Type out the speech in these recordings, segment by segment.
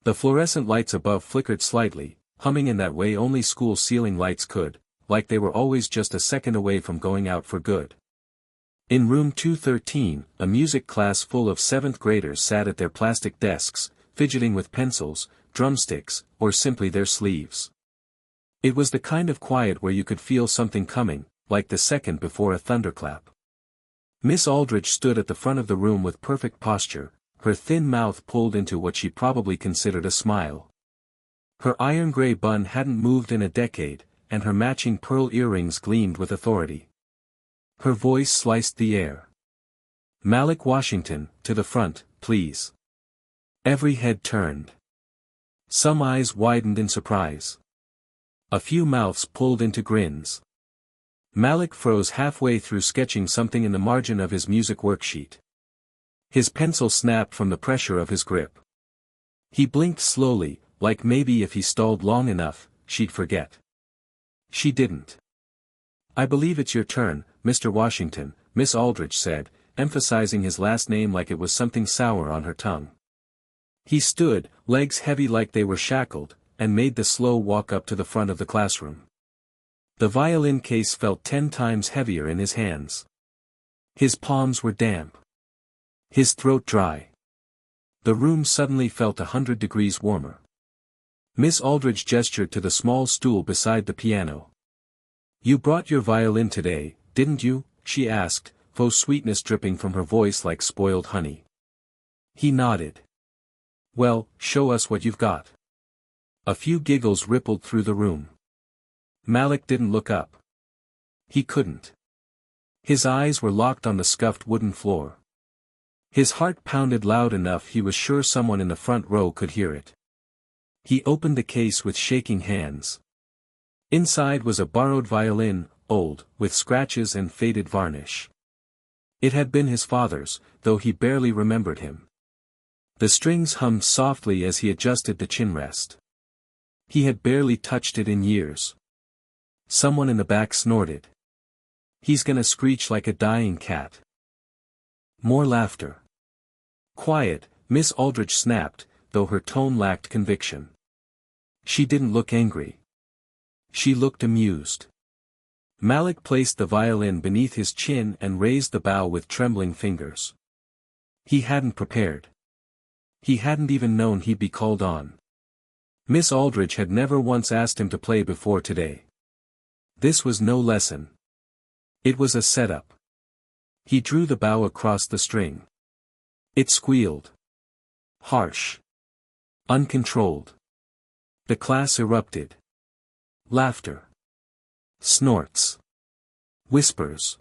The fluorescent lights above flickered slightly, humming in that way only school ceiling lights could, like they were always just a second away from going out for good. In room 213, a music class full of 7th graders sat at their plastic desks, fidgeting with pencils, drumsticks, or simply their sleeves. It was the kind of quiet where you could feel something coming, like the second before a thunderclap. Miss Aldridge stood at the front of the room with perfect posture, her thin mouth pulled into what she probably considered a smile. Her iron-gray bun hadn't moved in a decade, and her matching pearl earrings gleamed with authority. Her voice sliced the air. "Malik Washington, to the front, please." Every head turned. Some eyes widened in surprise. A few mouths pulled into grins. Malik froze halfway through sketching something in the margin of his music worksheet. His pencil snapped from the pressure of his grip. He blinked slowly, like maybe if he stalled long enough, she'd forget. She didn't. "I believe it's your turn, Mr. Washington," Miss Aldridge said, emphasizing his last name like it was something sour on her tongue. He stood, legs heavy like they were shackled, and made the slow walk up to the front of the classroom. The violin case felt 10 times heavier in his hands. His palms were damp. His throat dry. The room suddenly felt 100 degrees warmer. Miss Aldridge gestured to the small stool beside the piano. "You brought your violin today, didn't you?" she asked, faux sweetness dripping from her voice like spoiled honey. He nodded. "Well, show us what you've got." A few giggles rippled through the room. Malik didn't look up. He couldn't. His eyes were locked on the scuffed wooden floor. His heart pounded loud enough he was sure someone in the front row could hear it. He opened the case with shaking hands. Inside was a borrowed violin, old, with scratches and faded varnish. It had been his father's, though he barely remembered him. The strings hummed softly as he adjusted the chin rest. He had barely touched it in years. Someone in the back snorted. "He's gonna screech like a dying cat." More laughter. "Quiet," Miss Aldridge snapped, though her tone lacked conviction. She didn't look angry. She looked amused. Malik placed the violin beneath his chin and raised the bow with trembling fingers. He hadn't prepared. He hadn't even known he'd be called on. Miss Aldridge had never once asked him to play before today. This was no lesson. It was a setup. He drew the bow across the string. It squealed. Harsh. Uncontrolled. The class erupted. Laughter. Snorts. Whispers.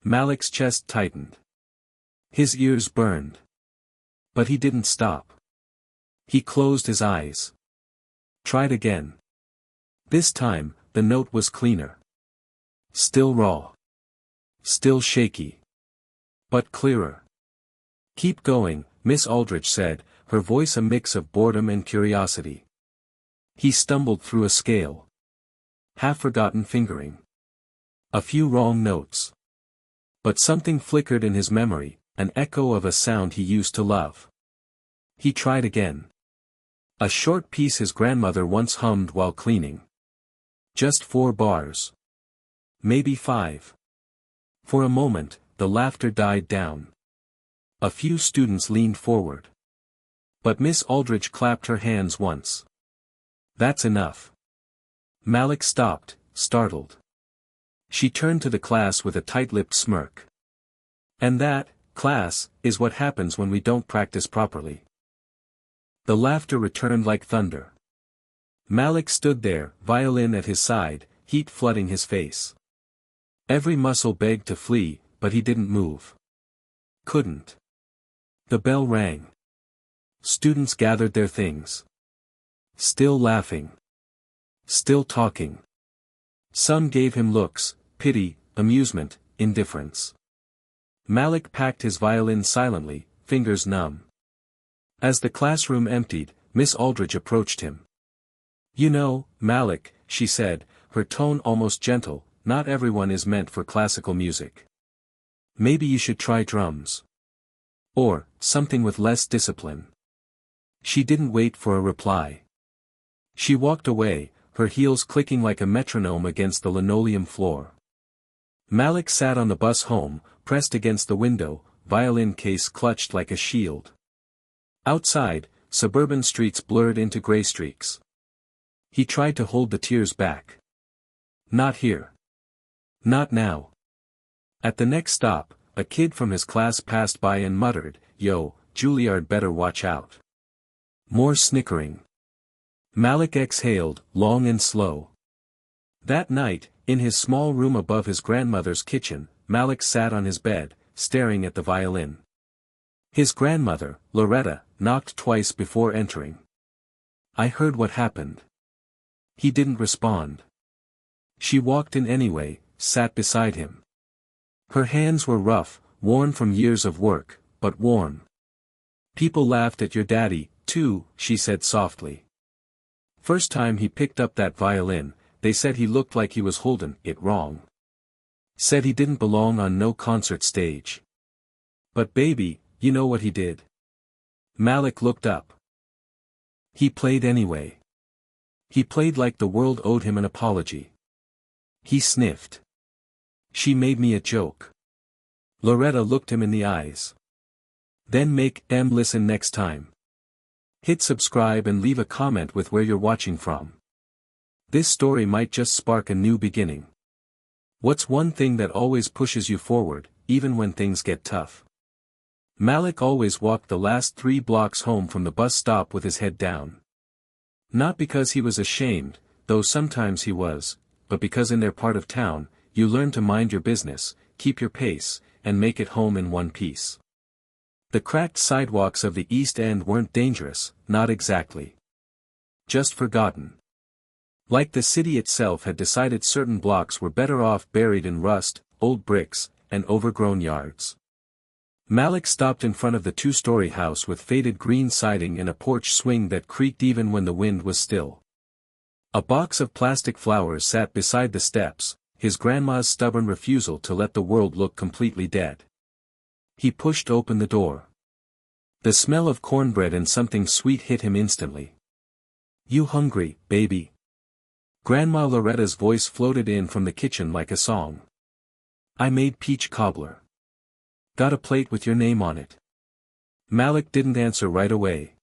Malik's chest tightened. His ears burned. But he didn't stop. He closed his eyes. Tried again. This time, the note was cleaner. Still raw. Still shaky. But clearer. "Keep going," Miss Aldridge said, her voice a mix of boredom and curiosity. He stumbled through a scale. Half-forgotten fingering. A few wrong notes. But something flickered in his memory, an echo of a sound he used to love. He tried again. A short piece his grandmother once hummed while cleaning. Just 4 bars. Maybe 5. For a moment, the laughter died down. A few students leaned forward. But Miss Aldridge clapped her hands once. "That's enough." Malik stopped, startled. She turned to the class with a tight-lipped smirk. "And that, class, is what happens when we don't practice properly." The laughter returned like thunder. Malik stood there, violin at his side, heat flooding his face. Every muscle begged to flee, but he didn't move. Couldn't. The bell rang. Students gathered their things. Still laughing. Still talking. Some gave him looks, pity, amusement, indifference. Malik packed his violin silently, fingers numb. As the classroom emptied, Miss Aldridge approached him. "You know, Malik," she said, her tone almost gentle, "not everyone is meant for classical music. Maybe you should try drums. Or, something with less discipline." She didn't wait for a reply. She walked away, her heels clicking like a metronome against the linoleum floor. Malik sat on the bus home, pressed against the window, violin case clutched like a shield. Outside, suburban streets blurred into gray streaks. He tried to hold the tears back. Not here. Not now. At the next stop, a kid from his class passed by and muttered, "Yo, Juilliard better watch out." More snickering. Malik exhaled, long and slow. That night, in his small room above his grandmother's kitchen, Malik sat on his bed, staring at the violin. His grandmother, Loretta, knocked twice before entering. "I heard what happened." He didn't respond. She walked in anyway, sat beside him. Her hands were rough, worn from years of work, but warm. "People laughed at your daddy, too," she said softly. "First time he picked up that violin, they said he looked like he was holding it wrong. Said he didn't belong on no concert stage. But baby, you know what he did?" Malik looked up. He played anyway. He played like the world owed him an apology. He sniffed. "She made me a joke." Loretta looked him in the eyes. "Then make them listen next time. Hit subscribe and leave a comment with where you're watching from. This story might just spark a new beginning. What's one thing that always pushes you forward, even when things get tough?" Malik always walked the last 3 blocks home from the bus stop with his head down. Not because he was ashamed, though sometimes he was, but because in their part of town, you learn to mind your business, keep your pace, and make it home in one piece. The cracked sidewalks of the East End weren't dangerous, not exactly. Just forgotten. Like the city itself had decided certain blocks were better off buried in rust, old bricks, and overgrown yards. Malik stopped in front of the 2-story house with faded green siding and a porch swing that creaked even when the wind was still. A box of plastic flowers sat beside the steps, his grandma's stubborn refusal to let the world look completely dead. He pushed open the door. The smell of cornbread and something sweet hit him instantly. "You hungry, baby?" Grandma Loretta's voice floated in from the kitchen like a song. "I made peach cobbler. Got a plate with your name on it." Malik didn't answer right away.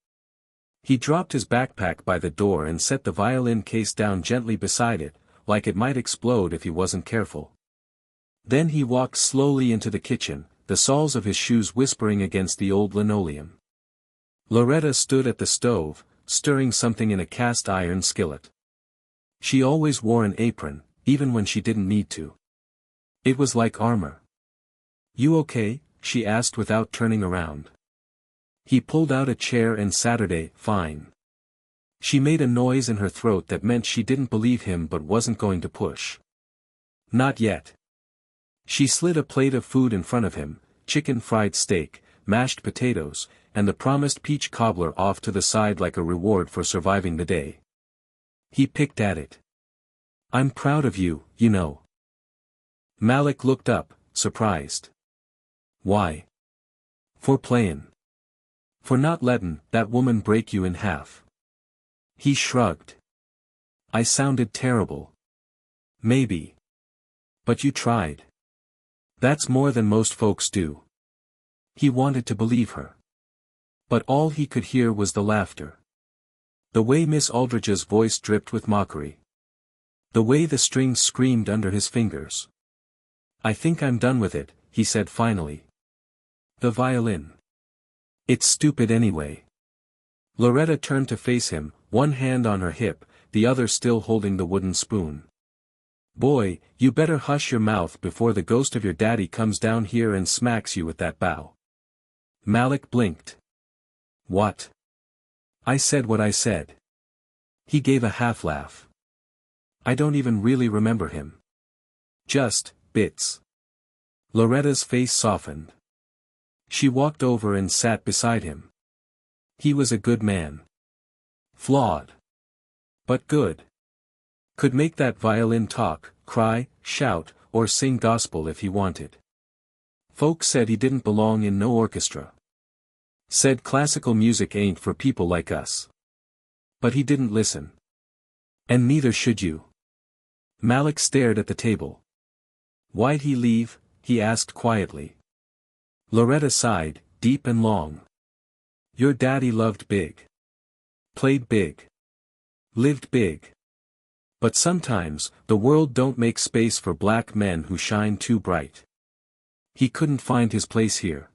He dropped his backpack by the door and set the violin case down gently beside it, like it might explode if he wasn't careful. Then he walked slowly into the kitchen, the soles of his shoes whispering against the old linoleum. Loretta stood at the stove, stirring something in a cast iron skillet. She always wore an apron, even when she didn't need to. It was like armor. "You okay?" she asked without turning around. He pulled out a chair and Saturday, "Fine." She made a noise in her throat that meant she didn't believe him but wasn't going to push. "Not yet." She slid a plate of food in front of him, chicken fried steak, mashed potatoes, and the promised peach cobbler off to the side like a reward for surviving the day. He picked at it. "I'm proud of you, you know." Malik looked up, surprised. "Why?" "For playin'. For not lettin' that woman break you in half." He shrugged. "I sounded terrible." "Maybe. But you tried. That's more than most folks do." He wanted to believe her. But all he could hear was the laughter. The way Miss Aldridge's voice dripped with mockery. The way the strings screamed under his fingers. "I think I'm done with it," he said finally. "The violin. It's stupid anyway." Loretta turned to face him, one hand on her hip, the other still holding the wooden spoon. "Boy, you better hush your mouth before the ghost of your daddy comes down here and smacks you with that bow." Malik blinked. "What?" "I said what I said." He gave a half laugh. "I don't even really remember him. Just bits." Loretta's face softened. She walked over and sat beside him. He was a good man. Flawed. But good. Could make that violin talk, cry, shout, or sing gospel if he wanted. Folks said he didn't belong in no orchestra. Said classical music ain't for people like us. But he didn't listen. And neither should you. Malik stared at the table. Why'd he leave? He asked quietly. Loretta sighed, deep and long. Your daddy loved big. Played big. Lived big. But sometimes, the world don't make space for black men who shine too bright. He couldn't find his place here.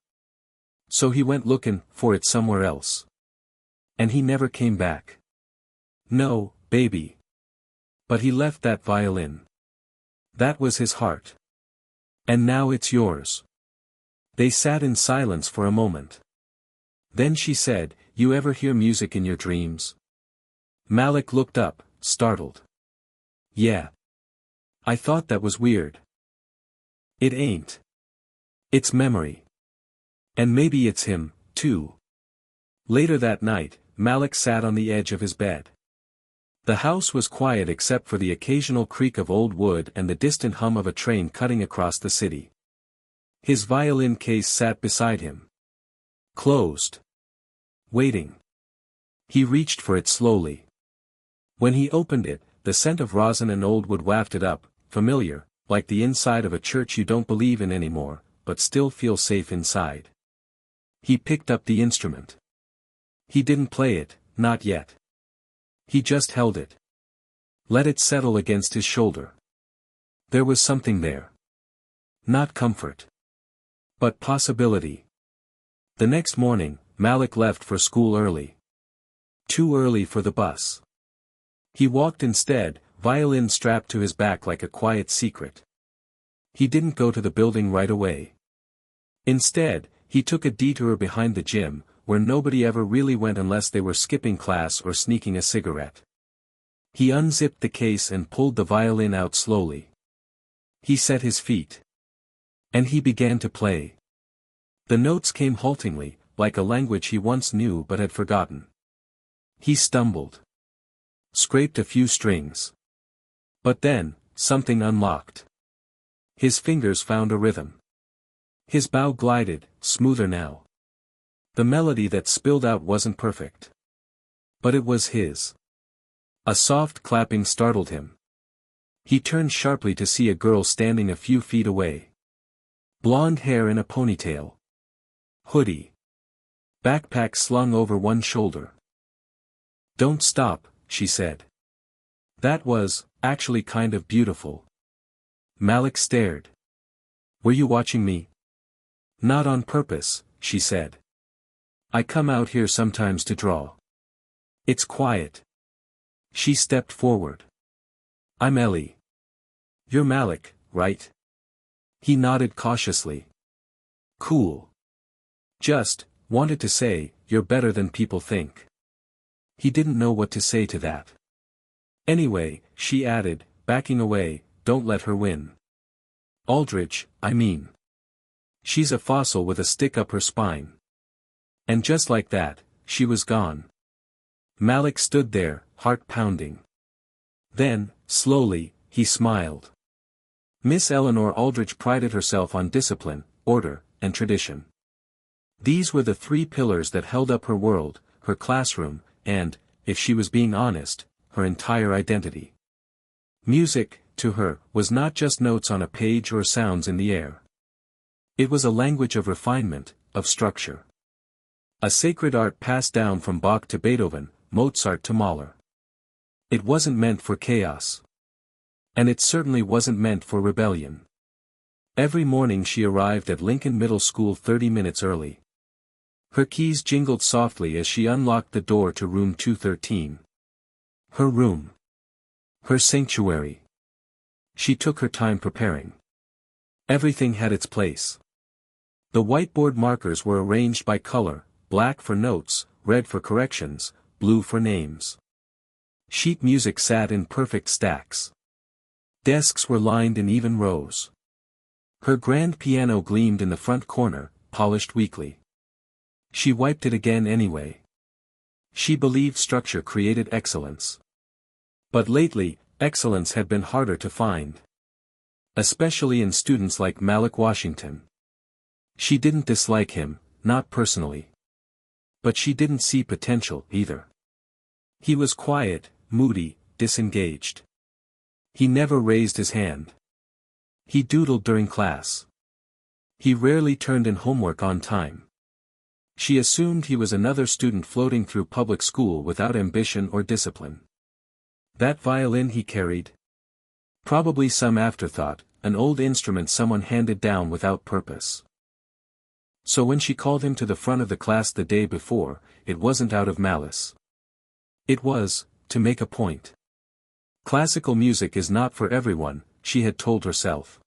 So he went looking for it somewhere else. And he never came back. No, baby. But he left that violin. That was his heart. And now it's yours. They sat in silence for a moment. Then she said, You ever hear music in your dreams? Malik looked up, startled. Yeah. I thought that was weird. It ain't. It's memory. And maybe it's him, too. Later that night, Malik sat on the edge of his bed. The house was quiet except for the occasional creak of old wood and the distant hum of a train cutting across the city. His violin case sat beside him. Closed. Waiting. He reached for it slowly. When he opened it, the scent of rosin and old wood wafted up, familiar, like the inside of a church you don't believe in anymore, but still feel safe inside. He picked up the instrument. He didn't play it, not yet. He just held it. Let it settle against his shoulder. There was something there. Not comfort. But possibility. The next morning, Malik left for school early. Too early for the bus. He walked instead, violin strapped to his back like a quiet secret. He didn't go to the building right away. Instead, he took a detour behind the gym, where nobody ever really went unless they were skipping class or sneaking a cigarette. He unzipped the case and pulled the violin out slowly. He set his feet. And he began to play. The notes came haltingly, like a language he once knew but had forgotten. He stumbled. Scraped a few strings. But then, something unlocked. His fingers found a rhythm. His bow glided, smoother now. The melody that spilled out wasn't perfect. But it was his. A soft clapping startled him. He turned sharply to see a girl standing a few feet away. Blonde hair in a ponytail. Hoodie. Backpack slung over one shoulder. Don't stop, she said. That was, actually kind of beautiful. Malik stared. Were you watching me? Not on purpose, she said. I come out here sometimes to draw. It's quiet. She stepped forward. I'm Ellie. You're Malik, right? He nodded cautiously. Cool. Just, wanted to say, you're better than people think. He didn't know what to say to that. Anyway, she added, backing away, don't let her win. Aldridge, I mean. She's a fossil with a stick up her spine. And just like that, she was gone. Malik stood there, heart pounding. Then, slowly, he smiled. Miss Eleanor Aldridge prided herself on discipline, order, and tradition. These were the three pillars that held up her world, her classroom, and, if she was being honest, her entire identity. Music, to her, was not just notes on a page or sounds in the air. It was a language of refinement, of structure. A sacred art passed down from Bach to Beethoven, Mozart to Mahler. It wasn't meant for chaos. And it certainly wasn't meant for rebellion. Every morning she arrived at Lincoln Middle School 30 minutes early. Her keys jingled softly as she unlocked the door to room 213. Her room. Her sanctuary. She took her time preparing. Everything had its place. The whiteboard markers were arranged by color, black for notes, red for corrections, blue for names. Sheet music sat in perfect stacks. Desks were lined in even rows. Her grand piano gleamed in the front corner, polished weekly. She wiped it again anyway. She believed structure created excellence. But lately, excellence had been harder to find. Especially in students like Malik Washington. She didn't dislike him, not personally. But she didn't see potential, either. He was quiet, moody, disengaged. He never raised his hand. He doodled during class. He rarely turned in homework on time. She assumed he was another student floating through public school without ambition or discipline. That violin he carried? Probably some afterthought, an old instrument someone handed down without purpose. So when she called him to the front of the class the day before, it wasn't out of malice. It was, to make a point. Classical music is not for everyone, she had told herself.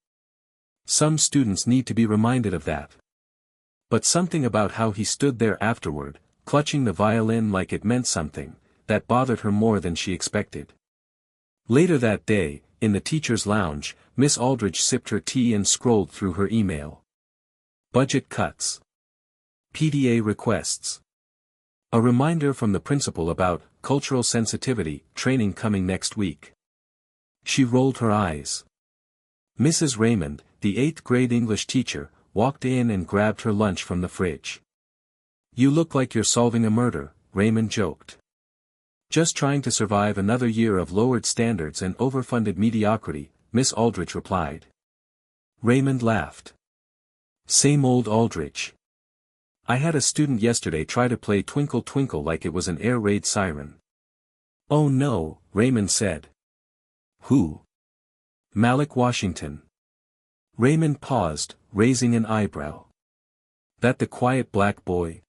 Some students need to be reminded of that. But something about how he stood there afterward, clutching the violin like it meant something, that bothered her more than she expected. Later that day, in the teacher's lounge, Miss Aldridge sipped her tea and scrolled through her email. Budget cuts. PTA requests. A reminder from the principal about cultural sensitivity training coming next week. She rolled her eyes. Mrs. Raymond, the 8th grade English teacher, walked in and grabbed her lunch from the fridge. "You look like you're solving a murder," Raymond joked. "Just trying to survive another year of lowered standards and overfunded mediocrity," Miss Aldridge replied. Raymond laughed. "Same old Aldridge. I had a student yesterday try to play Twinkle Twinkle like it was an air raid siren." "Oh no," Raymond said. "Who?" "Malik Washington." Raymond paused, raising an eyebrow. "That the quiet black boy?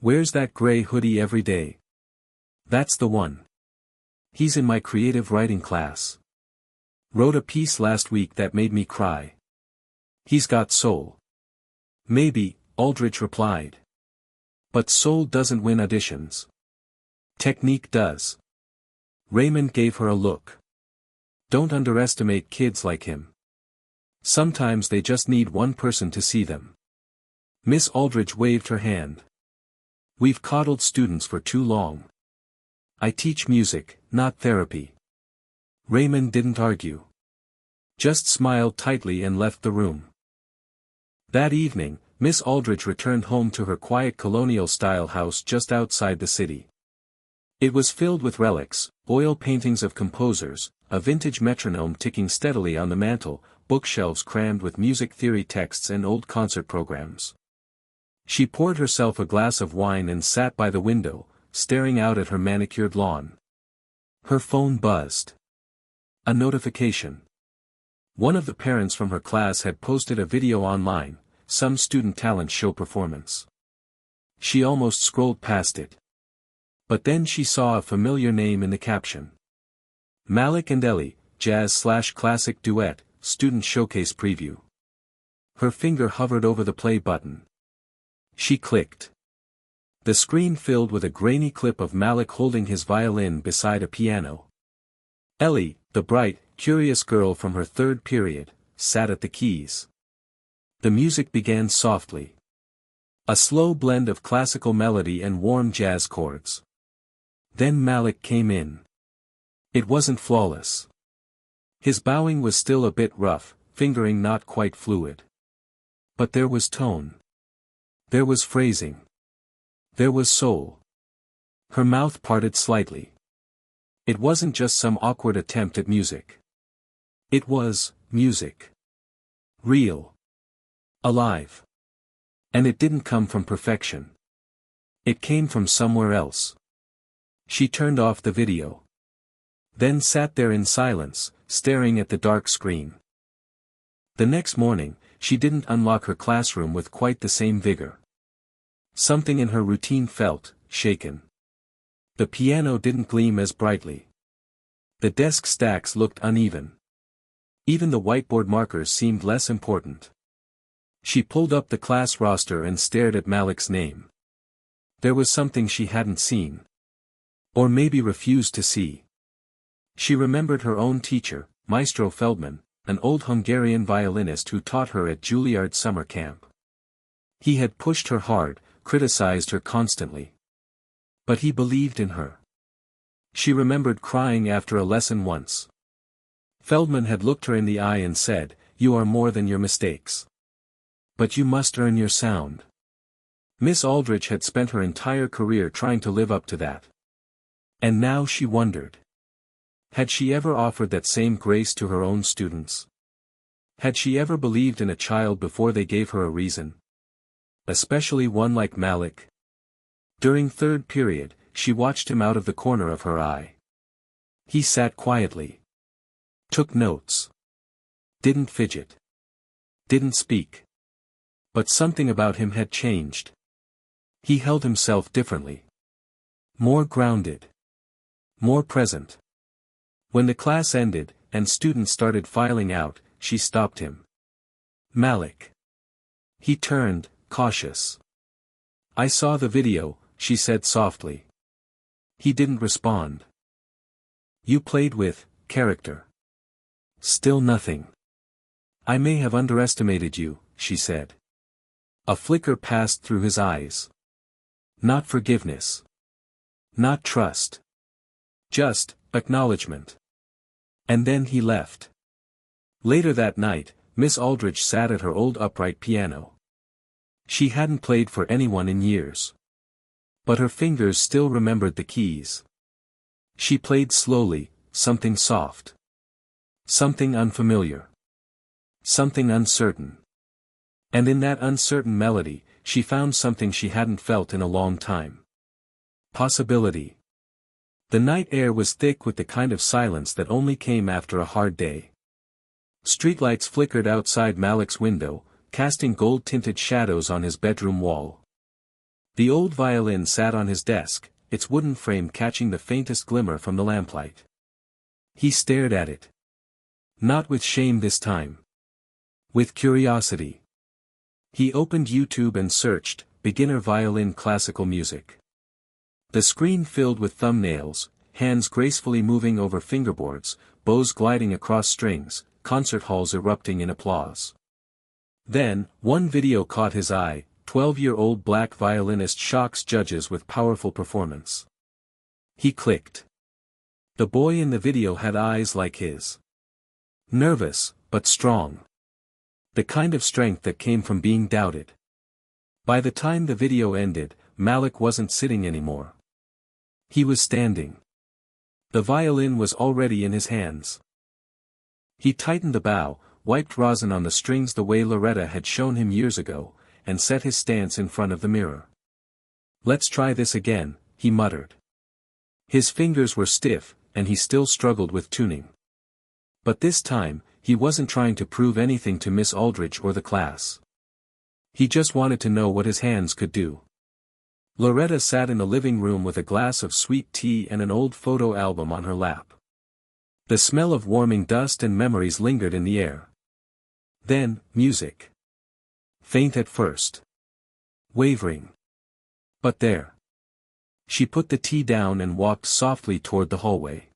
Wears that gray hoodie every day?" "That's the one. He's in my creative writing class. Wrote a piece last week that made me cry. He's got soul." "Maybe," Aldridge replied. "But soul doesn't win auditions. Technique does." Raymond gave her a look. "Don't underestimate kids like him. Sometimes they just need one person to see them." Miss Aldridge waved her hand. "We've coddled students for too long. I teach music, not therapy." Raymond didn't argue. Just smiled tightly and left the room. That evening, Miss Aldridge returned home to her quiet colonial-style house just outside the city. It was filled with relics, oil paintings of composers, a vintage metronome ticking steadily on the mantel, bookshelves crammed with music theory texts and old concert programs. She poured herself a glass of wine and sat by the window, staring out at her manicured lawn. Her phone buzzed. A notification. One of the parents from her class had posted a video online, some student talent show performance. She almost scrolled past it. But then she saw a familiar name in the caption. Malik and Ellie, Jazz/Classic Duet, Student Showcase Preview. Her finger hovered over the play button. She clicked. The screen filled with a grainy clip of Malik holding his violin beside a piano. Ellie, the bright, curious girl from her 3rd period, sat at the keys. The music began softly. A slow blend of classical melody and warm jazz chords. Then Malik came in. It wasn't flawless. His bowing was still a bit rough, fingering not quite fluid. But there was tone. There was phrasing. There was soul. Her mouth parted slightly. It wasn't just some awkward attempt at music. It was music. Real. Alive. And it didn't come from perfection. It came from somewhere else. She turned off the video. Then sat there in silence, staring at the dark screen. The next morning, she didn't unlock her classroom with quite the same vigor. Something in her routine felt shaken. The piano didn't gleam as brightly. The desk stacks looked uneven. Even the whiteboard markers seemed less important. She pulled up the class roster and stared at Malik's name. There was something she hadn't seen. Or maybe refused to see. She remembered her own teacher, Maestro Feldman, an old Hungarian violinist who taught her at Juilliard summer camp. He had pushed her hard, criticized her constantly. But he believed in her. She remembered crying after a lesson once. Feldman had looked her in the eye and said, "You are more than your mistakes. But you must earn your sound." Miss Aldridge had spent her entire career trying to live up to that. And now she wondered. Had she ever offered that same grace to her own students? Had she ever believed in a child before they gave her a reason? Especially one like Malik. During third period, she watched him out of the corner of her eye. He sat quietly. Took notes. Didn't fidget. Didn't speak. But something about him had changed. He held himself differently. More grounded. More present. When the class ended, and students started filing out, she stopped him. Malik. He turned, cautious. I saw the video, she said softly. He didn't respond. You played with character. Still nothing. I may have underestimated you, she said. A flicker passed through his eyes. Not forgiveness. Not trust. Just acknowledgement. And then he left. Later that night, Miss Aldridge sat at her old upright piano. She hadn't played for anyone in years. But her fingers still remembered the keys. She played slowly, something soft. Something unfamiliar. Something uncertain. And in that uncertain melody, she found something she hadn't felt in a long time. Possibility. The night air was thick with the kind of silence that only came after a hard day. Streetlights flickered outside Malik's window, casting gold-tinted shadows on his bedroom wall. The old violin sat on his desk, its wooden frame catching the faintest glimmer from the lamplight. He stared at it. Not with shame this time. With curiosity. He opened YouTube and searched, beginner violin classical music. The screen filled with thumbnails, hands gracefully moving over fingerboards, bows gliding across strings, concert halls erupting in applause. Then, one video caught his eye. 12-year-old black violinist shocks judges with powerful performance. He clicked. The boy in the video had eyes like his. Nervous, but strong. The kind of strength that came from being doubted. By the time the video ended, Malik wasn't sitting anymore. He was standing. The violin was already in his hands. He tightened the bow, wiped rosin on the strings the way Loretta had shown him years ago, and set his stance in front of the mirror. Let's try this again, he muttered. His fingers were stiff, and he still struggled with tuning. But this time, he wasn't trying to prove anything to Miss Aldridge or the class. He just wanted to know what his hands could do. Loretta sat in the living room with a glass of sweet tea and an old photo album on her lap. The smell of warming dust and memories lingered in the air. Then, music. Faint at first. Wavering. But there. She put the tea down and walked softly toward the hallway.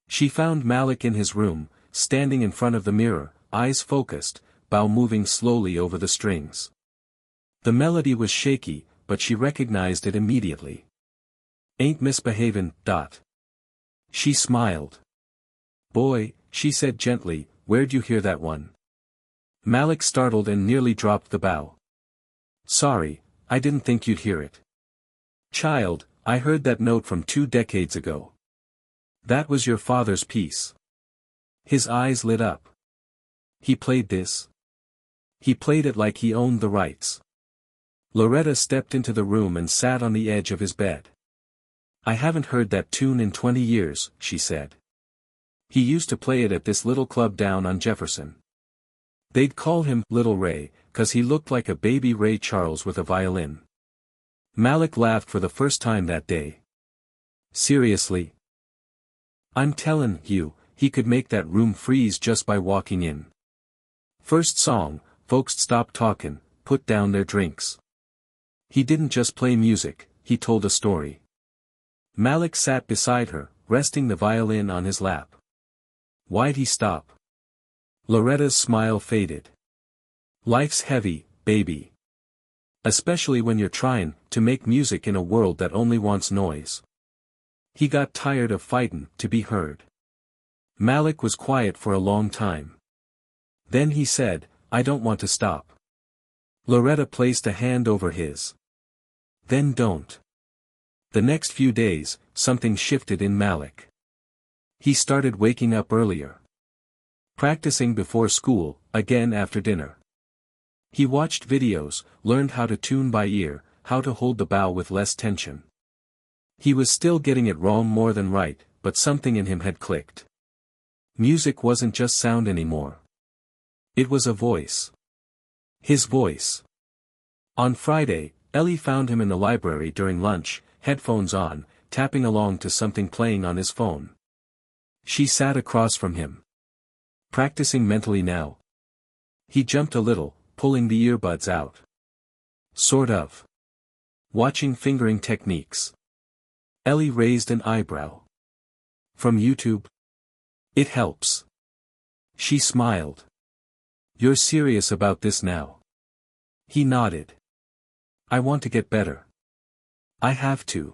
She found Malik in his room, standing in front of the mirror, eyes focused, bow moving slowly over the strings. The melody was shaky, but she recognized it immediately. Ain't misbehavin'. She smiled. Boy, she said gently, where'd you hear that one? Malik startled and nearly dropped the bow. Sorry, I didn't think you'd hear it. Child, I heard that note from 2 decades ago. That was your father's piece. His eyes lit up. He played this. He played it like he owned the rights. Loretta stepped into the room and sat on the edge of his bed. I haven't heard that tune in 20 years, she said. He used to play it at this little club down on Jefferson. They'd call him Little Ray, 'cause he looked like a baby Ray Charles with a violin. Malik laughed for the first time that day. Seriously? I'm tellin' you, he could make that room freeze just by walking in. First song, folks stopped talkin', put down their drinks. He didn't just play music, he told a story. Malik sat beside her, resting the violin on his lap. Why'd he stop? Loretta's smile faded. Life's heavy, baby. Especially when you're tryin' to make music in a world that only wants noise. He got tired of fightin' to be heard. Malik was quiet for a long time. Then he said, I don't want to stop. Loretta placed a hand over his. Then don't. The next few days, something shifted in Malik. He started waking up earlier. Practicing before school, again after dinner. He watched videos, learned how to tune by ear, how to hold the bow with less tension. He was still getting it wrong more than right, but something in him had clicked. Music wasn't just sound anymore. It was a voice. His voice. On Friday, Ellie found him in the library during lunch, headphones on, tapping along to something playing on his phone. She sat across from him. Practicing mentally now. He jumped a little, pulling the earbuds out. Sort of. Watching fingering techniques. Ellie raised an eyebrow. From YouTube? It helps. She smiled. You're serious about this now? He nodded. I want to get better. I have to.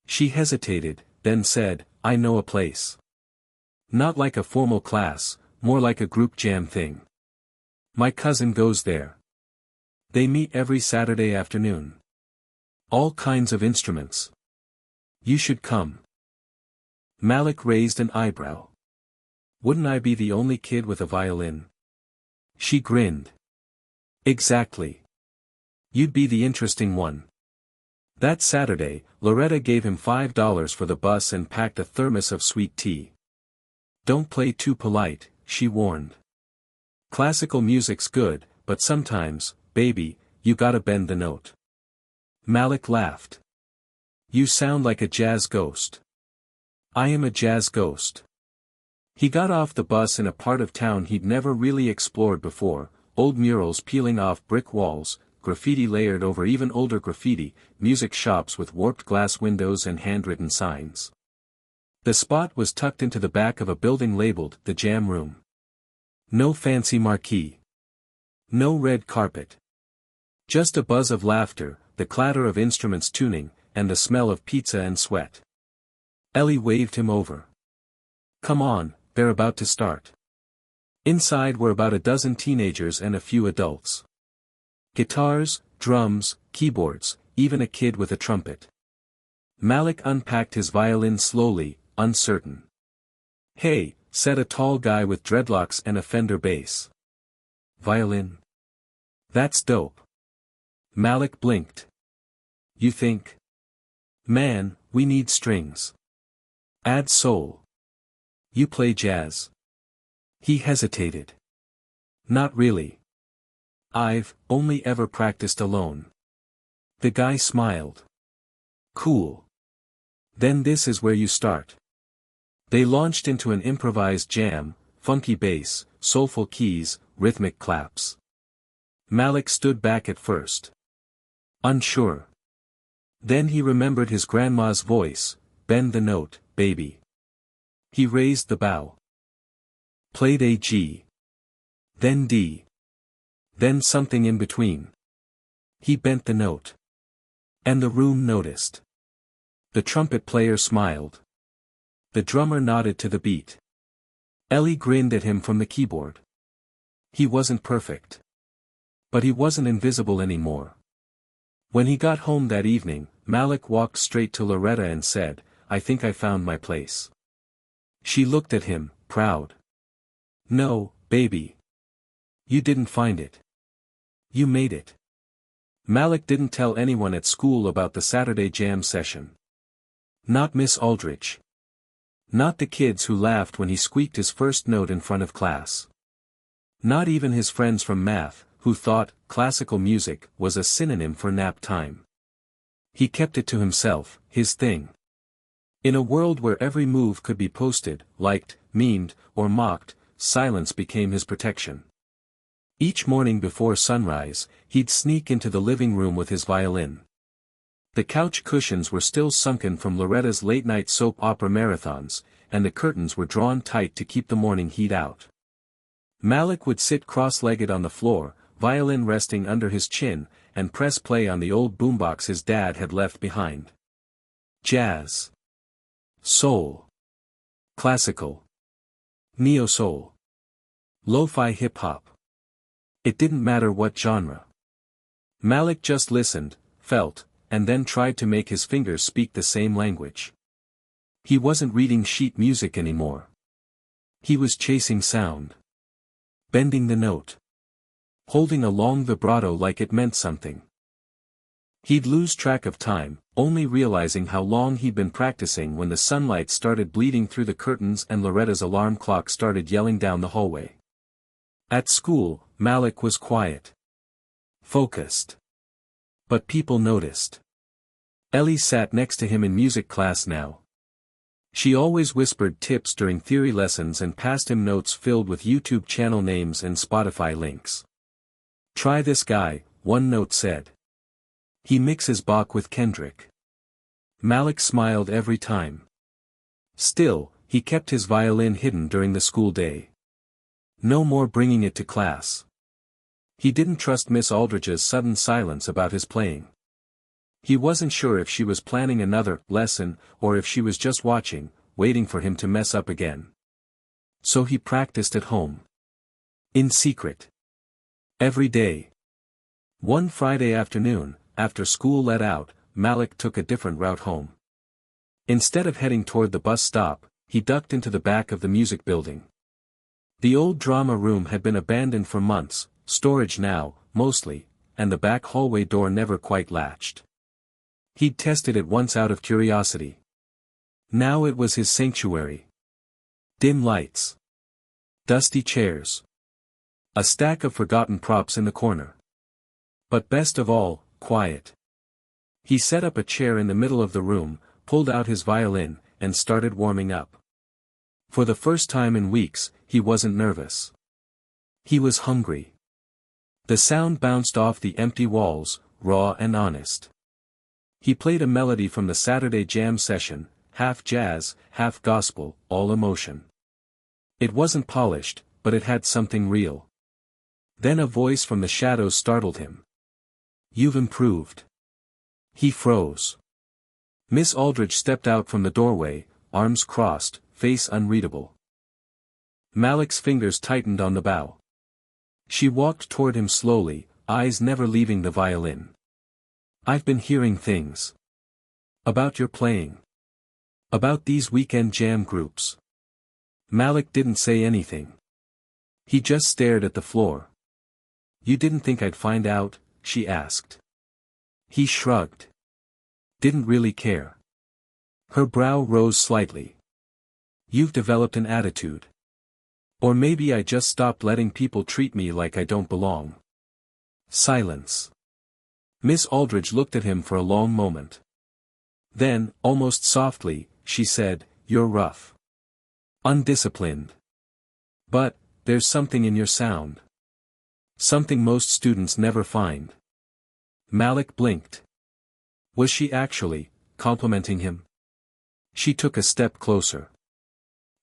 She hesitated, then said, I know a place. Not like a formal class, more like a group jam thing. My cousin goes there. They meet every Saturday afternoon. All kinds of instruments. You should come. Malik raised an eyebrow. Wouldn't I be the only kid with a violin? She grinned. Exactly. You'd be the interesting one. That Saturday, Loretta gave him $5 for the bus and packed a thermos of sweet tea. Don't play too polite, she warned. Classical music's good, but sometimes, baby, you gotta bend the note. Malik laughed. You sound like a jazz ghost. I am a jazz ghost. He got off the bus in a part of town he'd never really explored before, old murals peeling off brick walls, graffiti layered over even older graffiti, music shops with warped glass windows and handwritten signs. The spot was tucked into the back of a building labeled the Jam Room. No fancy marquee. No red carpet. Just a buzz of laughter, the clatter of instruments tuning, and the smell of pizza and sweat. Ellie waved him over. Come on, they're about to start. Inside were about a dozen teenagers and a few adults. Guitars, drums, keyboards, even a kid with a trumpet. Malik unpacked his violin slowly, uncertain. Hey, said a tall guy with dreadlocks and a Fender bass. Violin? That's dope. Malik blinked. You think? Man, we need strings. Add soul. You play jazz? He hesitated. Not really. I've only ever practiced alone. The guy smiled. Cool. Then this is where you start. They launched into an improvised jam, funky bass, soulful keys, rhythmic claps. Malik stood back at first. Unsure. Then he remembered his grandma's voice, bend the note, baby. He raised the bow. Played a G. Then D. Then something in between. He bent the note. And the room noticed. The trumpet player smiled. The drummer nodded to the beat. Ellie grinned at him from the keyboard. He wasn't perfect. But he wasn't invisible anymore. When he got home that evening, Malik walked straight to Loretta and said, I think I found my place. She looked at him, proud. No, baby. You didn't find it. You made it. Malik didn't tell anyone at school about the Saturday jam session. Not Miss Aldridge. Not the kids who laughed when he squeaked his first note in front of class. Not even his friends from math, who thought classical music was a synonym for nap time. He kept it to himself, his thing. In a world where every move could be posted, liked, memed, or mocked, silence became his protection. Each morning before sunrise, he'd sneak into the living room with his violin. The couch cushions were still sunken from Loretta's late-night soap opera marathons, and the curtains were drawn tight to keep the morning heat out. Malik would sit cross-legged on the floor, violin resting under his chin, and press play on the old boombox his dad had left behind. Jazz. Soul. Classical. Neo-soul. Lo-fi hip-hop. It didn't matter what genre. Malik just listened, felt, and then tried to make his fingers speak the same language. He wasn't reading sheet music anymore. He was chasing sound. Bending the note. Holding a long vibrato like it meant something. He'd lose track of time, only realizing how long he'd been practicing when the sunlight started bleeding through the curtains and Loretta's alarm clock started yelling down the hallway. At school, Malik was quiet. Focused. But people noticed. Ellie sat next to him in music class now. She always whispered tips during theory lessons and passed him notes filled with YouTube channel names and Spotify links. "Try this guy," one note said. "He mixes Bach with Kendrick." Malik smiled every time. Still, he kept his violin hidden during the school day. No more bringing it to class. He didn't trust Miss Aldridge's sudden silence about his playing. He wasn't sure if she was planning another lesson, or if she was just watching, waiting for him to mess up again. So he practiced at home. In secret. Every day. One Friday afternoon, after school let out, Malik took a different route home. Instead of heading toward the bus stop, he ducked into the back of the music building. The old drama room had been abandoned for months, storage now, mostly, and the back hallway door never quite latched. He'd tested it once out of curiosity. Now it was his sanctuary. Dim lights. Dusty chairs. A stack of forgotten props in the corner. But best of all, quiet. He set up a chair in the middle of the room, pulled out his violin, and started warming up. For the first time in weeks, he wasn't nervous. He was hungry. The sound bounced off the empty walls, raw and honest. He played a melody from the Saturday jam session, half jazz, half gospel, all emotion. It wasn't polished, but it had something real. Then a voice from the shadows startled him. "You've improved." He froze. Miss Aldridge stepped out from the doorway, arms crossed, face unreadable. Malik's fingers tightened on the bow. She walked toward him slowly, eyes never leaving the violin. "I've been hearing things. About your playing. About these weekend jam groups." Malik didn't say anything. He just stared at the floor. "You didn't think I'd find out?" she asked. He shrugged. Didn't really care. Her brow rose slightly. "You've developed an attitude. Or maybe I just stopped letting people treat me like I don't belong." Silence. Miss Aldridge looked at him for a long moment. Then, almost softly, she said, "You're rough. Undisciplined. But, there's something in your sound. Something most students never find." Malik blinked. Was she actually complimenting him? She took a step closer.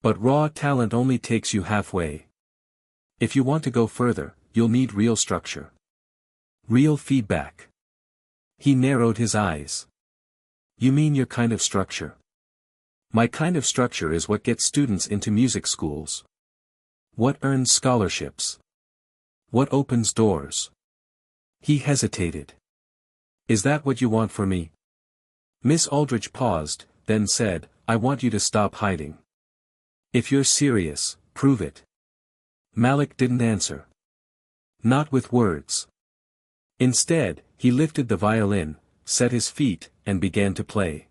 "But raw talent only takes you halfway. If you want to go further, you'll need real structure. Real feedback." He narrowed his eyes. "You mean your kind of structure?" "My kind of structure is what gets students into music schools. What earns scholarships. What opens doors." He hesitated. "Is that what you want for me?" Miss Aldridge paused, then said, "I want you to stop hiding. If you're serious, prove it." Malik didn't answer. Not with words. Instead, he lifted the violin, set his feet, and began to play.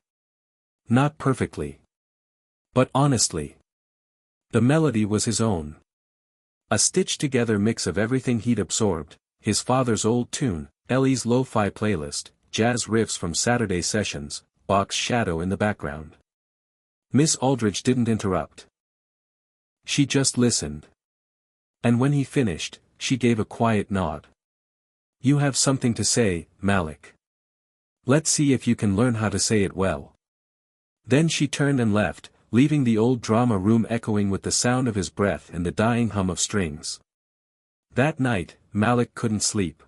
Not perfectly. But honestly. The melody was his own. A stitched-together mix of everything he'd absorbed, his father's old tune, Ellie's lo-fi playlist, jazz riffs from Saturday sessions, Bach's shadow in the background. Miss Aldridge didn't interrupt. She just listened. And when he finished, she gave a quiet nod. "You have something to say, Malik. Let's see if you can learn how to say it well." Then she turned and left, leaving the old drama room echoing with the sound of his breath and the dying hum of strings. That night, Malik couldn't sleep.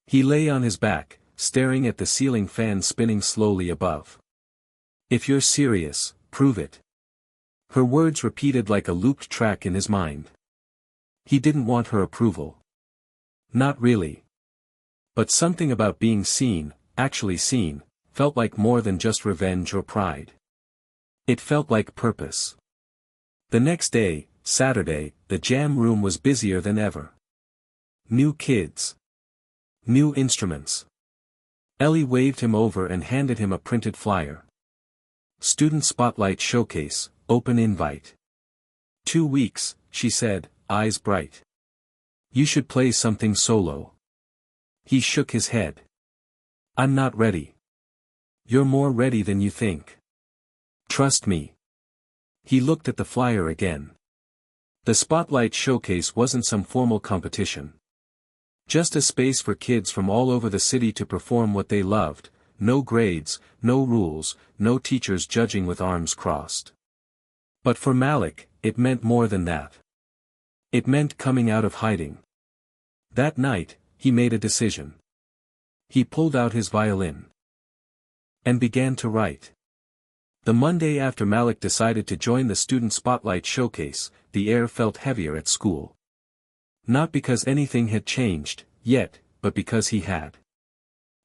He lay on his back, staring at the ceiling fan spinning slowly above. "If you're serious, prove it." Her words repeated like a looped track in his mind. He didn't want her approval. Not really. But something about being seen, actually seen, felt like more than just revenge or pride. It felt like purpose. The next day, Saturday, the jam room was busier than ever. New kids. New instruments. Ellie waved him over and handed him a printed flyer. Student Spotlight Showcase, open invite. 2 weeks, she said, eyes bright. You should play something solo. He shook his head. I'm not ready. You're more ready than you think. Trust me. He looked at the flyer again. The Spotlight Showcase wasn't some formal competition. Just a space for kids from all over the city to perform what they loved, no grades, no rules, no teachers judging with arms crossed. But for Malik, it meant more than that. It meant coming out of hiding. That night, he made a decision. He pulled out his violin and began to write. The Monday after Malik decided to join the Student Spotlight Showcase, the air felt heavier at school. Not because anything had changed, yet, but because he had.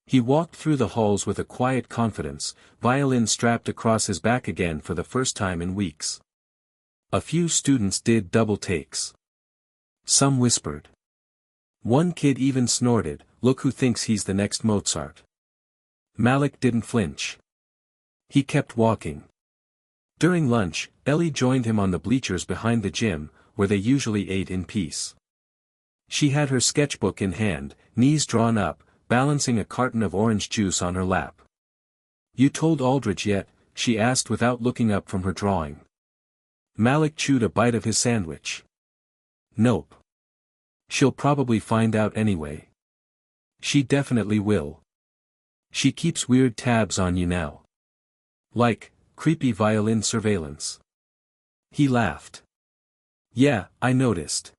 He walked through the halls with a quiet confidence, violin strapped across his back again for the first time in weeks. A few students did double takes. Some whispered. One kid even snorted, "Look who thinks he's the next Mozart." Malik didn't flinch. He kept walking. During lunch, Ellie joined him on the bleachers behind the gym, where they usually ate in peace. She had her sketchbook in hand, knees drawn up, balancing a carton of orange juice on her lap. "You told Aldridge yet?" she asked without looking up from her drawing. Malik chewed a bite of his sandwich. "Nope. She'll probably find out anyway." "She definitely will. She keeps weird tabs on you now. Like, creepy violin surveillance." He laughed. "Yeah, I noticed."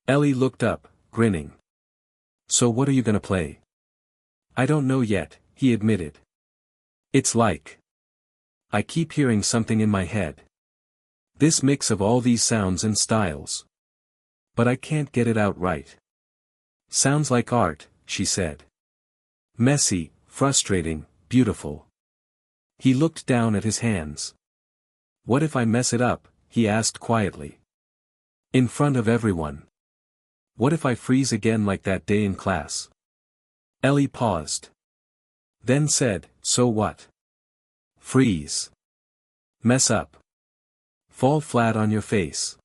Ellie looked up, grinning. "So what are you gonna play?" "I don't know yet," he admitted. "It's like I keep hearing something in my head. This mix of all these sounds and styles. But I can't get it out right." "Sounds like art," she said. "Messy, frustrating, beautiful." He looked down at his hands. "What if I mess it up?" he asked quietly. "In front of everyone. What if I freeze again like that day in class?" Ellie paused. Then said, "So what? Freeze. Mess up. Fall flat on your face.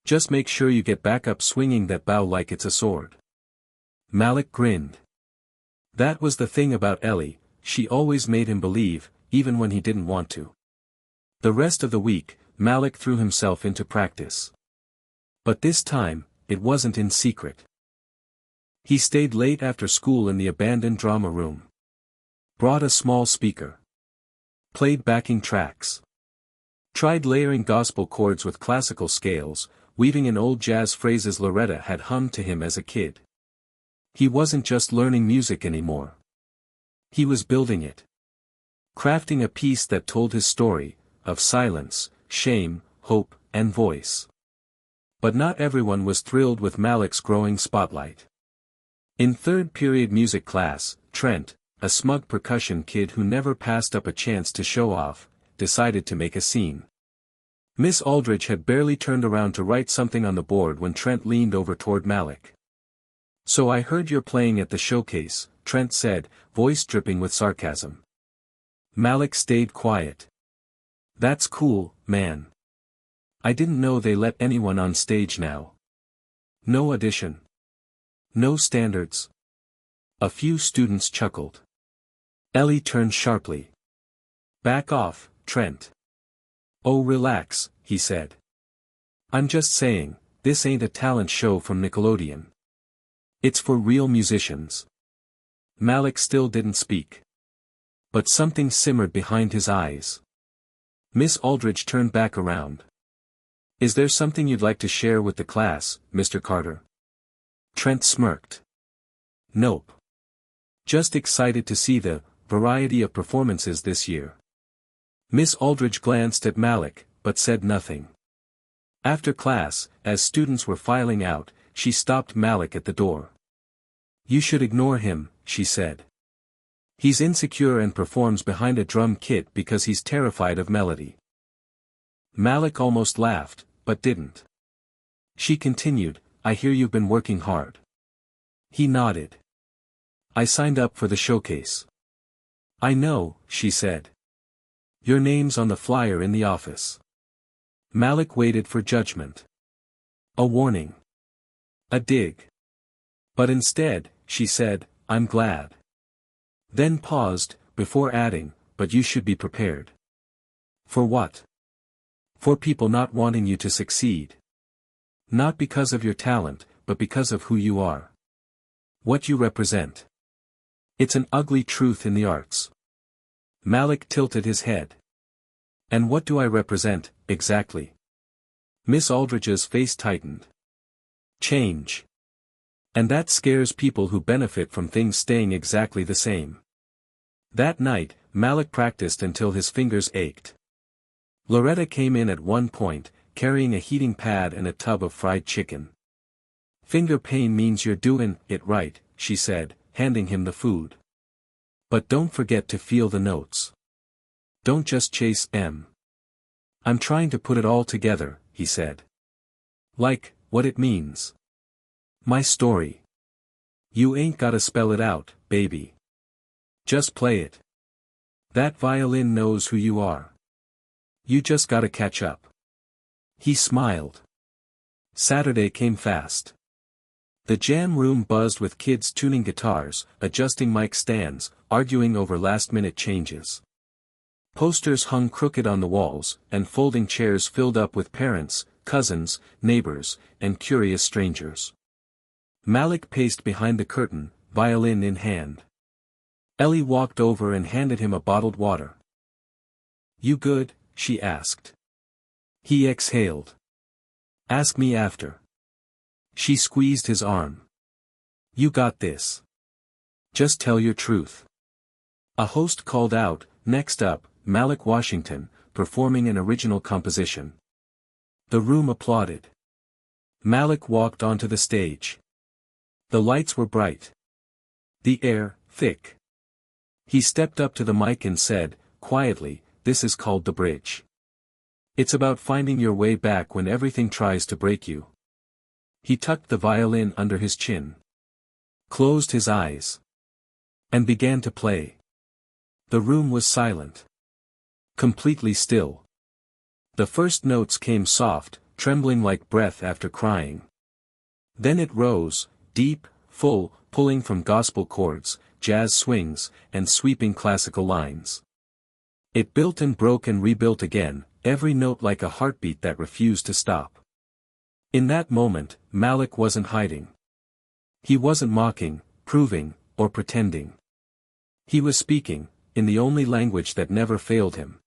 Just make sure you get back up swinging that bow like it's a sword." Malik grinned. That was the thing about Ellie, she always made him believe, even when he didn't want to. The rest of the week, Malik threw himself into practice. But this time, it wasn't in secret. He stayed late after school in the abandoned drama room. Brought a small speaker. Played backing tracks. Tried layering gospel chords with classical scales, weaving in old jazz phrases Loretta had hummed to him as a kid. He wasn't just learning music anymore. He was building it. Crafting a piece that told his story, of silence, shame, hope, and voice. But not everyone was thrilled with Malik's growing spotlight. In third period music class, Trent, a smug percussion kid who never passed up a chance to show off, decided to make a scene. Miss Aldridge had barely turned around to write something on the board when Trent leaned over toward Malik. "So I heard you're playing at the showcase," Trent said, voice dripping with sarcasm. Malik stayed quiet. "That's cool, man. I didn't know they let anyone on stage now. No audition. No standards." A few students chuckled. Ellie turned sharply. "Back off, Trent." "Oh, relax," he said. "I'm just saying, this ain't a talent show from Nickelodeon. It's for real musicians." Malik still didn't speak. But something simmered behind his eyes. Miss Aldridge turned back around. "Is there something you'd like to share with the class, Mr. Carter?" Trent smirked. "Nope. Just excited to see the variety of performances this year." Miss Aldridge glanced at Malik, but said nothing. After class, as students were filing out, she stopped Malik at the door. "You should ignore him," she said. He's insecure and performs behind a drum kit because he's terrified of melody. Malik almost laughed, but didn't. She continued, I hear you've been working hard. He nodded. I signed up for the showcase. I know, she said. Your name's on the flyer in the office. Malik waited for judgment. A warning. A dig. But instead, she said, I'm glad. Then paused, before adding, but you should be prepared. For what? For people not wanting you to succeed. Not because of your talent, but because of who you are. What you represent. It's an ugly truth in the arts. Malik tilted his head. And what do I represent, exactly? Miss Aldridge's face tightened. Change. And that scares people who benefit from things staying exactly the same. That night, Malik practiced until his fingers ached. Loretta came in at one point, carrying a heating pad and a tub of fried chicken. Finger pain means you're doing it right, she said, handing him the food. But don't forget to feel the notes. Don't just chase M. I'm trying to put it all together, he said. Like, what it means. My story. You ain't gotta spell it out, baby. Just play it. That violin knows who you are. You just gotta catch up. He smiled. Saturday came fast. The jam room buzzed with kids tuning guitars, adjusting mic stands, arguing over last-minute changes. Posters hung crooked on the walls, and folding chairs filled up with parents, cousins, neighbors, and curious strangers. Malik paced behind the curtain, violin in hand. Ellie walked over and handed him a bottled water. You good? She asked. He exhaled. Ask me after. She squeezed his arm. You got this. Just tell your truth. A host called out, next up, Malik Washington, performing an original composition. The room applauded. Malik walked onto the stage. The lights were bright. The air, thick. He stepped up to the mic and said, quietly, this is called the bridge. It's about finding your way back when everything tries to break you. He tucked the violin under his chin. Closed his eyes. And began to play. The room was silent. Completely still. The first notes came soft, trembling like breath after crying. Then it rose, deep, full, pulling from gospel chords, jazz swings, and sweeping classical lines. It built and broke and rebuilt again, every note like a heartbeat that refused to stop. In that moment, Malik wasn't hiding. He wasn't mocking, proving, or pretending. He was speaking, in the only language that never failed him.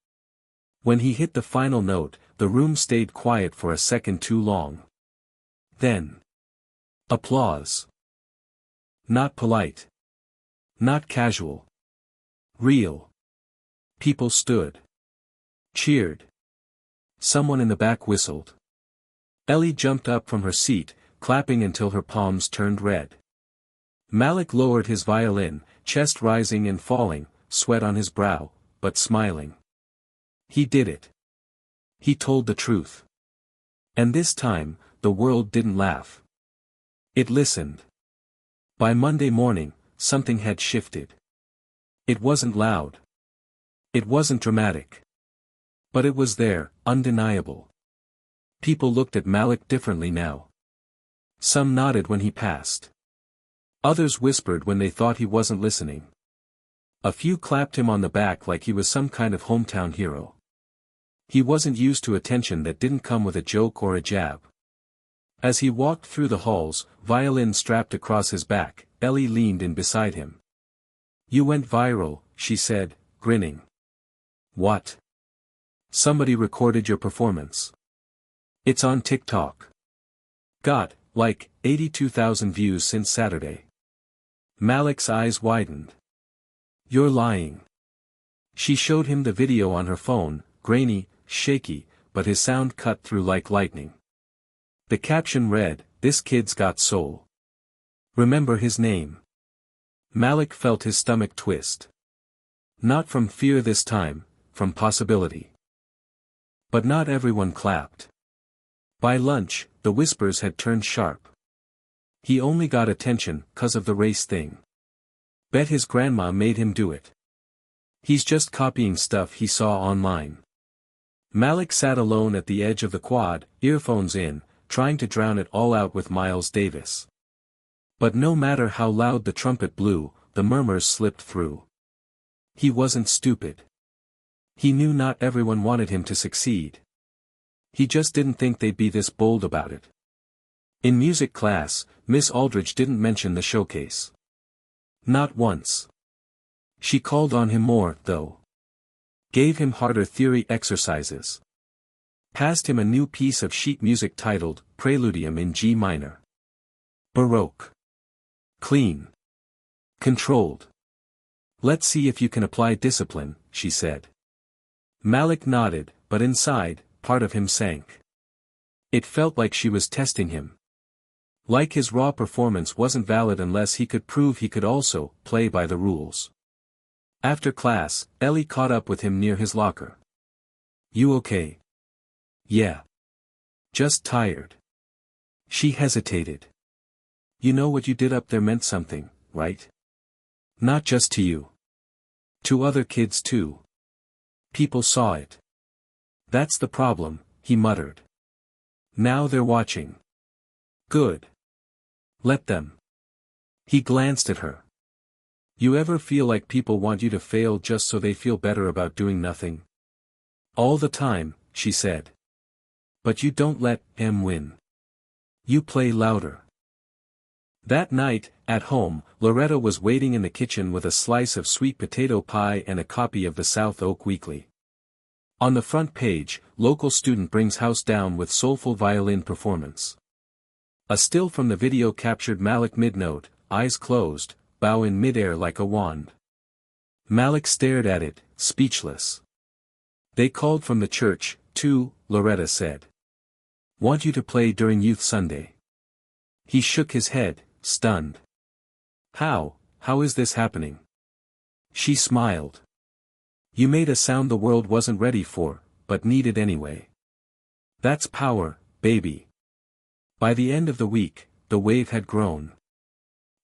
When he hit the final note, the room stayed quiet for a second too long. Then. Applause. Not polite. Not casual. Real. People stood. Cheered. Someone in the back whistled. Ellie jumped up from her seat, clapping until her palms turned red. Malik lowered his violin, chest rising and falling, sweat on his brow, but smiling. He did it. He told the truth. And this time, the world didn't laugh. It listened. By Monday morning, something had shifted. It wasn't loud. It wasn't dramatic. But it was there, undeniable. People looked at Malik differently now. Some nodded when he passed. Others whispered when they thought he wasn't listening. A few clapped him on the back like he was some kind of hometown hero. He wasn't used to attention that didn't come with a joke or a jab. As he walked through the halls, violin strapped across his back, Ellie leaned in beside him. You went viral, she said, grinning. What? Somebody recorded your performance. It's on TikTok. Got, like, 82,000 views since Saturday. Malik's eyes widened. You're lying. She showed him the video on her phone, grainy, shaky, but his sound cut through like lightning. The caption read, "This kid's got soul. Remember his name." Malik felt his stomach twist. Not from fear this time, from possibility. But not everyone clapped. By lunch, the whispers had turned sharp. He only got attention 'cause of the race thing. Bet his grandma made him do it. He's just copying stuff he saw online. Malik sat alone at the edge of the quad, earphones in, trying to drown it all out with Miles Davis. But no matter how loud the trumpet blew, the murmurs slipped through. He wasn't stupid. He knew not everyone wanted him to succeed. He just didn't think they'd be this bold about it. In music class, Miss Aldridge didn't mention the showcase. Not once. She called on him more, though. Gave him harder theory exercises. Passed him a new piece of sheet music titled, Preludium in G minor. Baroque. Clean. Controlled. Let's see if you can apply discipline, she said. Malik nodded, but inside, part of him sank. It felt like she was testing him. Like his raw performance wasn't valid unless he could prove he could also play by the rules. After class, Ellie caught up with him near his locker. You okay? Yeah. Just tired. She hesitated. You know what you did up there meant something, right? Not just to you. To other kids too. People saw it. That's the problem, he muttered. Now they're watching. Good. Let them. He glanced at her. You ever feel like people want you to fail just so they feel better about doing nothing? All the time, she said. But you don't let them win. You play louder. That night, at home, Loretta was waiting in the kitchen with a slice of sweet potato pie and a copy of the South Oak Weekly. On the front page, local student brings house down with soulful violin performance. A still from the video captured Malik mid-note, eyes closed, bow in midair like a wand. Malik stared at it, speechless. They called from the church, too, Loretta said. Want you to play during Youth Sunday. He shook his head, stunned. How is this happening? She smiled. You made a sound the world wasn't ready for, but needed anyway. That's power, baby. By the end of the week, the wave had grown.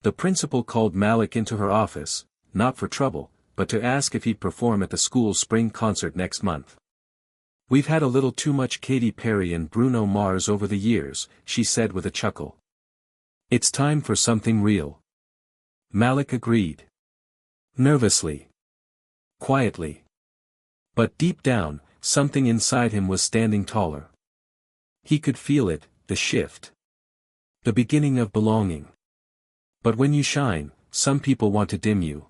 The principal called Malik into her office, not for trouble, but to ask if he'd perform at the school's spring concert next month. We've had a little too much Katy Perry and Bruno Mars over the years, she said with a chuckle. It's time for something real. Malik agreed. Nervously. Quietly. But deep down, something inside him was standing taller. He could feel it, the shift. The beginning of belonging. But when you shine, some people want to dim you.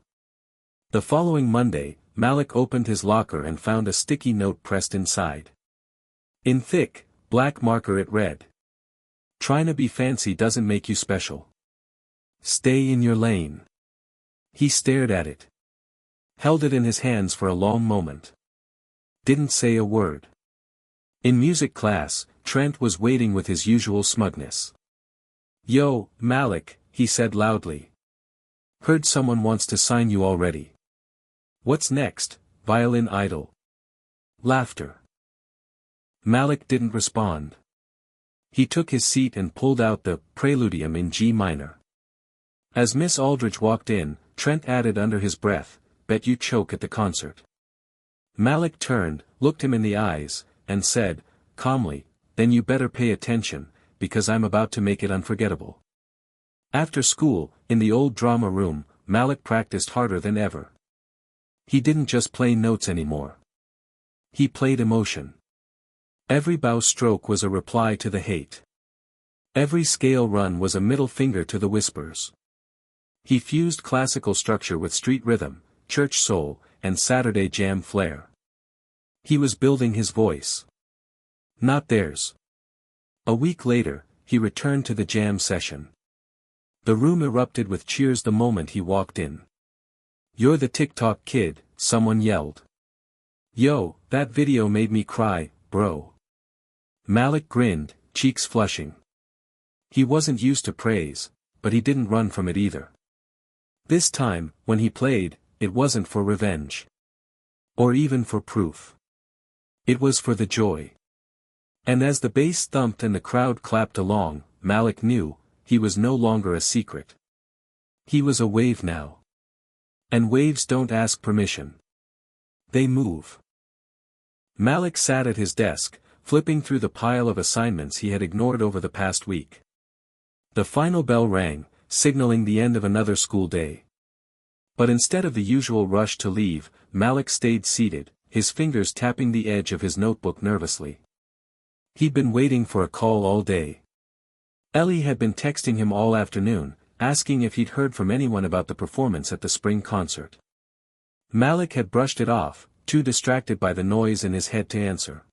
The following Monday, Malik opened his locker and found a sticky note pressed inside. In thick, black marker it read. Trying to be fancy doesn't make you special. Stay in your lane. He stared at it. Held it in his hands for a long moment. Didn't say a word. In music class, Trent was waiting with his usual smugness. Yo, Malik, he said loudly. Heard someone wants to sign you already. What's next, violin idol? Laughter. Malik didn't respond. He took his seat and pulled out the Preludium in G minor. As Miss Aldridge walked in, Trent added under his breath, bet you choke at the concert. Malik turned, looked him in the eyes, and said, calmly, then you better pay attention, because I'm about to make it unforgettable. After school, in the old drama room, Malik practiced harder than ever. He didn't just play notes anymore. He played emotion. Every bow stroke was a reply to the hate. Every scale run was a middle finger to the whispers. He fused classical structure with street rhythm, church soul, and Saturday jam flair. He was building his voice. Not theirs. A week later, he returned to the jam session. The room erupted with cheers the moment he walked in. You're the TikTok kid, someone yelled. Yo, that video made me cry, bro. Malik grinned, cheeks flushing. He wasn't used to praise, but he didn't run from it either. This time, when he played, it wasn't for revenge. Or even for proof. It was for the joy. And as the bass thumped and the crowd clapped along, Malik knew, he was no longer a secret. He was a wave now. And waves don't ask permission. They move. Malik sat at his desk, flipping through the pile of assignments he had ignored over the past week. The final bell rang, signaling the end of another school day. But instead of the usual rush to leave, Malik stayed seated, his fingers tapping the edge of his notebook nervously. He'd been waiting for a call all day. Ellie had been texting him all afternoon, asking if he'd heard from anyone about the performance at the spring concert. Malik had brushed it off, too distracted by the noise in his head to answer.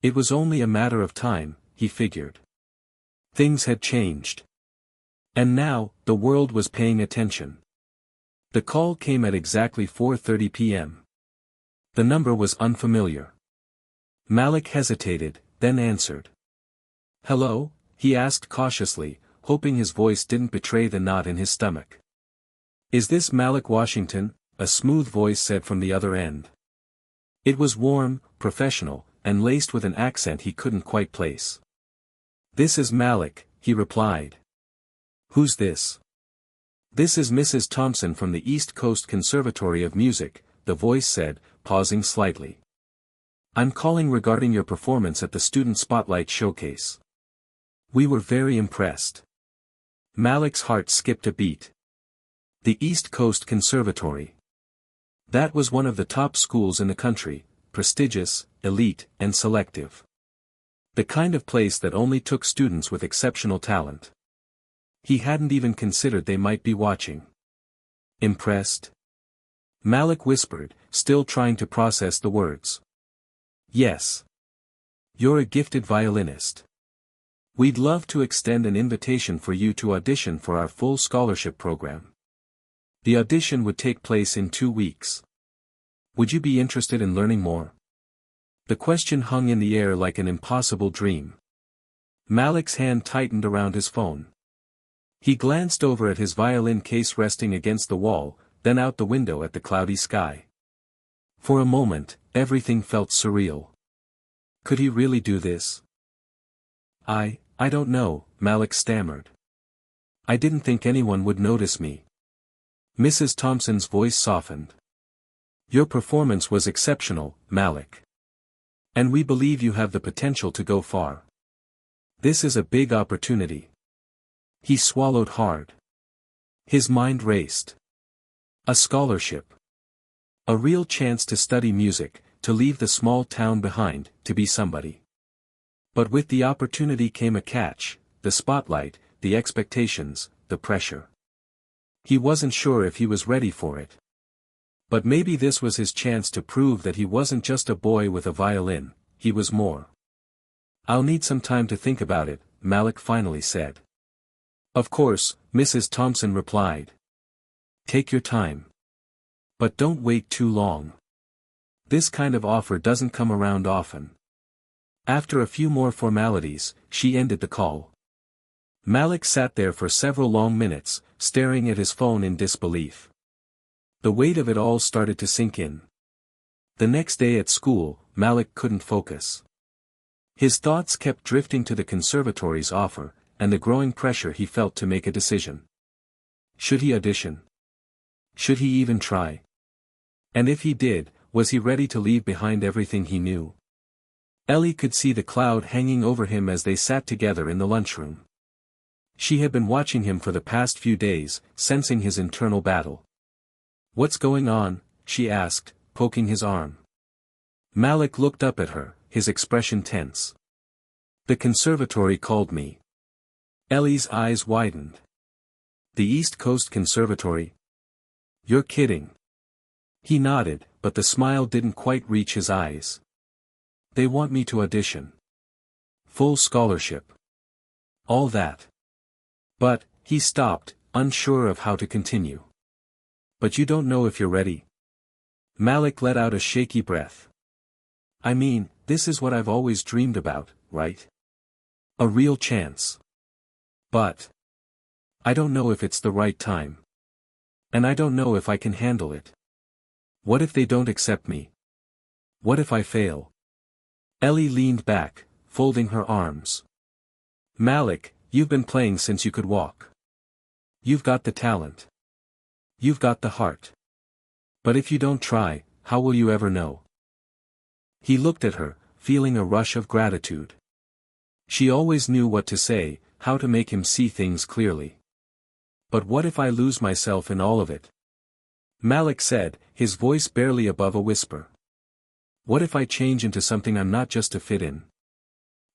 It was only a matter of time, he figured. Things had changed. And now, the world was paying attention. The call came at exactly 4:30 p.m. The number was unfamiliar. Malik hesitated, then answered. "Hello?" he asked cautiously, hoping his voice didn't betray the knot in his stomach. "Is this Malik Washington?" a smooth voice said from the other end. It was warm, professional, and laced with an accent he couldn't quite place. "This is Malik," he replied. "Who's this?" "This is Mrs. Thompson from the East Coast Conservatory of Music," the voice said, pausing slightly. "I'm calling regarding your performance at the Student Spotlight Showcase. We were very impressed." Malik's heart skipped a beat. The East Coast Conservatory. That was one of the top schools in the country, prestigious, elite, and selective. The kind of place that only took students with exceptional talent. He hadn't even considered they might be watching. Impressed? Malik whispered, still trying to process the words. "Yes. You're a gifted violinist. We'd love to extend an invitation for you to audition for our full scholarship program. The audition would take place in 2 weeks. Would you be interested in learning more?" The question hung in the air like an impossible dream. Malik's hand tightened around his phone. He glanced over at his violin case resting against the wall, then out the window at the cloudy sky. For a moment, everything felt surreal. Could he really do this? I don't know," Malik stammered. "I didn't think anyone would notice me." Mrs. Thompson's voice softened. "Your performance was exceptional, Malik. And we believe you have the potential to go far. This is a big opportunity." He swallowed hard. His mind raced. A scholarship. A real chance to study music, to leave the small town behind, to be somebody. But with the opportunity came a catch, the spotlight, the expectations, the pressure. He wasn't sure if he was ready for it. But maybe this was his chance to prove that he wasn't just a boy with a violin, he was more. "I'll need some time to think about it," Malik finally said. "Of course," Mrs. Thompson replied. "Take your time. But don't wait too long. This kind of offer doesn't come around often." After a few more formalities, she ended the call. Malik sat there for several long minutes, staring at his phone in disbelief. The weight of it all started to sink in. The next day at school, Malik couldn't focus. His thoughts kept drifting to the conservatory's offer, and the growing pressure he felt to make a decision. Should he audition? Should he even try? And if he did, was he ready to leave behind everything he knew? Ellie could see the cloud hanging over him as they sat together in the lunchroom. She had been watching him for the past few days, sensing his internal battle. "What's going on?" she asked, poking his arm. Malik looked up at her, his expression tense. "The conservatory called me." Ellie's eyes widened. "The East Coast Conservatory? You're kidding." He nodded, but the smile didn't quite reach his eyes. "They want me to audition. Full scholarship. All that. But," he stopped, unsure of how to continue. "But you don't know if you're ready?" Malik let out a shaky breath. "I mean, this is what I've always dreamed about, right? A real chance. But I don't know if it's the right time. And I don't know if I can handle it. What if they don't accept me?" What if I fail? Ellie leaned back, folding her arms. Malik, you've been playing since you could walk. You've got the talent. You've got the heart. But if you don't try, how will you ever know? He looked at her, feeling a rush of gratitude. She always knew what to say, how to make him see things clearly. But what if I lose myself in all of it? Malik said, his voice barely above a whisper. What if I change into something I'm not just to fit in?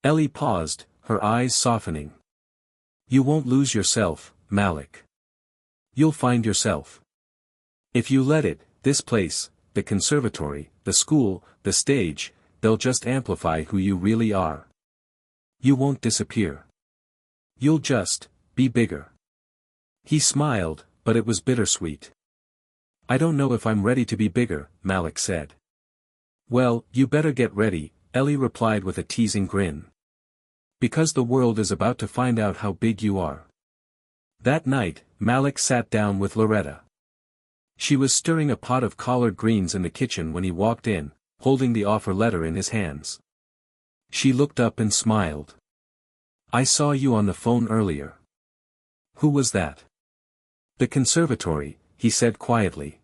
Ellie paused, her eyes softening. You won't lose yourself, Malik. You'll find yourself. If you let it, this place, the conservatory, the school, the stage, they'll just amplify who you really are. You won't disappear. You'll just be bigger. He smiled, but it was bittersweet. I don't know if I'm ready to be bigger, Malik said. Well, you better get ready, Ellie replied with a teasing grin. Because the world is about to find out how big you are. That night, Malik sat down with Loretta. She was stirring a pot of collard greens in the kitchen when he walked in, holding the offer letter in his hands. She looked up and smiled. I saw you on the phone earlier. Who was that? The conservatory, he said quietly.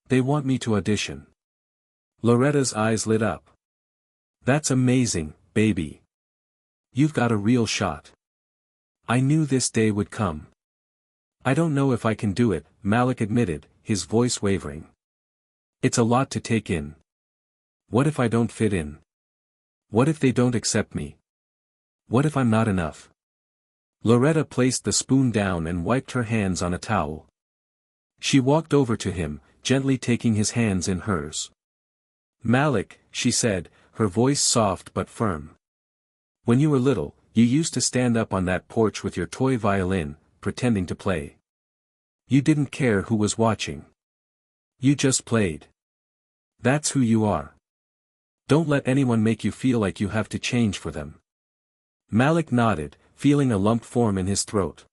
They want me to audition. Loretta's eyes lit up. That's amazing, baby. You've got a real shot. I knew this day would come. I don't know if I can do it, Malik admitted, his voice wavering. It's a lot to take in. What if I don't fit in? What if they don't accept me? What if I'm not enough? Loretta placed the spoon down and wiped her hands on a towel. She walked over to him, gently taking his hands in hers. Malik, she said, her voice soft but firm. When you were little, you used to stand up on that porch with your toy violin, pretending to play. You didn't care who was watching. You just played. That's who you are. Don't let anyone make you feel like you have to change for them. Malik nodded, feeling a lump form in his throat.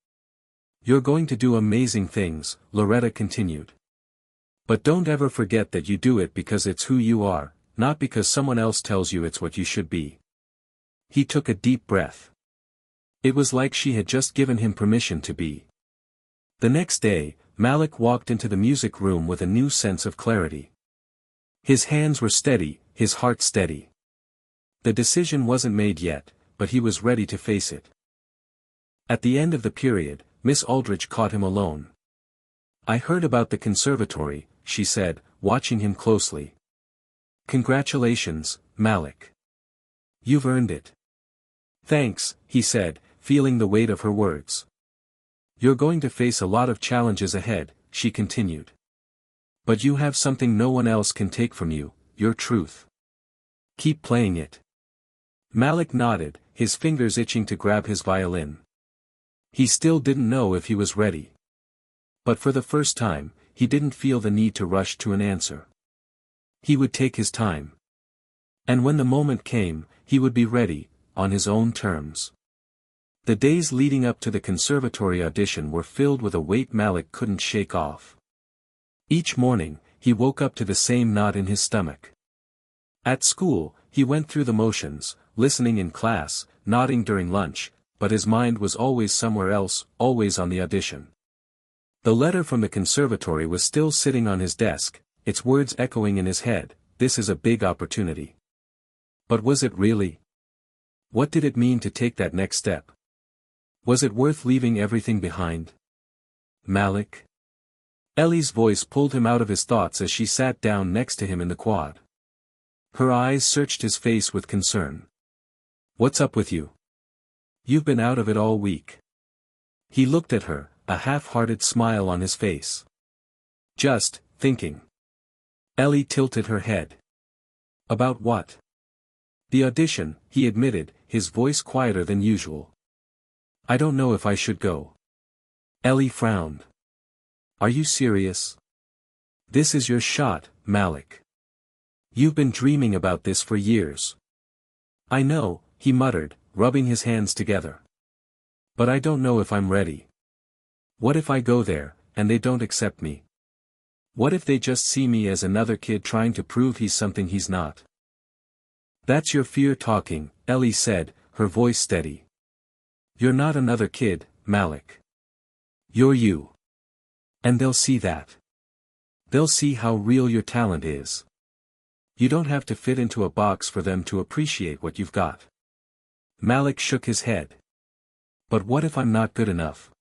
You're going to do amazing things, Loretta continued. But don't ever forget that you do it because it's who you are, not because someone else tells you it's what you should be. He took a deep breath. It was like she had just given him permission to be. The next day, Malik walked into the music room with a new sense of clarity. His hands were steady, his heart steady. The decision wasn't made yet, but he was ready to face it. At the end of the period, Miss Aldridge caught him alone. I heard about the conservatory, she said, watching him closely. Congratulations, Malik. You've earned it. Thanks, he said, feeling the weight of her words. You're going to face a lot of challenges ahead, she continued. But you have something no one else can take from you, your truth. Keep playing it. Malik nodded, his fingers itching to grab his violin. He still didn't know if he was ready. But for the first time, he didn't feel the need to rush to an answer. He would take his time. And when the moment came, he would be ready, on his own terms. The days leading up to the conservatory audition were filled with a weight Malik couldn't shake off. Each morning, he woke up to the same knot in his stomach. At school, he went through the motions, listening in class, nodding during lunch, but his mind was always somewhere else, always on the audition. The letter from the conservatory was still sitting on his desk, its words echoing in his head, this is a big opportunity. But was it really? What did it mean to take that next step? Was it worth leaving everything behind? Malik? Ellie's voice pulled him out of his thoughts as she sat down next to him in the quad. Her eyes searched his face with concern. What's up with you? You've been out of it all week. He looked at her, a half-hearted smile on his face. Just thinking. Ellie tilted her head. About what? The audition, he admitted, his voice quieter than usual. I don't know if I should go. Ellie frowned. Are you serious? This is your shot, Malik. You've been dreaming about this for years. I know, he muttered, rubbing his hands together. But I don't know if I'm ready. What if I go there, and they don't accept me? What if they just see me as another kid trying to prove he's something he's not? That's your fear talking, Ellie said, her voice steady. You're not another kid, Malik. You're you. And they'll see that. They'll see how real your talent is. You don't have to fit into a box for them to appreciate what you've got. Malik shook his head. But what if I'm not good enough?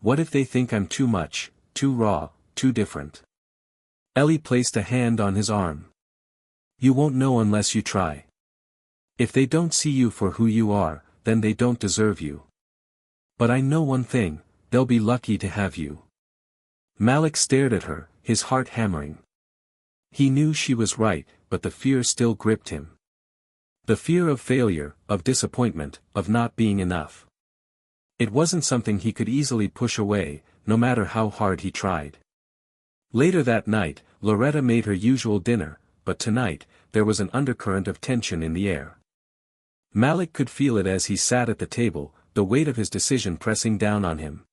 What if they think I'm too much, too raw, too different? Ellie placed a hand on his arm. You won't know unless you try. If they don't see you for who you are, then they don't deserve you. But I know one thing, they'll be lucky to have you. Malik stared at her, his heart hammering. He knew she was right, but the fear still gripped him. The fear of failure, of disappointment, of not being enough. It wasn't something he could easily push away, no matter how hard he tried. Later that night, Loretta made her usual dinner, but tonight, there was an undercurrent of tension in the air. Malik could feel it as he sat at the table, the weight of his decision pressing down on him.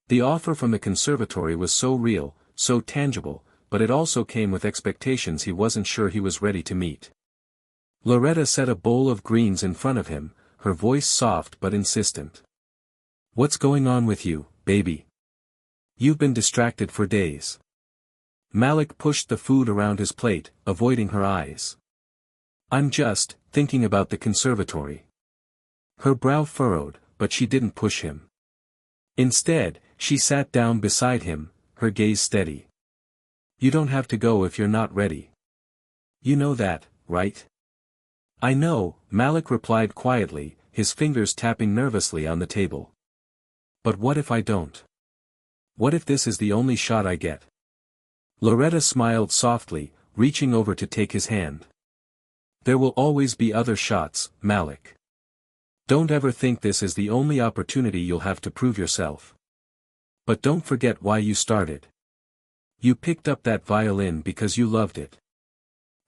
The offer from the conservatory was so real, so tangible, but it also came with expectations he wasn't sure he was ready to meet. Loretta set a bowl of greens in front of him, her voice soft but insistent. What's going on with you, baby? You've been distracted for days. Malik pushed the food around his plate, avoiding her eyes. I'm just thinking about the conservatory. Her brow furrowed, but she didn't push him. Instead, she sat down beside him, her gaze steady. You don't have to go if you're not ready. You know that, right? I know, Malik replied quietly, his fingers tapping nervously on the table. But what if I don't? What if this is the only shot I get? Loretta smiled softly, reaching over to take his hand. There will always be other shots, Malik. Don't ever think this is the only opportunity you'll have to prove yourself. But don't forget why you started. You picked up that violin because you loved it.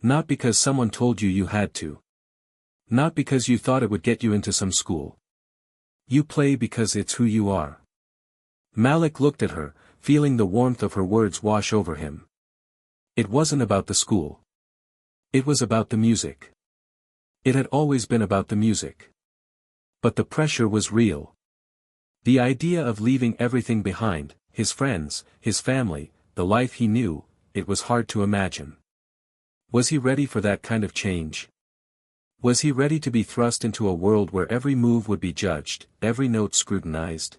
Not because someone told you you had to. Not because you thought it would get you into some school. You play because it's who you are. Malik looked at her, feeling the warmth of her words wash over him. It wasn't about the school. It was about the music. It had always been about the music. But the pressure was real. The idea of leaving everything behind, his friends, his family, the life he knew, it was hard to imagine. Was he ready for that kind of change? Was he ready to be thrust into a world where every move would be judged, every note scrutinized?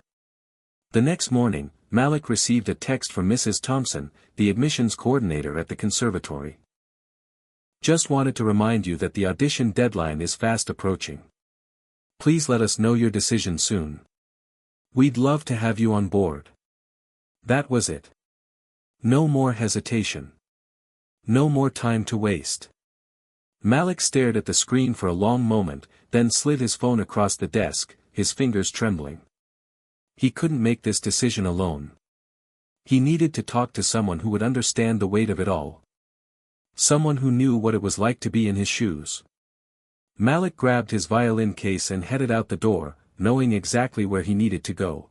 The next morning, Malik received a text from Mrs. Thompson, the admissions coordinator at the conservatory. Just wanted to remind you that the audition deadline is fast approaching. Please let us know your decision soon. We'd love to have you on board. That was it. No more hesitation. No more time to waste. Malik stared at the screen for a long moment, then slid his phone across the desk, his fingers trembling. He couldn't make this decision alone. He needed to talk to someone who would understand the weight of it all. Someone who knew what it was like to be in his shoes. Malik grabbed his violin case and headed out the door, knowing exactly where he needed to go.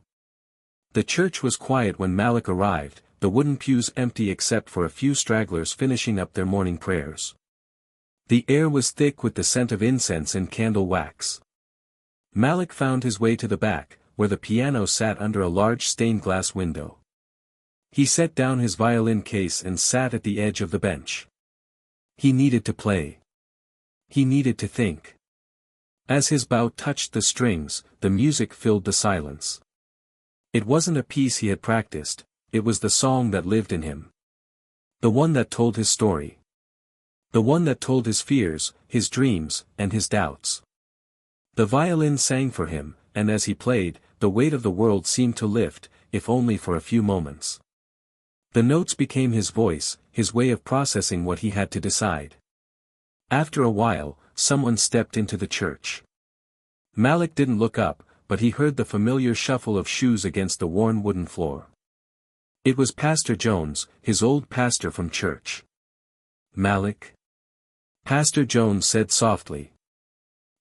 The church was quiet when Malik arrived, the wooden pews empty except for a few stragglers finishing up their morning prayers. The air was thick with the scent of incense and candle wax. Malik found his way to the back, where the piano sat under a large stained glass window. He set down his violin case and sat at the edge of the bench. He needed to play. He needed to think. As his bow touched the strings, the music filled the silence. It wasn't a piece he had practiced, it was the song that lived in him. The one that told his story. The one that told his fears, his dreams, and his doubts. The violin sang for him, and as he played, the weight of the world seemed to lift, if only for a few moments. The notes became his voice, his way of processing what he had to decide. After a while, someone stepped into the church. Malik didn't look up, but he heard the familiar shuffle of shoes against the worn wooden floor. It was Pastor Jones, his old pastor from church. Malik? Pastor Jones said softly.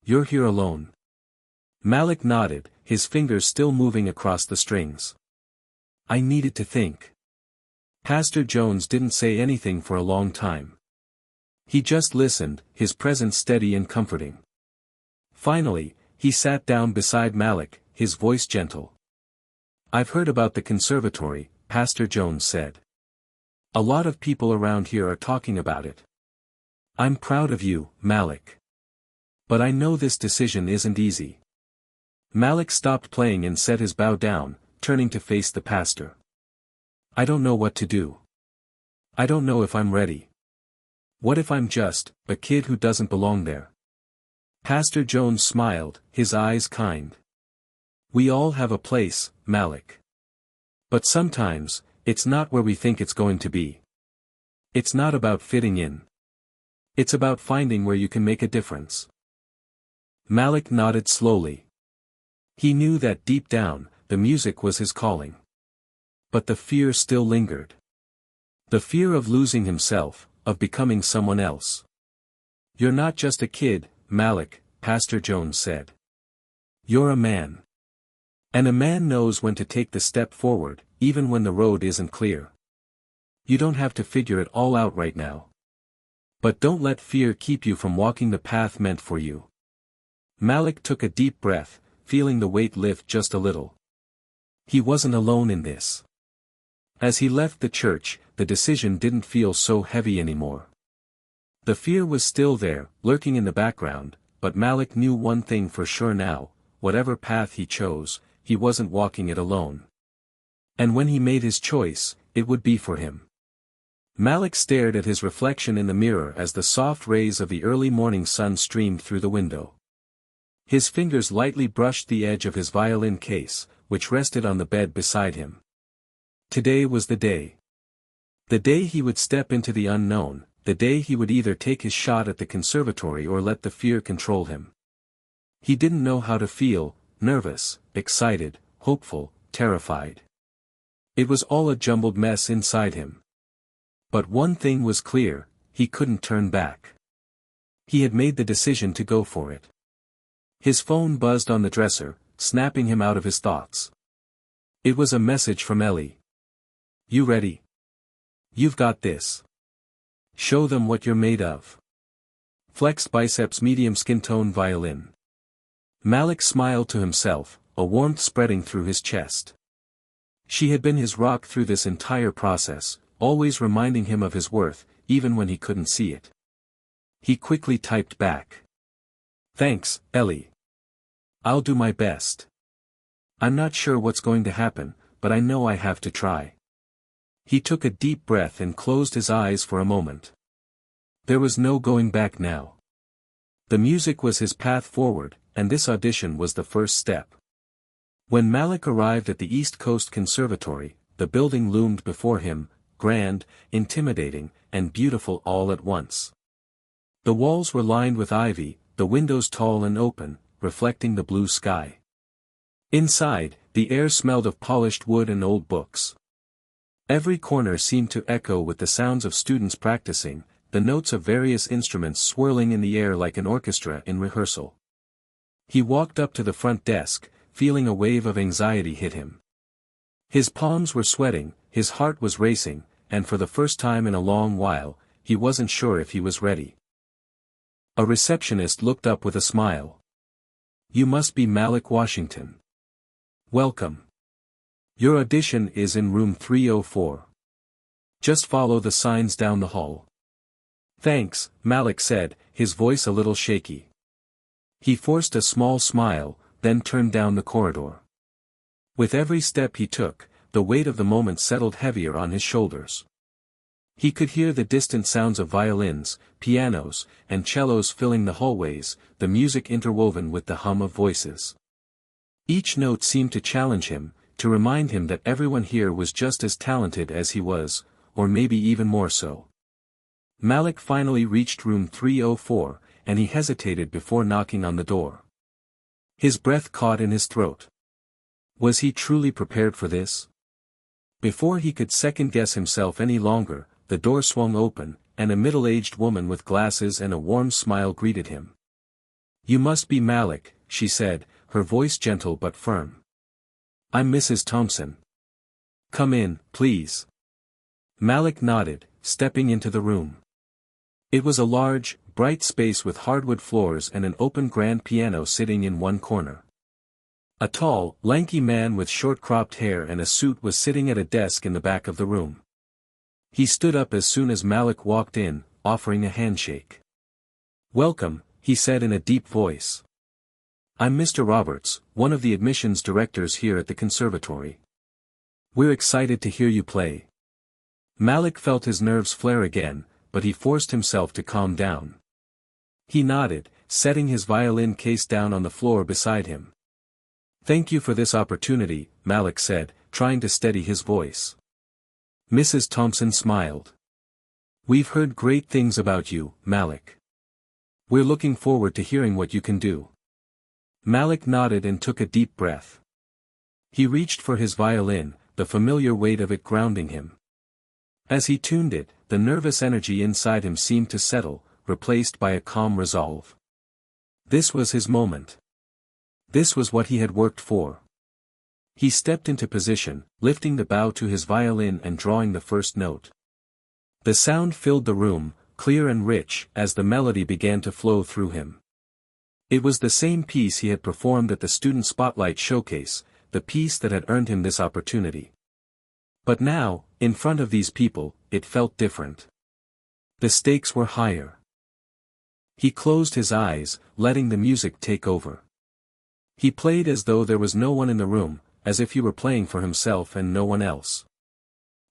You're here alone. Malik nodded, his fingers still moving across the strings. I needed to think. Pastor Jones didn't say anything for a long time. He just listened, his presence steady and comforting. Finally, he sat down beside Malik, his voice gentle. "I've heard about the conservatory," Pastor Jones said. "A lot of people around here are talking about it. I'm proud of you, Malik. But I know this decision isn't easy." Malik stopped playing and set his bow down, turning to face the pastor. "I don't know what to do. I don't know if I'm ready. What if I'm just a kid who doesn't belong there?" Pastor Jones smiled, his eyes kind. "We all have a place, Malik. But sometimes, it's not where we think it's going to be. It's not about fitting in. It's about finding where you can make a difference." Malik nodded slowly. He knew that deep down, the music was his calling. But the fear still lingered. The fear of losing himself, of becoming someone else. "You're not just a kid, Malik," Pastor Jones said. "You're a man. And a man knows when to take the step forward, even when the road isn't clear. You don't have to figure it all out right now. But don't let fear keep you from walking the path meant for you." Malik took a deep breath, feeling the weight lift just a little. He wasn't alone in this. As he left the church, the decision didn't feel so heavy anymore. The fear was still there, lurking in the background, but Malik knew one thing for sure now: whatever path he chose, he wasn't walking it alone. And when he made his choice, it would be for him. Malik stared at his reflection in the mirror as the soft rays of the early morning sun streamed through the window. His fingers lightly brushed the edge of his violin case, which rested on the bed beside him. Today was the day. The day he would step into the unknown, the day he would either take his shot at the conservatory or let the fear control him. He didn't know how to feel: nervous, excited, hopeful, terrified. It was all a jumbled mess inside him. But one thing was clear: he couldn't turn back. He had made the decision to go for it. His phone buzzed on the dresser, snapping him out of his thoughts. It was a message from Ellie. "You ready? You've got this. Show them what you're made of. Flexed biceps, medium skin tone, violin." Malik smiled to himself, a warmth spreading through his chest. She had been his rock through this entire process, always reminding him of his worth, even when he couldn't see it. He quickly typed back. "Thanks, Ellie. I'll do my best. I'm not sure what's going to happen, but I know I have to try." He took a deep breath and closed his eyes for a moment. There was no going back now. The music was his path forward, and this audition was the first step. When Malik arrived at the East Coast Conservatory, the building loomed before him, grand, intimidating, and beautiful all at once. The walls were lined with ivy, the windows tall and open, reflecting the blue sky. Inside, the air smelled of polished wood and old books. Every corner seemed to echo with the sounds of students practicing, the notes of various instruments swirling in the air like an orchestra in rehearsal. He walked up to the front desk, feeling a wave of anxiety hit him. His palms were sweating, his heart was racing, and for the first time in a long while, he wasn't sure if he was ready. A receptionist looked up with a smile. "You must be Malik Washington. Welcome. Your audition is in room 304. Just follow the signs down the hall." "Thanks," Malik said, his voice a little shaky. He forced a small smile, then turned down the corridor. With every step he took, the weight of the moment settled heavier on his shoulders. He could hear the distant sounds of violins, pianos, and cellos filling the hallways, the music interwoven with the hum of voices. Each note seemed to challenge him, to remind him that everyone here was just as talented as he was, or maybe even more so. Malik finally reached room 304, and he hesitated before knocking on the door. His breath caught in his throat. Was he truly prepared for this? Before he could second-guess himself any longer, the door swung open, and a middle-aged woman with glasses and a warm smile greeted him. "You must be Malik," she said, her voice gentle but firm. "I'm Mrs. Thompson. Come in, please." Malik nodded, stepping into the room. It was a large, bright space with hardwood floors and an open grand piano sitting in one corner. A tall, lanky man with short-cropped hair and a suit was sitting at a desk in the back of the room. He stood up as soon as Malik walked in, offering a handshake. "Welcome," he said in a deep voice. "I'm Mr. Roberts, one of the admissions directors here at the conservatory. We're excited to hear you play." Malik felt his nerves flare again, but he forced himself to calm down. He nodded, setting his violin case down on the floor beside him. "Thank you for this opportunity," Malik said, trying to steady his voice. Mrs. Thompson smiled. "We've heard great things about you, Malik. We're looking forward to hearing what you can do." Malik nodded and took a deep breath. He reached for his violin, the familiar weight of it grounding him. As he tuned it, the nervous energy inside him seemed to settle, replaced by a calm resolve. This was his moment. This was what he had worked for. He stepped into position, lifting the bow to his violin and drawing the first note. The sound filled the room, clear and rich, as the melody began to flow through him. It was the same piece he had performed at the Student Spotlight Showcase, the piece that had earned him this opportunity. But now, in front of these people, it felt different. The stakes were higher. He closed his eyes, letting the music take over. He played as though there was no one in the room, as if he were playing for himself and no one else.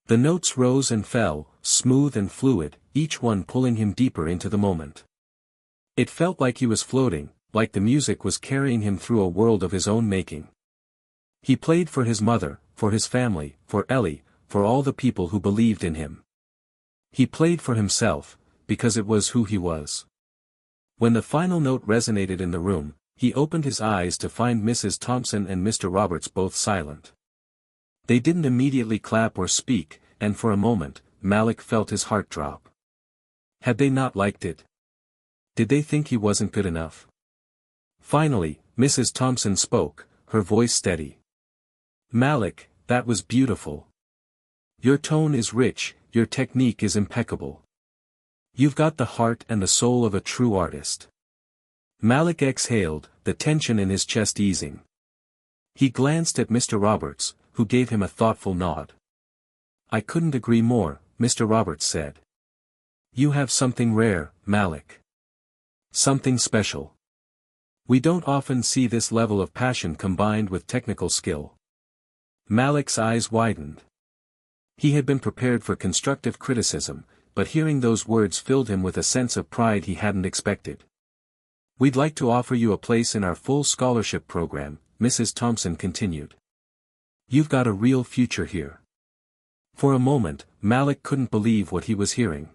The notes rose and fell, smooth and fluid, each one pulling him deeper into the moment. It felt like he was floating, like the music was carrying him through a world of his own making. He played for his mother, for his family, for Ellie, for all the people who believed in him. He played for himself, because it was who he was. When the final note resonated in the room, he opened his eyes to find Mrs. Thompson and Mr. Roberts both silent. They didn't immediately clap or speak, and for a moment, Malik felt his heart drop. Had they not liked it? Did they think he wasn't good enough? Finally, Mrs. Thompson spoke, her voice steady. "Malik, that was beautiful. Your tone is rich, your technique is impeccable. You've got the heart and the soul of a true artist." Malik exhaled, the tension in his chest easing. He glanced at Mr. Roberts, who gave him a thoughtful nod. "I couldn't agree more," Mr. Roberts said. "You have something rare, Malik. Something special. We don't often see this level of passion combined with technical skill." Malik's eyes widened. He had been prepared for constructive criticism, but hearing those words filled him with a sense of pride he hadn't expected. "We'd like to offer you a place in our full scholarship program," Mrs. Thompson continued. "You've got a real future here." For a moment, Malik couldn't believe what he was hearing.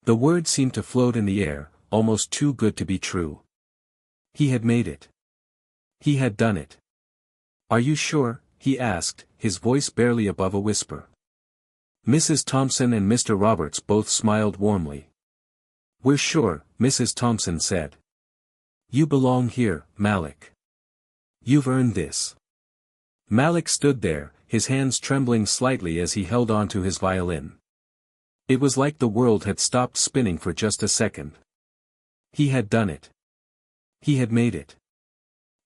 The words seemed to float in the air, almost too good to be true. He had made it. He had done it. "Are you sure?" he asked, his voice barely above a whisper. Mrs. Thompson and Mr. Roberts both smiled warmly. "We're sure," Mrs. Thompson said. "You belong here, Malik. You've earned this." Malik stood there, his hands trembling slightly as he held on to his violin. It was like the world had stopped spinning for just a second. He had done it. He had made it.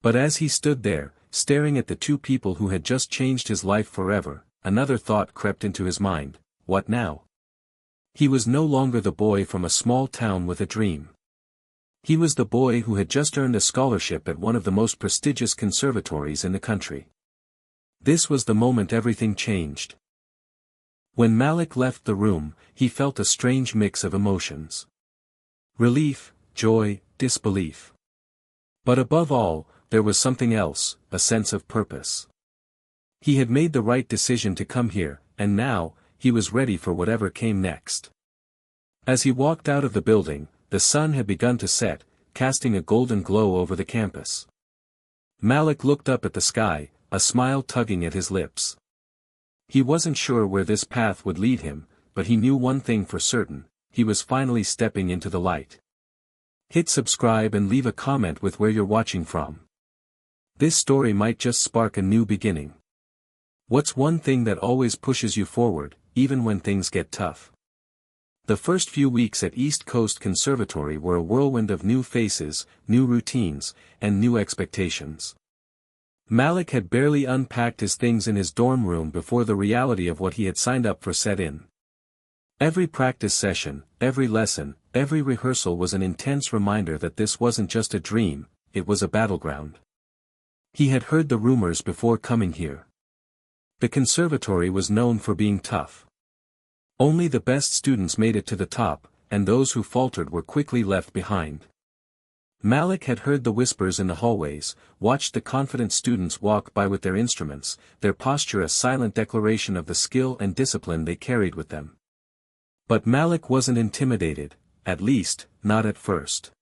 But as he stood there, staring at the two people who had just changed his life forever, another thought crept into his mind: what now? He was no longer the boy from a small town with a dream. He was the boy who had just earned a scholarship at one of the most prestigious conservatories in the country. This was the moment everything changed. When Malik left the room, he felt a strange mix of emotions. Relief, joy, disbelief. But above all, there was something else, a sense of purpose. He had made the right decision to come here, and now, he was ready for whatever came next. As he walked out of the building, the sun had begun to set, casting a golden glow over the campus. Malik looked up at the sky, a smile tugging at his lips. He wasn't sure where this path would lead him, but he knew one thing for certain: he was finally stepping into the light. Hit subscribe and leave a comment with where you're watching from. This story might just spark a new beginning. What's one thing that always pushes you forward, even when things get tough. The first few weeks at East Coast Conservatory were a whirlwind of new faces, new routines, and new expectations. Malik had barely unpacked his things in his dorm room before the reality of what he had signed up for set in. Every practice session, every lesson, every rehearsal was an intense reminder that this wasn't just a dream, it was a battleground. He had heard the rumors before coming here. The conservatory was known for being tough. Only the best students made it to the top, and those who faltered were quickly left behind. Malik had heard the whispers in the hallways, watched the confident students walk by with their instruments, their posture a silent declaration of the skill and discipline they carried with them. But Malik wasn't intimidated, at least, not at first.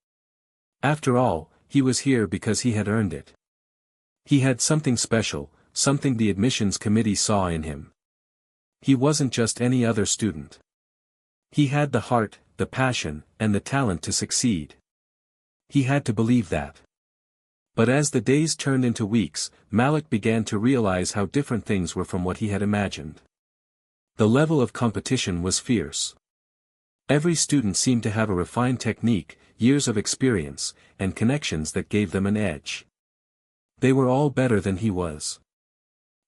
After all, he was here because he had earned it. He had something special, something the admissions committee saw in him. He wasn't just any other student. He had the heart, the passion, and the talent to succeed. He had to believe that. But as the days turned into weeks, Malik began to realize how different things were from what he had imagined. The level of competition was fierce. Every student seemed to have a refined technique, years of experience, and connections that gave them an edge. They were all better than he was.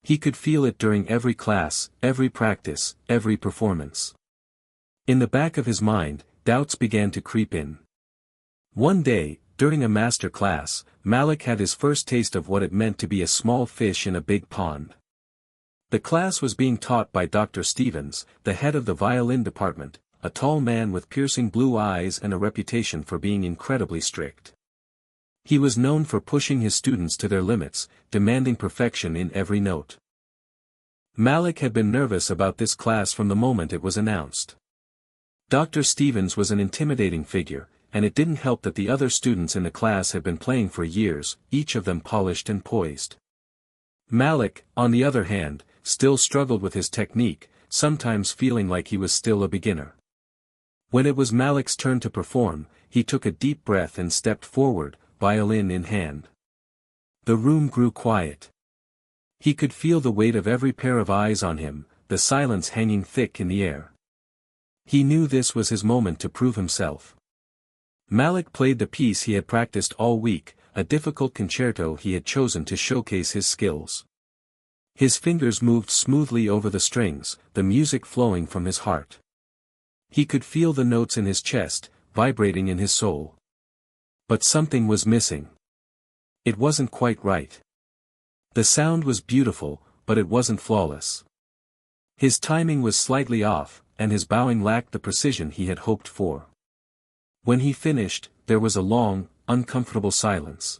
He could feel it during every class, every practice, every performance. In the back of his mind, doubts began to creep in. One day, during a master class, Malik had his first taste of what it meant to be a small fish in a big pond. The class was being taught by Dr. Stevens, the head of the violin department, a tall man with piercing blue eyes and a reputation for being incredibly strict. He was known for pushing his students to their limits, demanding perfection in every note. Malik had been nervous about this class from the moment it was announced. Dr. Stevens was an intimidating figure, and it didn't help that the other students in the class had been playing for years, each of them polished and poised. Malik, on the other hand, still struggled with his technique, sometimes feeling like he was still a beginner. When it was Malik's turn to perform, he took a deep breath and stepped forward, violin in hand. The room grew quiet. He could feel the weight of every pair of eyes on him, the silence hanging thick in the air. He knew this was his moment to prove himself. Malik played the piece he had practiced all week, a difficult concerto he had chosen to showcase his skills. His fingers moved smoothly over the strings, the music flowing from his heart. He could feel the notes in his chest, vibrating in his soul. But something was missing. It wasn't quite right. The sound was beautiful, but it wasn't flawless. His timing was slightly off, and his bowing lacked the precision he had hoped for. When he finished, there was a long, uncomfortable silence.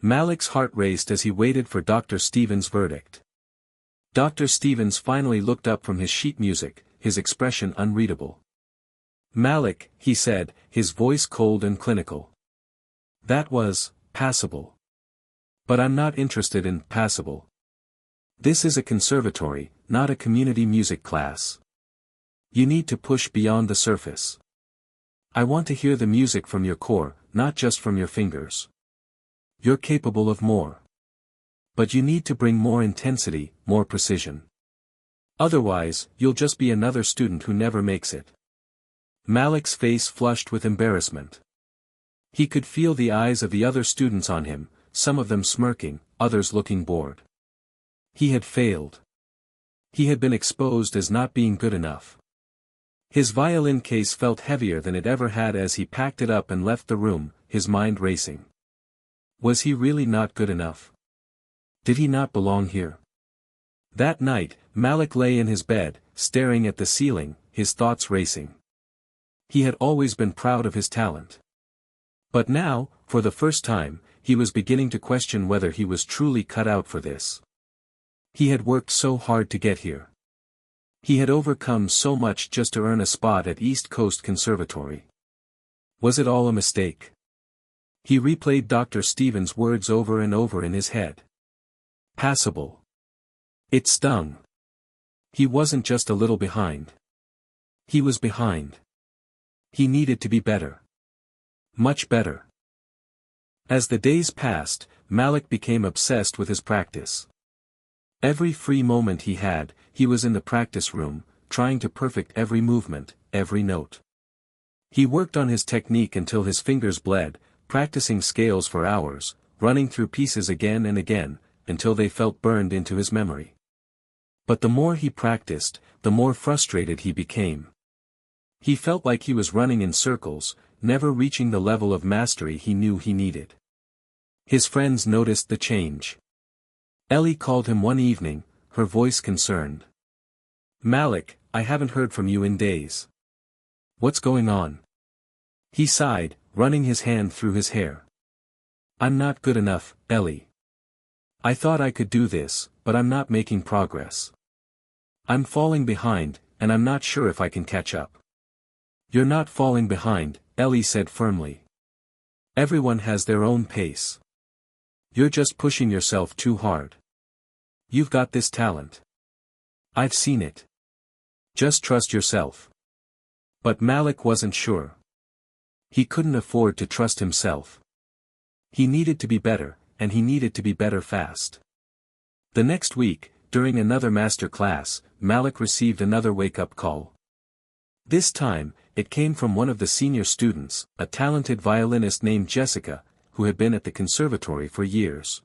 Malik's heart raced as he waited for Dr. Stevens' verdict. Dr. Stevens finally looked up from his sheet music, his expression unreadable. "Malik," he said, his voice cold and clinical. "That was passable. But I'm not interested in passable. This is a conservatory, not a community music class. You need to push beyond the surface. I want to hear the music from your core, not just from your fingers. You're capable of more. But you need to bring more intensity, more precision. Otherwise, you'll just be another student who never makes it." Malik's face flushed with embarrassment. He could feel the eyes of the other students on him, some of them smirking, others looking bored. He had failed. He had been exposed as not being good enough. His violin case felt heavier than it ever had as he packed it up and left the room, his mind racing. Was he really not good enough? Did he not belong here? That night, Malik lay in his bed, staring at the ceiling, his thoughts racing. He had always been proud of his talent. But now, for the first time, he was beginning to question whether he was truly cut out for this. He had worked so hard to get here. He had overcome so much just to earn a spot at East Coast Conservatory. Was it all a mistake? He replayed Dr. Stevens' words over and over in his head. Passable. It stung. He wasn't just a little behind. He was behind. He needed to be better. Much better. As the days passed, Malik became obsessed with his practice. Every free moment he had, he was in the practice room, trying to perfect every movement, every note. He worked on his technique until his fingers bled, practicing scales for hours, running through pieces again and again, until they felt burned into his memory. But the more he practiced, the more frustrated he became. He felt like he was running in circles, never reaching the level of mastery he knew he needed. His friends noticed the change. Ellie called him one evening, her voice concerned. "Malik, I haven't heard from you in days. What's going on?" He sighed, running his hand through his hair. "I'm not good enough, Ellie. I thought I could do this, but I'm not making progress. I'm falling behind, and I'm not sure if I can catch up." "You're not falling behind," Ellie said firmly. "Everyone has their own pace. You're just pushing yourself too hard. You've got this talent. I've seen it. Just trust yourself." But Malik wasn't sure. He couldn't afford to trust himself. He needed to be better, and he needed to be better fast. The next week, during another master class, Malik received another wake-up call. This time, it came from one of the senior students, a talented violinist named Jessica, who had been at the conservatory for years.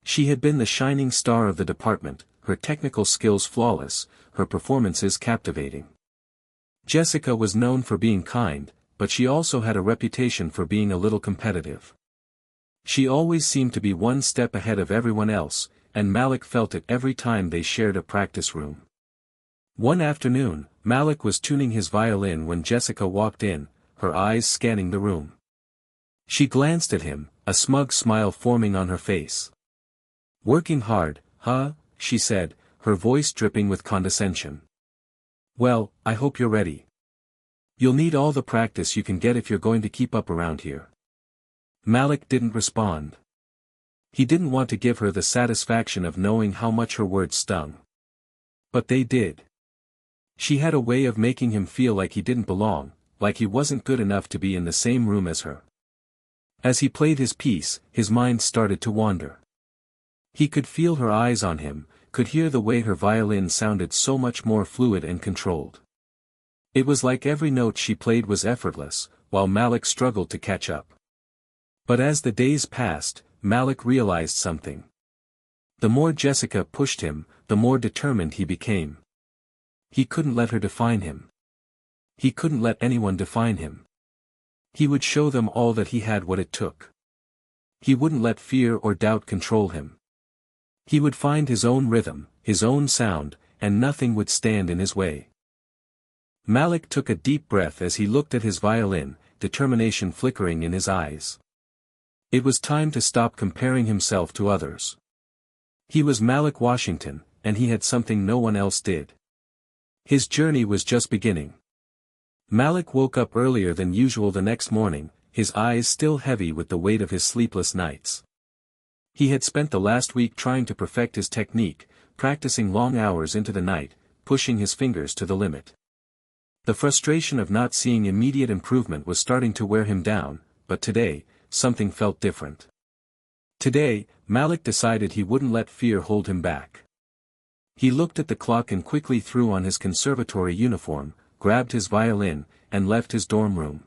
She had been the shining star of the department, her technical skills flawless, her performances captivating. Jessica was known for being kind, but she also had a reputation for being a little competitive. She always seemed to be one step ahead of everyone else, and Malik felt it every time they shared a practice room. One afternoon, Malik was tuning his violin when Jessica walked in, her eyes scanning the room. She glanced at him, a smug smile forming on her face. "Working hard, huh?" she said, her voice dripping with condescension. "Well, I hope you're ready. You'll need all the practice you can get if you're going to keep up around here." Malik didn't respond. He didn't want to give her the satisfaction of knowing how much her words stung. But they did. She had a way of making him feel like he didn't belong, like he wasn't good enough to be in the same room as her. As he played his piece, his mind started to wander. He could feel her eyes on him, could hear the way her violin sounded so much more fluid and controlled. It was like every note she played was effortless, while Malik struggled to catch up. But as the days passed, Malik realized something. The more Jessica pushed him, the more determined he became. He couldn't let her define him. He couldn't let anyone define him. He would show them all that he had what it took. He wouldn't let fear or doubt control him. He would find his own rhythm, his own sound, and nothing would stand in his way. Malik took a deep breath as he looked at his violin, determination flickering in his eyes. It was time to stop comparing himself to others. He was Malik Washington, and he had something no one else did. His journey was just beginning. Malik woke up earlier than usual the next morning, his eyes still heavy with the weight of his sleepless nights. He had spent the last week trying to perfect his technique, practicing long hours into the night, pushing his fingers to the limit. The frustration of not seeing immediate improvement was starting to wear him down, but today, something felt different. Today, Malik decided he wouldn't let fear hold him back. He looked at the clock and quickly threw on his conservatory uniform, grabbed his violin, and left his dorm room.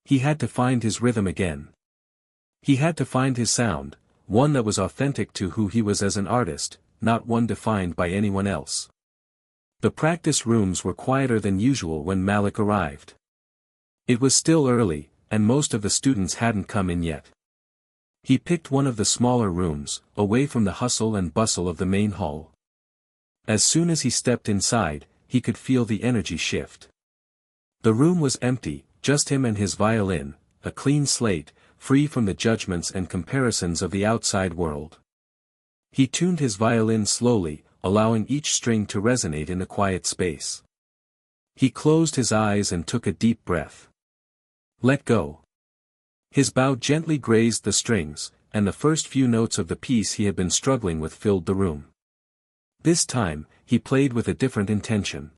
He had to find his rhythm again. He had to find his sound, one that was authentic to who he was as an artist, not one defined by anyone else. The practice rooms were quieter than usual when Malik arrived. It was still early, and most of the students hadn't come in yet. He picked one of the smaller rooms, away from the hustle and bustle of the main hall. As soon as he stepped inside, he could feel the energy shift. The room was empty, just him and his violin, a clean slate, free from the judgments and comparisons of the outside world. He tuned his violin slowly, allowing each string to resonate in the quiet space. He closed his eyes and took a deep breath. Let go. His bow gently grazed the strings, and the first few notes of the piece he had been struggling with filled the room. This time, he played with a different intention.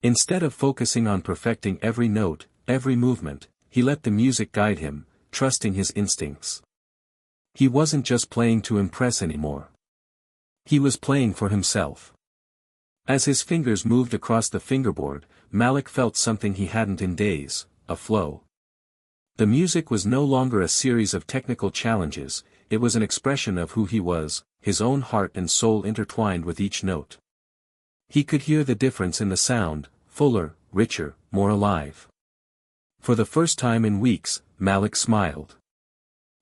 Instead of focusing on perfecting every note, every movement, he let the music guide him, trusting his instincts. He wasn't just playing to impress anymore. He was playing for himself. As his fingers moved across the fingerboard, Malik felt something he hadn't in days, a flow. The music was no longer a series of technical challenges, it was an expression of who he was, his own heart and soul intertwined with each note. He could hear the difference in the sound, fuller, richer, more alive. For the first time in weeks, Malik smiled.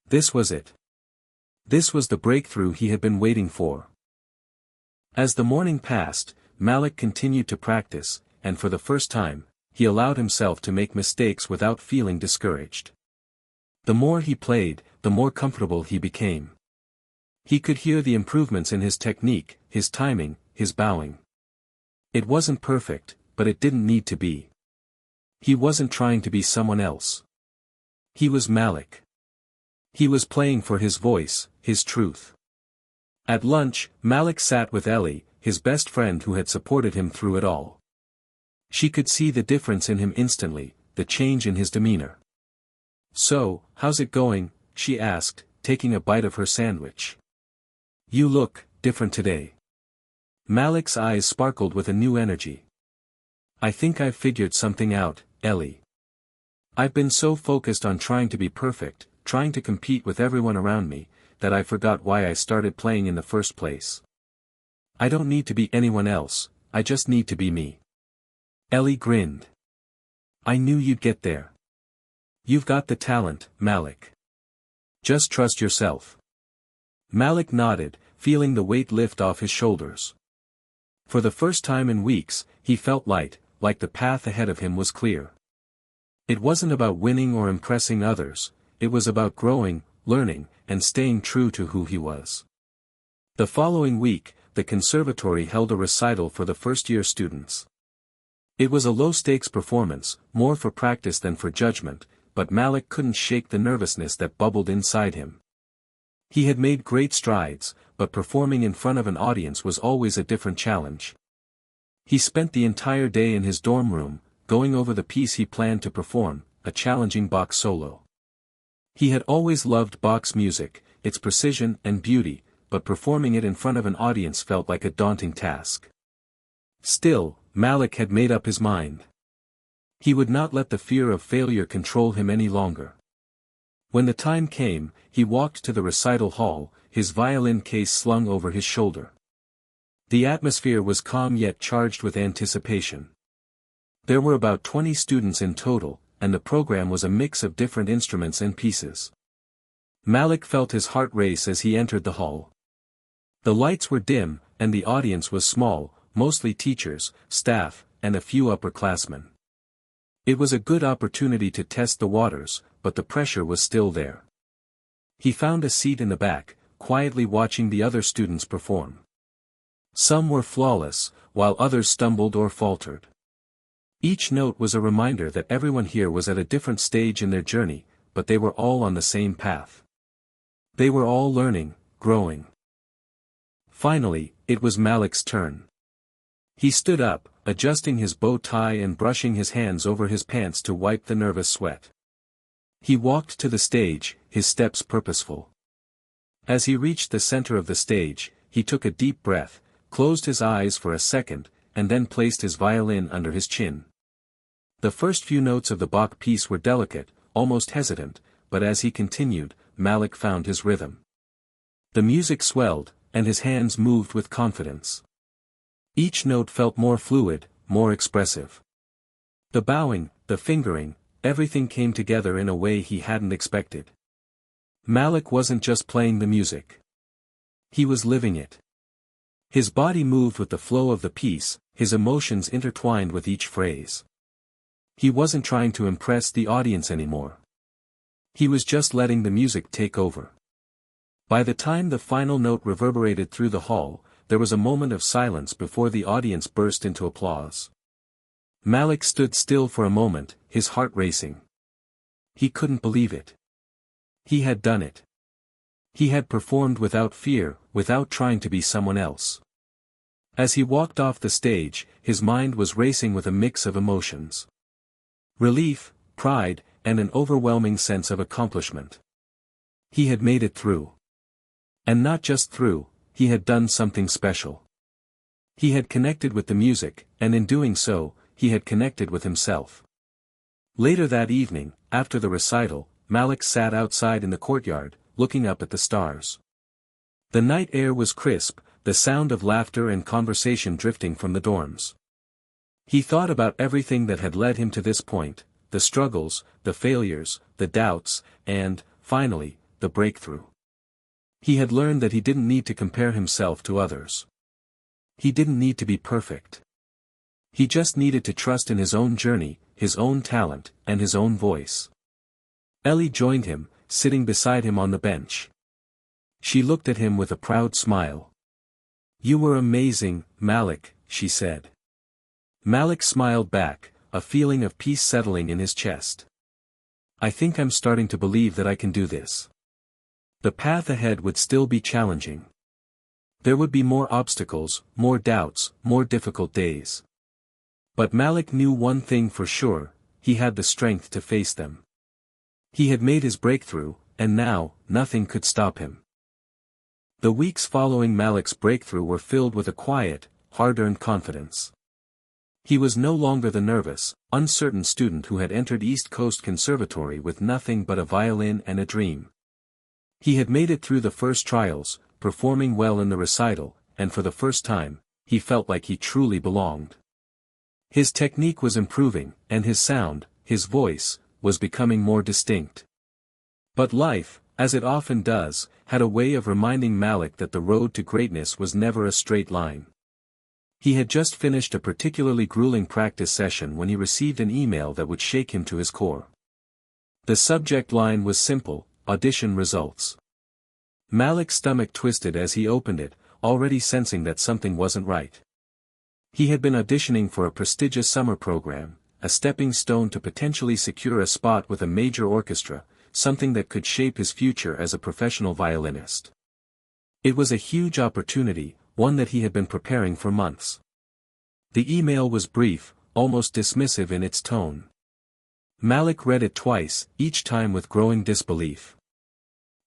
This was it. This was the breakthrough he had been waiting for. As the morning passed, Malik continued to practice, and for the first time, he allowed himself to make mistakes without feeling discouraged. The more he played, the more comfortable he became. He could hear the improvements in his technique, his timing, his bowing. It wasn't perfect, but it didn't need to be. He wasn't trying to be someone else. He was Malik. He was playing for his voice, his truth. At lunch, Malik sat with Ellie, his best friend who had supported him through it all. She could see the difference in him instantly, the change in his demeanor. "So, how's it going?" she asked, taking a bite of her sandwich. "You look different today." Malik's eyes sparkled with a new energy. "I think I've figured something out, Ellie. I've been so focused on trying to be perfect, trying to compete with everyone around me, that I forgot why I started playing in the first place. I don't need to be anyone else, I just need to be me." Ellie grinned. "I knew you'd get there. You've got the talent, Malik. Just trust yourself." Malik nodded, feeling the weight lift off his shoulders. For the first time in weeks, he felt light, like the path ahead of him was clear. It wasn't about winning or impressing others, it was about growing, learning, and staying true to who he was. The following week, the conservatory held a recital for the first-year students. It was a low-stakes performance, more for practice than for judgment, but Malik couldn't shake the nervousness that bubbled inside him. He had made great strides, but performing in front of an audience was always a different challenge. He spent the entire day in his dorm room, going over the piece he planned to perform, a challenging Bach solo. He had always loved Bach's music, its precision and beauty, but performing it in front of an audience felt like a daunting task. Still, Malik had made up his mind. He would not let the fear of failure control him any longer. When the time came, he walked to the recital hall, his violin case slung over his shoulder. The atmosphere was calm yet charged with anticipation. There were about 20 students in total, and the program was a mix of different instruments and pieces. Malik felt his heart race as he entered the hall. The lights were dim, and the audience was small, mostly teachers, staff, and a few upperclassmen. It was a good opportunity to test the waters, but the pressure was still there. He found a seat in the back, quietly watching the other students perform. Some were flawless, while others stumbled or faltered. Each note was a reminder that everyone here was at a different stage in their journey, but they were all on the same path. They were all learning, growing. Finally, it was Malik's turn. He stood up, adjusting his bow tie and brushing his hands over his pants to wipe the nervous sweat. He walked to the stage, his steps purposeful. As he reached the center of the stage, he took a deep breath, closed his eyes for a second, and then placed his violin under his chin. The first few notes of the Bach piece were delicate, almost hesitant, but as he continued, Malik found his rhythm. The music swelled, and his hands moved with confidence. Each note felt more fluid, more expressive. The bowing, the fingering, everything came together in a way he hadn't expected. Malik wasn't just playing the music. He was living it. His body moved with the flow of the piece, his emotions intertwined with each phrase. He wasn't trying to impress the audience anymore. He was just letting the music take over. By the time the final note reverberated through the hall, there was a moment of silence before the audience burst into applause. Malik stood still for a moment, his heart racing. He couldn't believe it. He had done it. He had performed without fear, without trying to be someone else. As he walked off the stage, his mind was racing with a mix of emotions. Relief, pride, and an overwhelming sense of accomplishment. He had made it through. And not just through, he had done something special. He had connected with the music, and in doing so, he had connected with himself. Later that evening, after the recital, Malik sat outside in the courtyard, looking up at the stars. The night air was crisp, the sound of laughter and conversation drifting from the dorms. He thought about everything that had led him to this point, the struggles, the failures, the doubts, and, finally, the breakthrough. He had learned that he didn't need to compare himself to others. He didn't need to be perfect. He just needed to trust in his own journey, his own talent, and his own voice. Ellie joined him, sitting beside him on the bench. She looked at him with a proud smile. "You were amazing, Malik," she said. Malik smiled back, a feeling of peace settling in his chest. "I think I'm starting to believe that I can do this." The path ahead would still be challenging. There would be more obstacles, more doubts, more difficult days. But Malik knew one thing for sure, he had the strength to face them. He had made his breakthrough, and now, nothing could stop him. The weeks following Malik's breakthrough were filled with a quiet, hard-earned confidence. He was no longer the nervous, uncertain student who had entered East Coast Conservatory with nothing but a violin and a dream. He had made it through the first trials, performing well in the recital, and for the first time, he felt like he truly belonged. His technique was improving, and his sound, his voice, was becoming more distinct. But life, as it often does, had a way of reminding Malik that the road to greatness was never a straight line. He had just finished a particularly grueling practice session when he received an email that would shake him to his core. The subject line was simple: audition results. Malik's stomach twisted as he opened it, already sensing that something wasn't right. He had been auditioning for a prestigious summer program, a stepping stone to potentially secure a spot with a major orchestra, something that could shape his future as a professional violinist. It was a huge opportunity, one that he had been preparing for months. The email was brief, almost dismissive in its tone. Malik read it twice, each time with growing disbelief.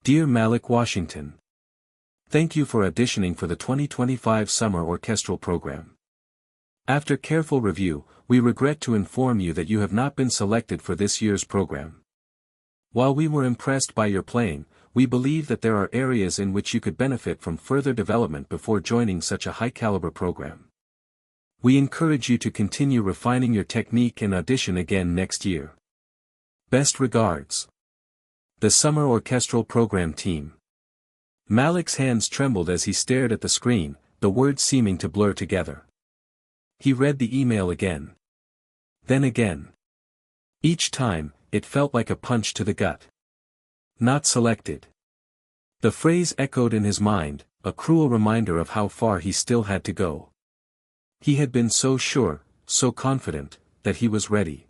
Dear Malik Washington. Thank you for auditioning for the 2025 Summer Orchestral Program. After careful review, we regret to inform you that you have not been selected for this year's program. While we were impressed by your playing, we believe that there are areas in which you could benefit from further development before joining such a high-caliber program. We encourage you to continue refining your technique and audition again next year. Best regards. The Summer Orchestral Program Team. Malik's hands trembled as he stared at the screen, the words seeming to blur together. He read the email again. Then again. Each time, it felt like a punch to the gut. Not selected. The phrase echoed in his mind, a cruel reminder of how far he still had to go. He had been so sure, so confident, that he was ready.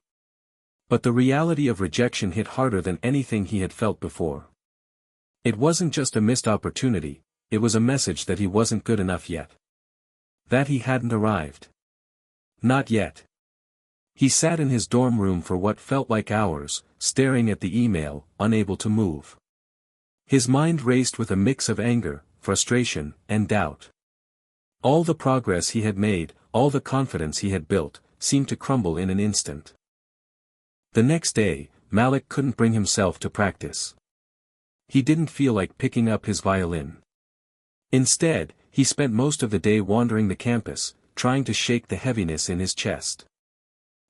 But the reality of rejection hit harder than anything he had felt before. It wasn't just a missed opportunity, it was a message that he wasn't good enough yet. That he hadn't arrived. Not yet. He sat in his dorm room for what felt like hours, staring at the email, unable to move. His mind raced with a mix of anger, frustration, and doubt. All the progress he had made, all the confidence he had built, seemed to crumble in an instant. The next day, Malik couldn't bring himself to practice. He didn't feel like picking up his violin. Instead, he spent most of the day wandering the campus, trying to shake the heaviness in his chest.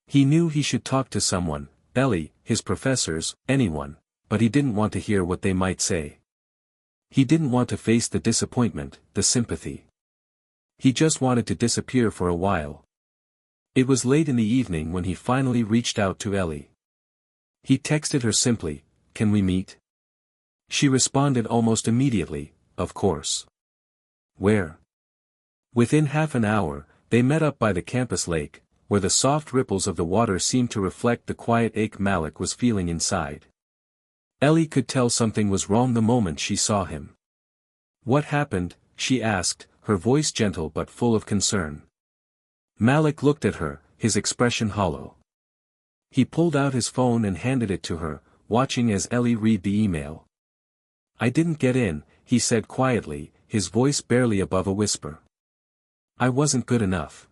He knew he should talk to someone, Ellie, his professors, anyone, but he didn't want to hear what they might say. He didn't want to face the disappointment, the sympathy. He just wanted to disappear for a while. It was late in the evening when he finally reached out to Ellie. He texted her simply, "Can we meet?" She responded almost immediately, "Of course." "Where?" Within half an hour, they met up by the campus lake, where the soft ripples of the water seemed to reflect the quiet ache Malik was feeling inside. Ellie could tell something was wrong the moment she saw him. "What happened?" she asked, her voice gentle but full of concern. Malik looked at her, his expression hollow. He pulled out his phone and handed it to her, watching as Ellie read the email. "I didn't get in," he said quietly, his voice barely above a whisper. I wasn't good enough.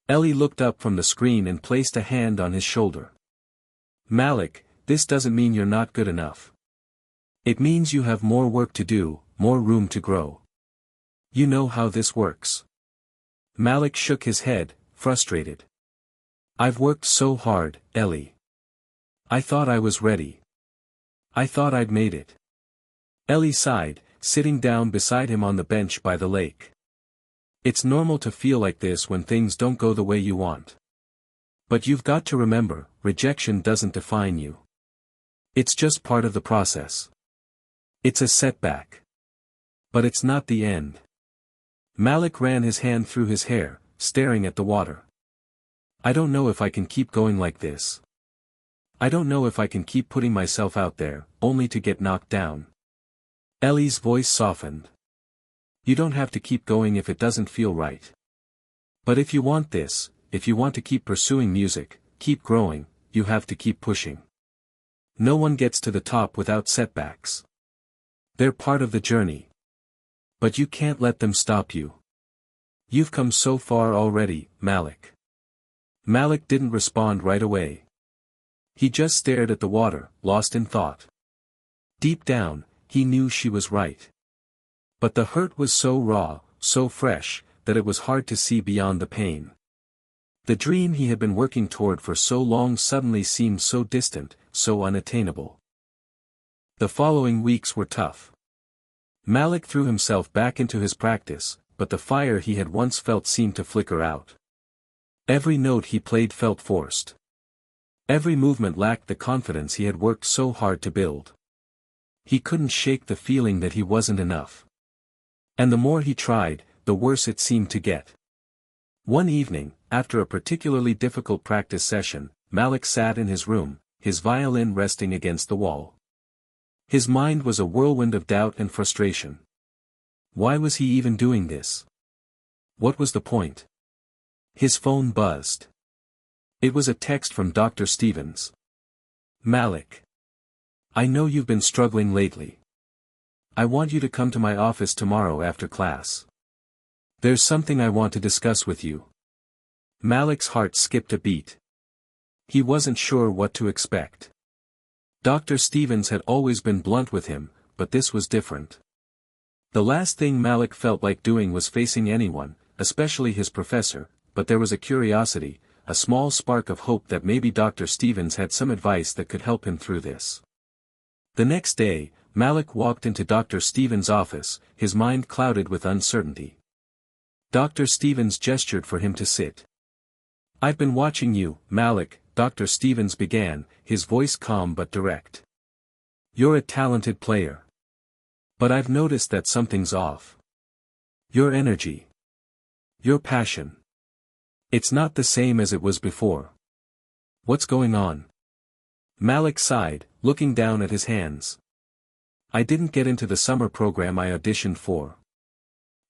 Ellie looked up from the screen and placed a hand on his shoulder. Malik, this doesn't mean you're not good enough. It means you have more work to do, more room to grow. You know how this works. Malik shook his head, frustrated. I've worked so hard, Ellie. I thought I was ready. I thought I'd made it. Ellie sighed, sitting down beside him on the bench by the lake. It's normal to feel like this when things don't go the way you want. But you've got to remember, rejection doesn't define you. It's just part of the process. It's a setback. But it's not the end. Malik ran his hand through his hair, staring at the water. I don't know if I can keep going like this. I don't know if I can keep putting myself out there, only to get knocked down. Ellie's voice softened. You don't have to keep going if it doesn't feel right. But if you want this, if you want to keep pursuing music, keep growing, you have to keep pushing. No one gets to the top without setbacks. They're part of the journey. But you can't let them stop you. You've come so far already, Malik. Malik didn't respond right away. He just stared at the water, lost in thought. Deep down, he knew she was right. But the hurt was so raw, so fresh, that it was hard to see beyond the pain. The dream he had been working toward for so long suddenly seemed so distant, so unattainable. The following weeks were tough. Malik threw himself back into his practice, but the fire he had once felt seemed to flicker out. Every note he played felt forced. Every movement lacked the confidence he had worked so hard to build. He couldn't shake the feeling that he wasn't enough. And the more he tried, the worse it seemed to get. One evening, after a particularly difficult practice session, Malik sat in his room, his violin resting against the wall. His mind was a whirlwind of doubt and frustration. Why was he even doing this? What was the point? His phone buzzed. It was a text from Dr. Stevens. Malik. I know you've been struggling lately. I want you to come to my office tomorrow after class. There's something I want to discuss with you. Malik's heart skipped a beat. He wasn't sure what to expect. Dr. Stevens had always been blunt with him, but this was different. The last thing Malik felt like doing was facing anyone, especially his professor, but there was a curiosity, a small spark of hope that maybe Dr. Stevens had some advice that could help him through this. The next day, Malik walked into Dr. Stevens' office, his mind clouded with uncertainty. Dr. Stevens gestured for him to sit. I've been watching you, Malik, Dr. Stevens began, his voice calm but direct. You're a talented player. But I've noticed that something's off. Your energy. Your passion. It's not the same as it was before. What's going on? Malik sighed, looking down at his hands. I didn't get into the summer program I auditioned for.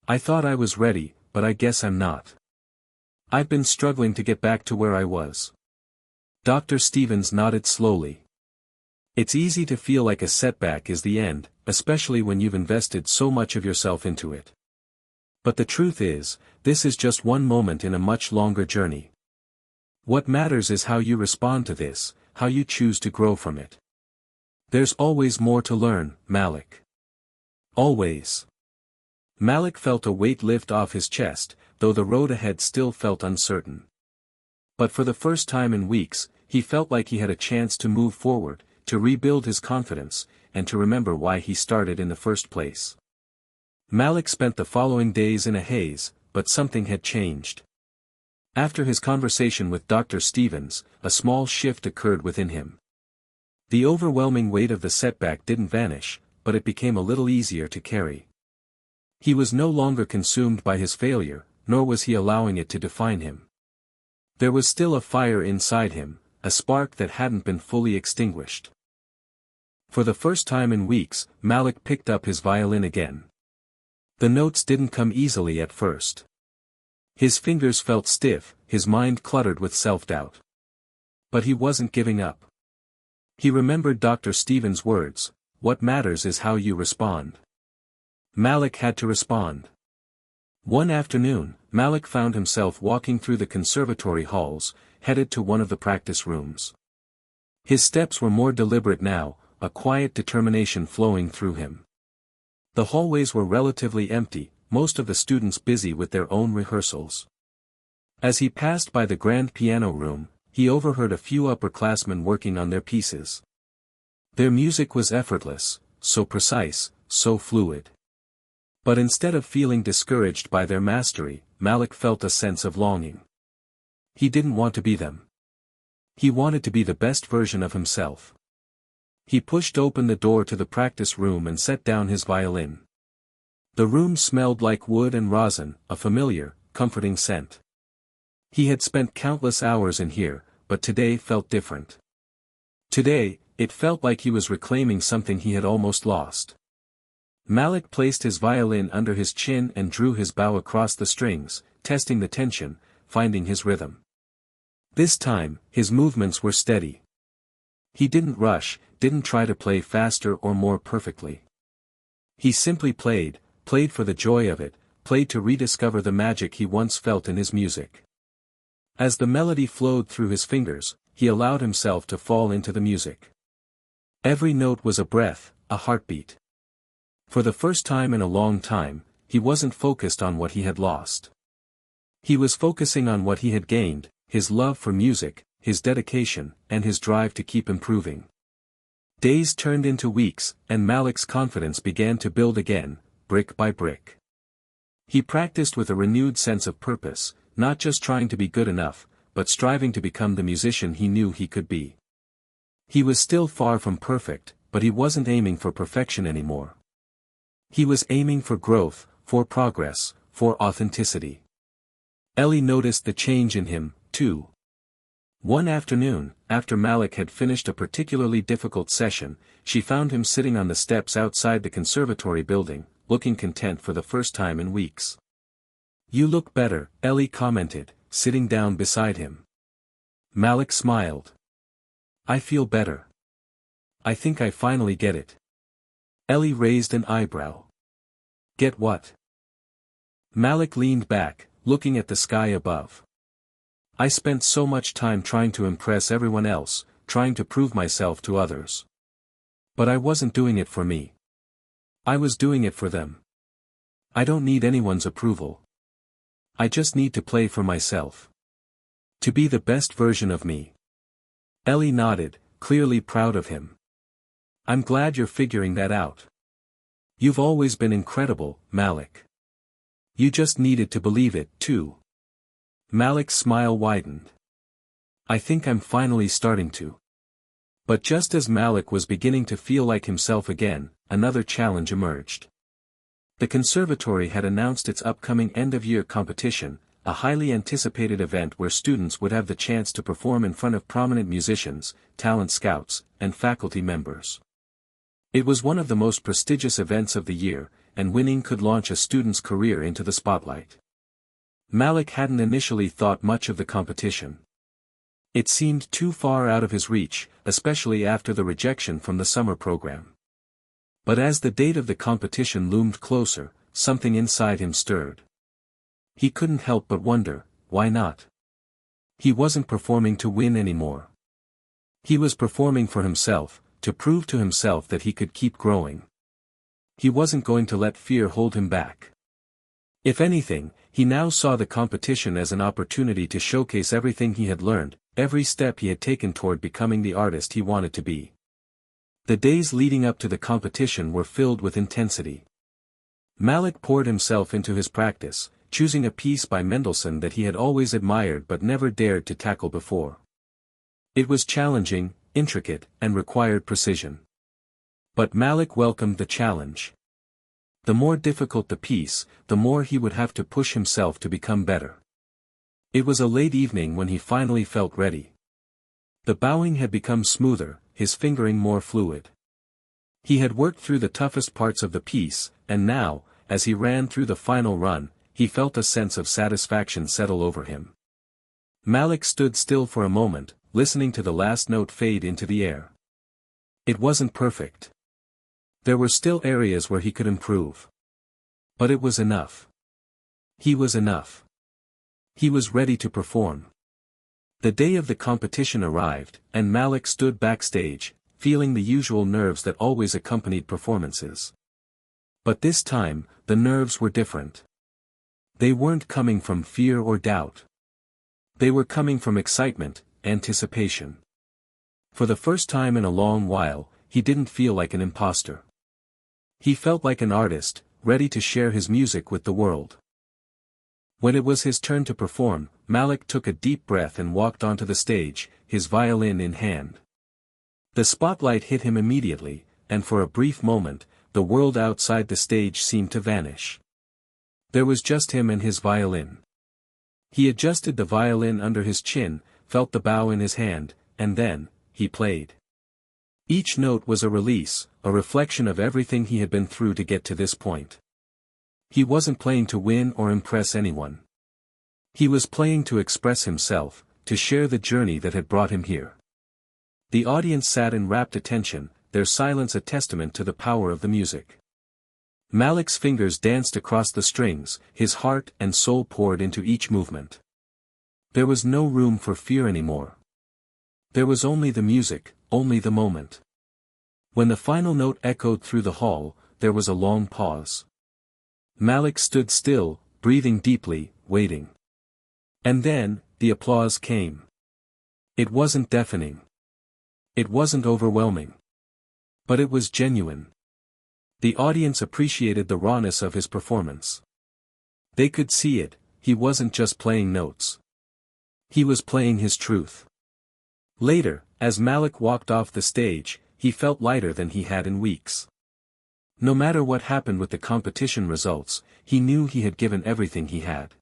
I thought I was ready, but I guess I'm not. I've been struggling to get back to where I was. Dr. Stevens nodded slowly. It's easy to feel like a setback is the end, especially when you've invested so much of yourself into it. But the truth is, this is just one moment in a much longer journey. What matters is how you respond to this, how you choose to grow from it. There's always more to learn, Malik. Always. Malik felt a weight lift off his chest, though the road ahead still felt uncertain. But for the first time in weeks, he felt like he had a chance to move forward, to rebuild his confidence, and to remember why he started in the first place. Malik spent the following days in a haze, but something had changed. After his conversation with Dr. Stevens, a small shift occurred within him. The overwhelming weight of the setback didn't vanish, but it became a little easier to carry. He was no longer consumed by his failure, nor was he allowing it to define him. There was still a fire inside him, a spark that hadn't been fully extinguished. For the first time in weeks, Malik picked up his violin again. The notes didn't come easily at first. His fingers felt stiff, his mind cluttered with self-doubt. But he wasn't giving up. He remembered Dr. Stevens' words, what matters is how you respond. Malik had to respond. One afternoon, Malik found himself walking through the conservatory halls, headed to one of the practice rooms. His steps were more deliberate now, a quiet determination flowing through him. The hallways were relatively empty, most of the students busy with their own rehearsals. As he passed by the grand piano room, he overheard a few upperclassmen working on their pieces. Their music was effortless, so precise, so fluid. But instead of feeling discouraged by their mastery, Malik felt a sense of longing. He didn't want to be them. He wanted to be the best version of himself. He pushed open the door to the practice room and set down his violin. The room smelled like wood and rosin, a familiar, comforting scent. He had spent countless hours in here, but today felt different. Today, it felt like he was reclaiming something he had almost lost. Malik placed his violin under his chin and drew his bow across the strings, testing the tension, finding his rhythm. This time, his movements were steady. He didn't rush, didn't try to play faster or more perfectly. He simply played for the joy of it, played to rediscover the magic he once felt in his music. As the melody flowed through his fingers, he allowed himself to fall into the music. Every note was a breath, a heartbeat. For the first time in a long time, he wasn't focused on what he had lost. He was focusing on what he had gained, his love for music, his dedication, and his drive to keep improving. Days turned into weeks, and Malik's confidence began to build again, brick by brick. He practiced with a renewed sense of purpose, not just trying to be good enough, but striving to become the musician he knew he could be. He was still far from perfect, but he wasn't aiming for perfection anymore. He was aiming for growth, for progress, for authenticity. Ellie noticed the change in him, too. One afternoon, after Malik had finished a particularly difficult session, she found him sitting on the steps outside the conservatory building, looking content for the first time in weeks. "You look better," Ellie commented, sitting down beside him. Malik smiled. "I feel better. I think I finally get it." Ellie raised an eyebrow. "Get what?" Malik leaned back, looking at the sky above. "I spent so much time trying to impress everyone else, trying to prove myself to others. But I wasn't doing it for me. I was doing it for them. I don't need anyone's approval. I just need to play for myself. To be the best version of me." Ellie nodded, clearly proud of him. "I'm glad you're figuring that out. You've always been incredible, Malik. You just needed to believe it, too." Malik's smile widened. "I think I'm finally starting to." But just as Malik was beginning to feel like himself again, another challenge emerged. The conservatory had announced its upcoming end-of-year competition, a highly anticipated event where students would have the chance to perform in front of prominent musicians, talent scouts, and faculty members. It was one of the most prestigious events of the year, and winning could launch a student's career into the spotlight. Malik hadn't initially thought much of the competition. It seemed too far out of his reach, especially after the rejection from the summer program. But as the date of the competition loomed closer, something inside him stirred. He couldn't help but wonder, why not? He wasn't performing to win anymore. He was performing for himself, to prove to himself that he could keep growing. He wasn't going to let fear hold him back. If anything, he now saw the competition as an opportunity to showcase everything he had learned, every step he had taken toward becoming the artist he wanted to be. The days leading up to the competition were filled with intensity. Malik poured himself into his practice, choosing a piece by Mendelssohn that he had always admired but never dared to tackle before. It was challenging, intricate, and required precision. But Malik welcomed the challenge. The more difficult the piece, the more he would have to push himself to become better. It was a late evening when he finally felt ready. The bowing had become smoother, his fingering more fluid. He had worked through the toughest parts of the piece, and now, as he ran through the final run, he felt a sense of satisfaction settle over him. Malik stood still for a moment, listening to the last note fade into the air. It wasn't perfect. There were still areas where he could improve. But it was enough. He was enough. He was ready to perform. The day of the competition arrived, and Malik stood backstage, feeling the usual nerves that always accompanied performances. But this time, the nerves were different. They weren't coming from fear or doubt. They were coming from excitement, anticipation. For the first time in a long while, he didn't feel like an imposter. He felt like an artist, ready to share his music with the world. When it was his turn to perform, Malik took a deep breath and walked onto the stage, his violin in hand. The spotlight hit him immediately, and for a brief moment, the world outside the stage seemed to vanish. There was just him and his violin. He adjusted the violin under his chin, felt the bow in his hand, and then, he played. Each note was a release, a reflection of everything he had been through to get to this point. He wasn't playing to win or impress anyone. He was playing to express himself, to share the journey that had brought him here. The audience sat in rapt attention, their silence a testament to the power of the music. Malik's fingers danced across the strings, his heart and soul poured into each movement. There was no room for fear anymore. There was only the music, only the moment. When the final note echoed through the hall, there was a long pause. Malik stood still, breathing deeply, waiting. And then, the applause came. It wasn't deafening. It wasn't overwhelming. But it was genuine. The audience appreciated the rawness of his performance. They could see it, he wasn't just playing notes. He was playing his truth. Later, as Malik walked off the stage, he felt lighter than he had in weeks. No matter what happened with the competition results, he knew he had given everything he had.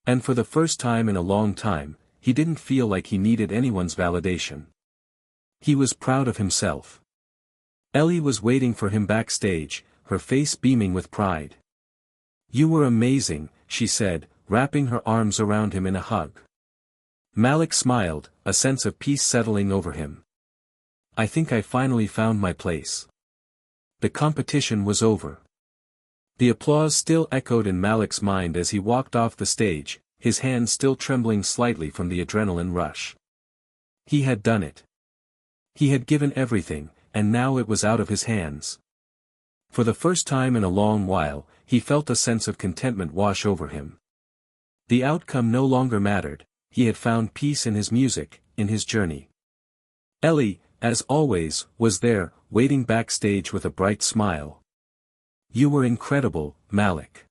And for the first time in a long time, he didn't feel like he needed anyone's validation. He was proud of himself. Ellie was waiting for him backstage, her face beaming with pride. "You were amazing," she said, wrapping her arms around him in a hug. Malik smiled, a sense of peace settling over him. "I think I finally found my place." The competition was over. The applause still echoed in Malik's mind as he walked off the stage, his hands still trembling slightly from the adrenaline rush. He had done it. He had given everything, and now it was out of his hands. For the first time in a long while, he felt a sense of contentment wash over him. The outcome no longer mattered, he had found peace in his music, in his journey. Ellie, as always, was there, waiting backstage with a bright smile. "You were incredible, Malik.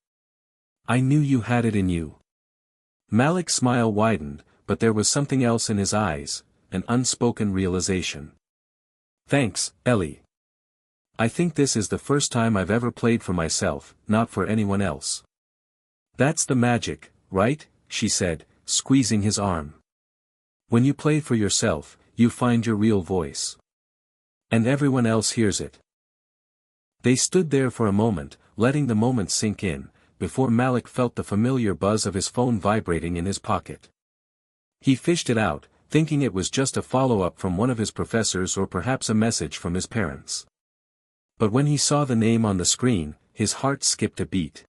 I knew you had it in you." Malik's smile widened, but there was something else in his eyes, an unspoken realization. "Thanks, Ellie. I think this is the first time I've ever played for myself, not for anyone else." "That's the magic, right?" she said, squeezing his arm. "When you play for yourself, you find your real voice. And everyone else hears it." They stood there for a moment, letting the moment sink in, before Malik felt the familiar buzz of his phone vibrating in his pocket. He fished it out, thinking it was just a follow-up from one of his professors or perhaps a message from his parents. But when he saw the name on the screen, his heart skipped a beat.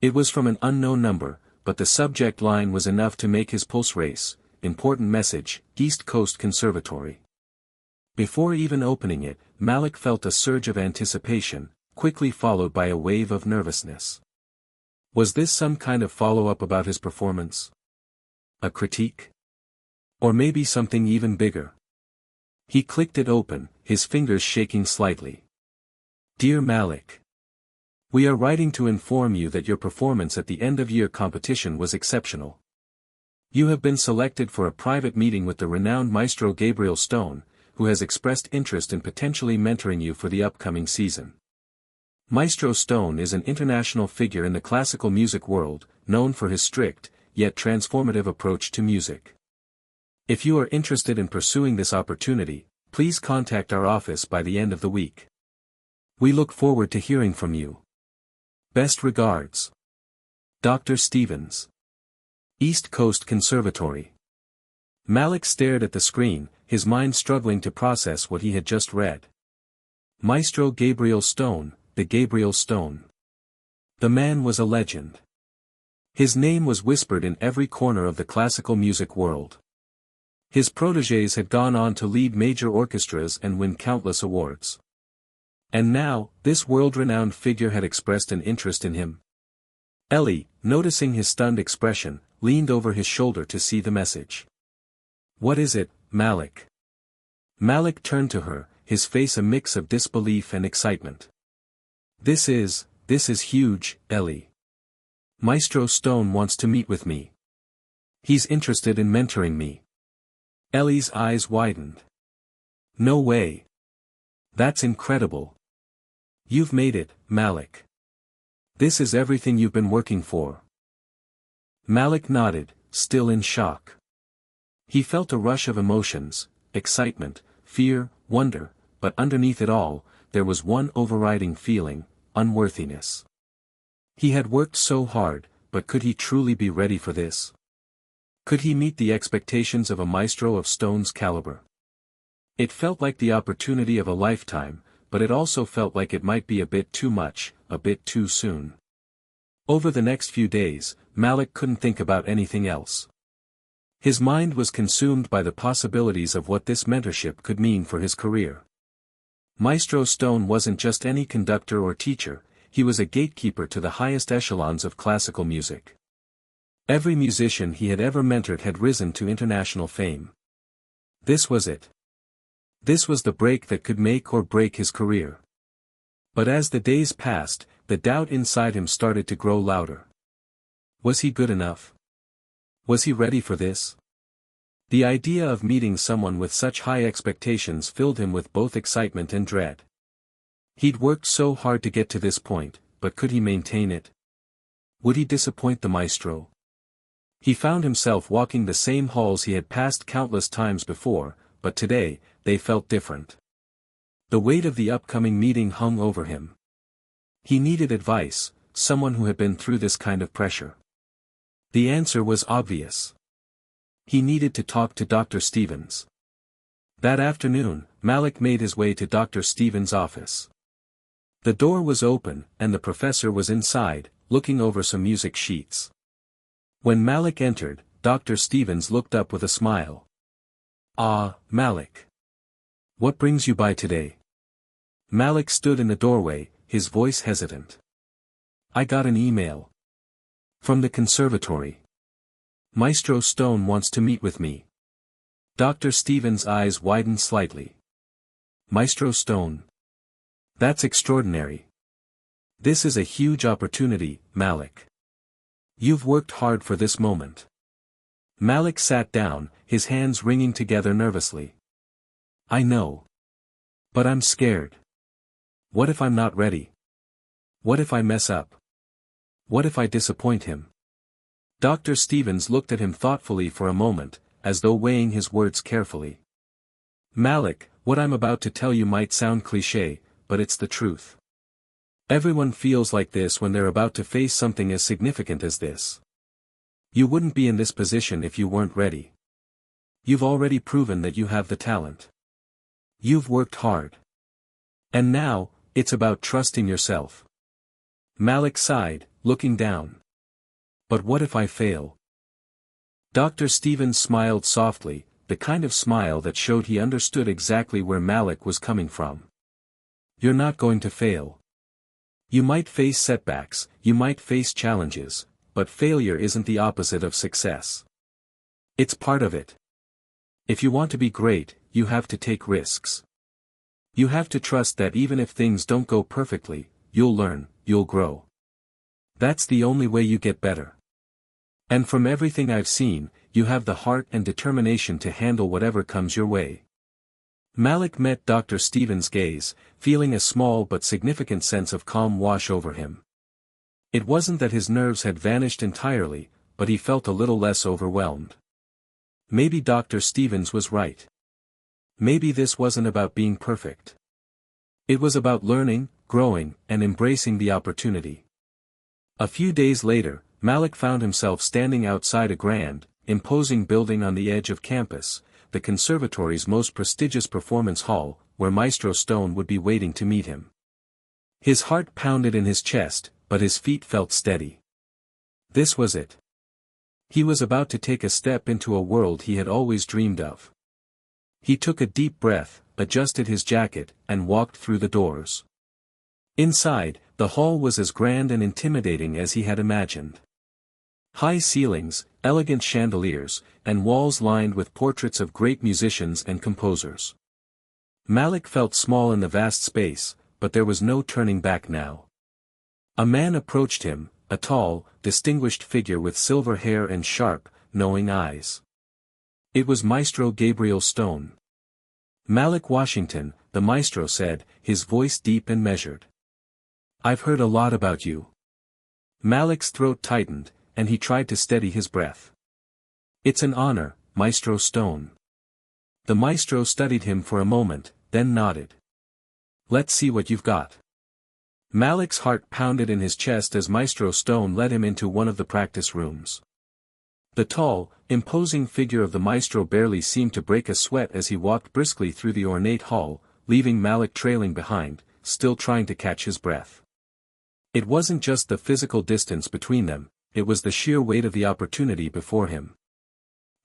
It was from an unknown number, but the subject line was enough to make his pulse race. Important message, East Coast Conservatory. Before even opening it, Malik felt a surge of anticipation, quickly followed by a wave of nervousness. Was this some kind of follow-up about his performance? A critique? Or maybe something even bigger? He clicked it open, his fingers shaking slightly. "Dear Malik. We are writing to inform you that your performance at the end-of-year competition was exceptional. You have been selected for a private meeting with the renowned maestro Gabriel Stone, who has expressed interest in potentially mentoring you for the upcoming season. Maestro Stone is an international figure in the classical music world, known for his strict, yet transformative approach to music. If you are interested in pursuing this opportunity, please contact our office by the end of the week. We look forward to hearing from you. Best regards. Dr. Stevens. East Coast Conservatory." Malik stared at the screen, his mind struggling to process what he had just read. Maestro Gabriel Stone, the Gabriel Stone. The man was a legend. His name was whispered in every corner of the classical music world. His protégés had gone on to lead major orchestras and win countless awards. And now, this world-renowned figure had expressed an interest in him. Ellie, noticing his stunned expression, leaned over his shoulder to see the message. "What is it, Malik?" Malik turned to her, his face a mix of disbelief and excitement. This is huge, Ellie. Maestro Stone wants to meet with me. He's interested in mentoring me." Ellie's eyes widened. "No way. That's incredible. You've made it, Malik. This is everything you've been working for." Malik nodded, still in shock. He felt a rush of emotions, excitement, fear, wonder, but underneath it all, there was one overriding feeling: unworthiness. He had worked so hard, but could he truly be ready for this? Could he meet the expectations of a maestro of Stone's caliber? It felt like the opportunity of a lifetime, but it also felt like it might be a bit too much, a bit too soon. Over the next few days, Malik couldn't think about anything else. His mind was consumed by the possibilities of what this mentorship could mean for his career. Maestro Stone wasn't just any conductor or teacher, he was a gatekeeper to the highest echelons of classical music. Every musician he had ever mentored had risen to international fame. This was it. This was the break that could make or break his career. But as the days passed, the doubt inside him started to grow louder. Was he good enough? Was he ready for this? The idea of meeting someone with such high expectations filled him with both excitement and dread. He'd worked so hard to get to this point, but could he maintain it? Would he disappoint the maestro? He found himself walking the same halls he had passed countless times before, but today, they felt different. The weight of the upcoming meeting hung over him. He needed advice, someone who had been through this kind of pressure. The answer was obvious. He needed to talk to Dr. Stevens. That afternoon, Malik made his way to Dr. Stevens' office. The door was open, and the professor was inside, looking over some music sheets. When Malik entered, Dr. Stevens looked up with a smile. "Ah, Malik. What brings you by today?" Malik stood in the doorway, his voice hesitant. "I got an email. From the conservatory. Maestro Stone wants to meet with me." Dr. Stevens' eyes widened slightly. "Maestro Stone? That's extraordinary. This is a huge opportunity, Malik. You've worked hard for this moment." Malik sat down, his hands wringing together nervously. "I know. But I'm scared. What if I'm not ready? What if I mess up? What if I disappoint him?" Dr. Stevens looked at him thoughtfully for a moment, as though weighing his words carefully. "Malik, what I'm about to tell you might sound cliché, but it's the truth. Everyone feels like this when they're about to face something as significant as this. You wouldn't be in this position if you weren't ready. You've already proven that you have the talent. You've worked hard. And now, it's about trusting yourself." Malik sighed, looking down. "But what if I fail?" Dr. Stevens smiled softly, the kind of smile that showed he understood exactly where Malik was coming from. "You're not going to fail. You might face setbacks, you might face challenges, but failure isn't the opposite of success. It's part of it. If you want to be great, you have to take risks. You have to trust that even if things don't go perfectly, you'll learn, you'll grow. That's the only way you get better. And from everything I've seen, you have the heart and determination to handle whatever comes your way." Malik met Dr. Stevens' gaze, feeling a small but significant sense of calm wash over him. It wasn't that his nerves had vanished entirely, but he felt a little less overwhelmed. Maybe Dr. Stevens was right. Maybe this wasn't about being perfect. It was about learning, growing, and embracing the opportunity. A few days later, Malik found himself standing outside a grand, imposing building on the edge of campus, the conservatory's most prestigious performance hall, where Maestro Stone would be waiting to meet him. His heart pounded in his chest, but his feet felt steady. This was it. He was about to take a step into a world he had always dreamed of. He took a deep breath, adjusted his jacket, and walked through the doors. Inside, the hall was as grand and intimidating as he had imagined. High ceilings, elegant chandeliers, and walls lined with portraits of great musicians and composers. Malik felt small in the vast space, but there was no turning back now. A man approached him, a tall, distinguished figure with silver hair and sharp, knowing eyes. It was Maestro Gabriel Stone. "Malik Washington," the maestro said, his voice deep and measured. "I've heard a lot about you." Malik's throat tightened, and he tried to steady his breath. "It's an honor, Maestro Stone." The maestro studied him for a moment, then nodded. "Let's see what you've got." Malik's heart pounded in his chest as Maestro Stone led him into one of the practice rooms. The tall, imposing figure of the maestro barely seemed to break a sweat as he walked briskly through the ornate hall, leaving Malik trailing behind, still trying to catch his breath. It wasn't just the physical distance between them, it was the sheer weight of the opportunity before him.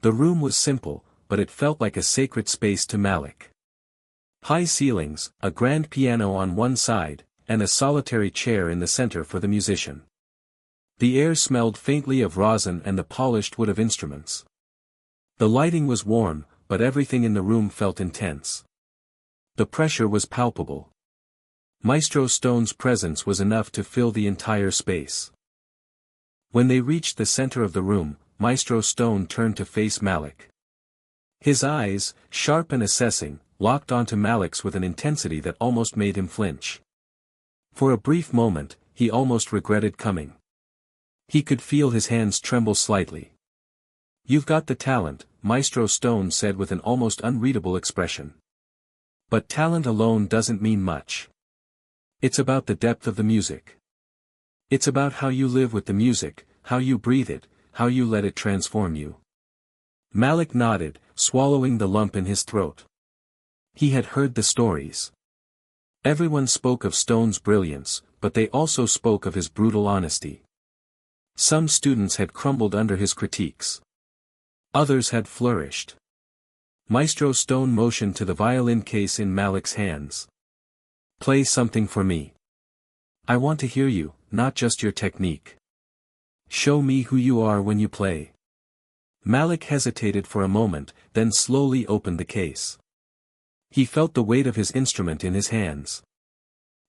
The room was simple, but it felt like a sacred space to Malik. High ceilings, a grand piano on one side, and a solitary chair in the center for the musician. The air smelled faintly of rosin and the polished wood of instruments. The lighting was warm, but everything in the room felt intense. The pressure was palpable. Maestro Stone's presence was enough to fill the entire space. When they reached the center of the room, Maestro Stone turned to face Malik. His eyes, sharp and assessing, locked onto Malik's with an intensity that almost made him flinch. For a brief moment, he almost regretted coming. He could feel his hands tremble slightly. "You've got the talent," Maestro Stone said with an almost unreadable expression. "But talent alone doesn't mean much. It's about the depth of the music. It's about how you live with the music, how you breathe it, how you let it transform you." Malik nodded, swallowing the lump in his throat. He had heard the stories. Everyone spoke of Stone's brilliance, but they also spoke of his brutal honesty. Some students had crumbled under his critiques. Others had flourished. Maestro Stone motioned to the violin case in Malik's hands. "Play something for me. I want to hear you, not just your technique. Show me who you are when you play." Malik hesitated for a moment, then slowly opened the case. He felt the weight of his instrument in his hands.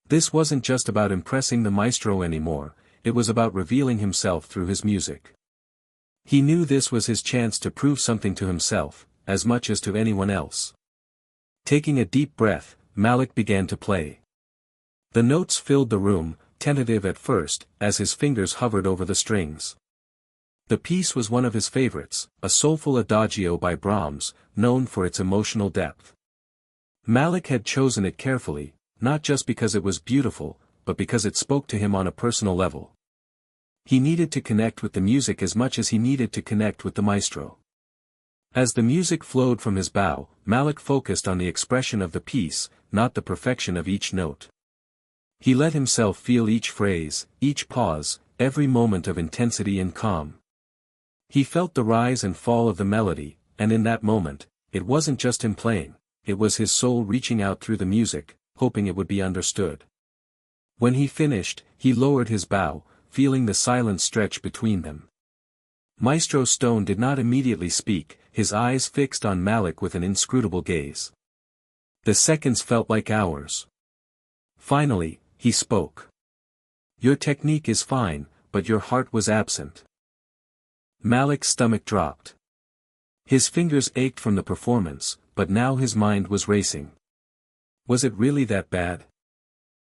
This wasn't just about impressing the maestro anymore, it was about revealing himself through his music. He knew this was his chance to prove something to himself, as much as to anyone else. Taking a deep breath, Malik began to play. The notes filled the room, tentative at first, as his fingers hovered over the strings. The piece was one of his favorites, a soulful adagio by Brahms, known for its emotional depth. Malik had chosen it carefully, not just because it was beautiful, but because it spoke to him on a personal level. He needed to connect with the music as much as he needed to connect with the maestro. As the music flowed from his bow, Malik focused on the expression of the piece, not the perfection of each note. He let himself feel each phrase, each pause, every moment of intensity and calm. He felt the rise and fall of the melody, and in that moment, it wasn't just him playing, it was his soul reaching out through the music, hoping it would be understood. When he finished, he lowered his bow, feeling the silence stretch between them. Maestro Stone did not immediately speak, his eyes fixed on Malik with an inscrutable gaze. The seconds felt like hours. Finally, he spoke. "Your technique is fine, but your heart was absent." Malik's stomach dropped. His fingers ached from the performance, but now his mind was racing. Was it really that bad?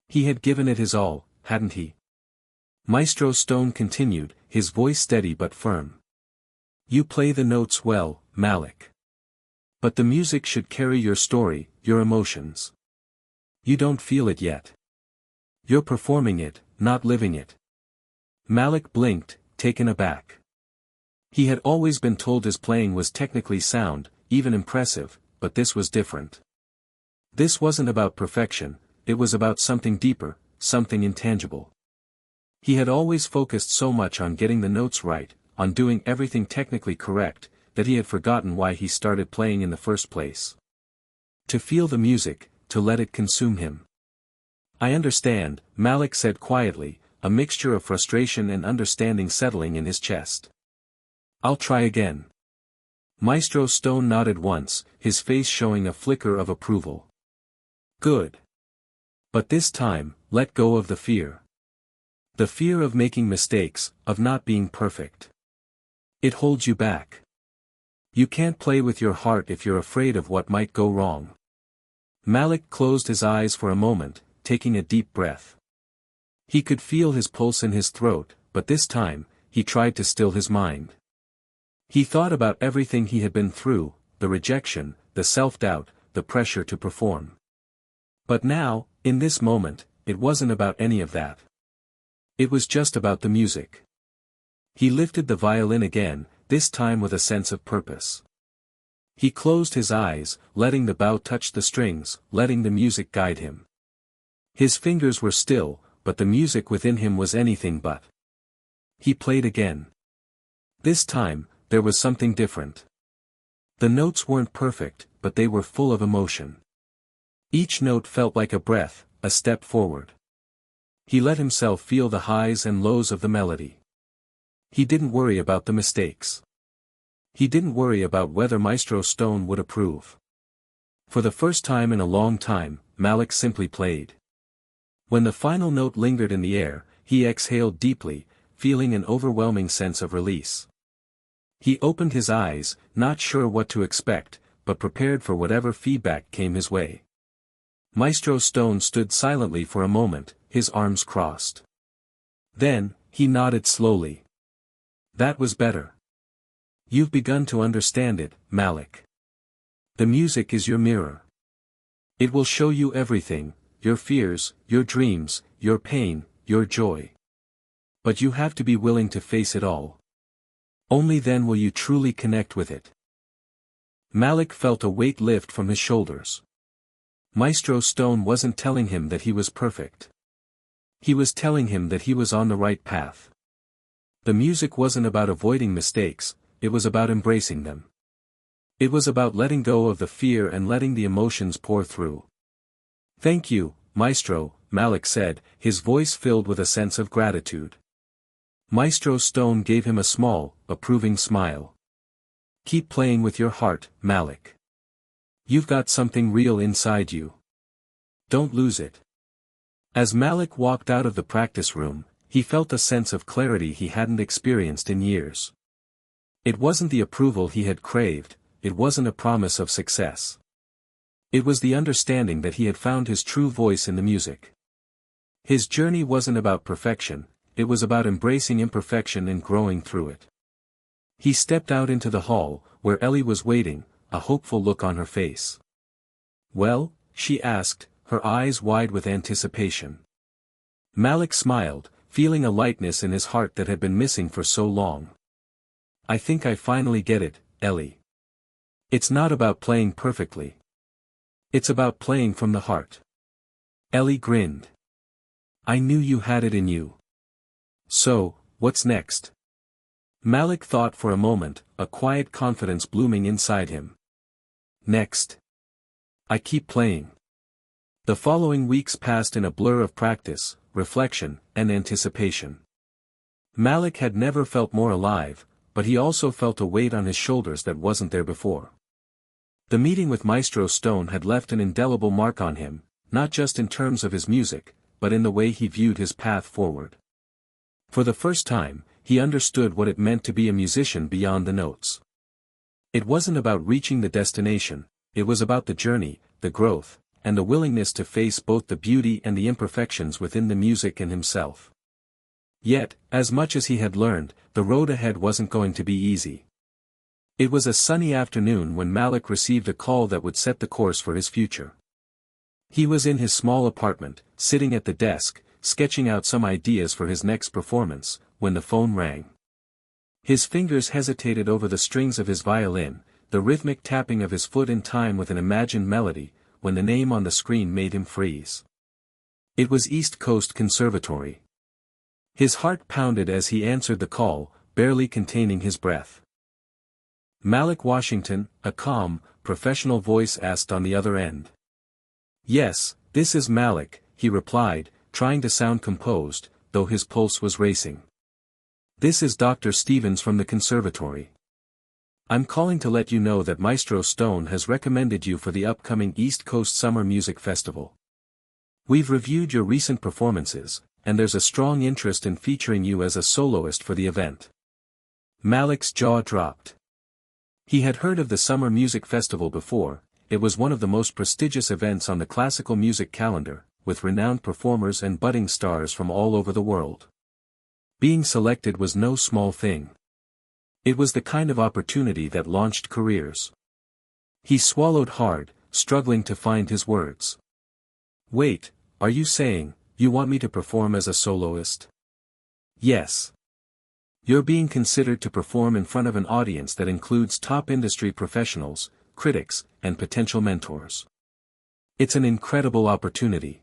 He had given it his all, hadn't he? Maestro Stone continued, his voice steady but firm. "You play the notes well, Malik. But the music should carry your story, your emotions. You don't feel it yet. You're performing it, not living it." Malik blinked, taken aback. He had always been told his playing was technically sound, even impressive, but this was different. This wasn't about perfection, it was about something deeper, something intangible. He had always focused so much on getting the notes right, on doing everything technically correct, that he had forgotten why he started playing in the first place. To feel the music, to let it consume him. I understand, Malik said quietly, a mixture of frustration and understanding settling in his chest. I'll try again. Maestro Stone nodded once, his face showing a flicker of approval. Good. But this time, let go of the fear. The fear of making mistakes, of not being perfect. It holds you back. You can't play with your heart if you're afraid of what might go wrong. Malik closed his eyes for a moment, taking a deep breath. He could feel his pulse in his throat, but this time, he tried to still his mind. He thought about everything he had been through, the rejection, the self-doubt, the pressure to perform. But now, in this moment, it wasn't about any of that. It was just about the music. He lifted the violin again, this time with a sense of purpose. He closed his eyes, letting the bow touch the strings, letting the music guide him. His fingers were still, but the music within him was anything but. He played again. This time, there was something different. The notes weren't perfect, but they were full of emotion. Each note felt like a breath, a step forward. He let himself feel the highs and lows of the melody. He didn't worry about the mistakes. He didn't worry about whether Maestro Stone would approve. For the first time in a long time, Malik simply played. When the final note lingered in the air, he exhaled deeply, feeling an overwhelming sense of release. He opened his eyes, not sure what to expect, but prepared for whatever feedback came his way. Maestro Stone stood silently for a moment, his arms crossed. Then, he nodded slowly. That was better. You've begun to understand it, Malik. The music is your mirror. It will show you everything, your fears, your dreams, your pain, your joy. But you have to be willing to face it all. Only then will you truly connect with it. Malik felt a weight lift from his shoulders. Maestro Stone wasn't telling him that he was perfect. He was telling him that he was on the right path. The music wasn't about avoiding mistakes, it was about embracing them. It was about letting go of the fear and letting the emotions pour through. Thank you, Maestro, Malik said, his voice filled with a sense of gratitude. Maestro Stone gave him a small, approving smile. Keep playing with your heart, Malik. You've got something real inside you. Don't lose it. As Malik walked out of the practice room, he felt a sense of clarity he hadn't experienced in years. It wasn't the approval he had craved, it wasn't a promise of success. It was the understanding that he had found his true voice in the music. His journey wasn't about perfection, it was about embracing imperfection and growing through it. He stepped out into the hall, where Ellie was waiting, a hopeful look on her face. Well? She asked, her eyes wide with anticipation. Malik smiled, feeling a lightness in his heart that had been missing for so long. I think I finally get it, Ellie. It's not about playing perfectly. It's about playing from the heart. Ellie grinned. I knew you had it in you. So, what's next? Malik thought for a moment, a quiet confidence blooming inside him. Next. I keep playing. The following weeks passed in a blur of practice, reflection, and anticipation. Malik had never felt more alive, but he also felt a weight on his shoulders that wasn't there before. The meeting with Maestro Stone had left an indelible mark on him, not just in terms of his music, but in the way he viewed his path forward. For the first time, he understood what it meant to be a musician beyond the notes. It wasn't about reaching the destination, it was about the journey, the growth, and the willingness to face both the beauty and the imperfections within the music and himself. Yet, as much as he had learned, the road ahead wasn't going to be easy. It was a sunny afternoon when Malik received a call that would set the course for his future. He was in his small apartment, sitting at the desk, sketching out some ideas for his next performance, when the phone rang. His fingers hesitated over the strings of his violin, the rhythmic tapping of his foot in time with an imagined melody, when the name on the screen made him freeze. It was East Coast Conservatory. His heart pounded as he answered the call, barely containing his breath. Malik Washington, a calm, professional voice asked on the other end. Yes, this is Malik, he replied, trying to sound composed, though his pulse was racing. This is Dr. Stevens from the conservatory. I'm calling to let you know that Maestro Stone has recommended you for the upcoming East Coast Summer Music Festival. We've reviewed your recent performances, and there's a strong interest in featuring you as a soloist for the event. Malik's jaw dropped. He had heard of the Summer Music Festival before. It was one of the most prestigious events on the classical music calendar, with renowned performers and budding stars from all over the world. Being selected was no small thing. It was the kind of opportunity that launched careers. He swallowed hard, struggling to find his words. Wait, are you saying, you want me to perform as a soloist? Yes. You're being considered to perform in front of an audience that includes top industry professionals, critics, and potential mentors. It's an incredible opportunity.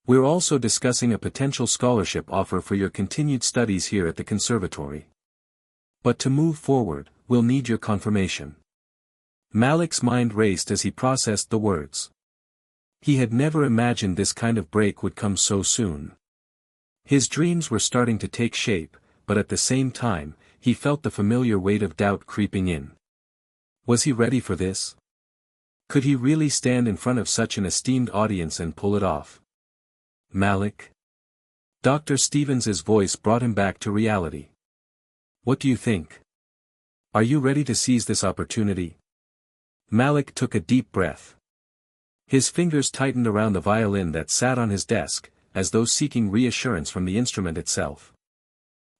We're also discussing a potential scholarship offer for your continued studies here at the conservatory. But to move forward, we'll need your confirmation. Malik's mind raced as he processed the words. He had never imagined this kind of break would come so soon. His dreams were starting to take shape, but at the same time, he felt the familiar weight of doubt creeping in. Was he ready for this? Could he really stand in front of such an esteemed audience and pull it off? Malik? Dr. Stevens's voice brought him back to reality. What do you think? Are you ready to seize this opportunity? Malik took a deep breath. His fingers tightened around the violin that sat on his desk, as though seeking reassurance from the instrument itself.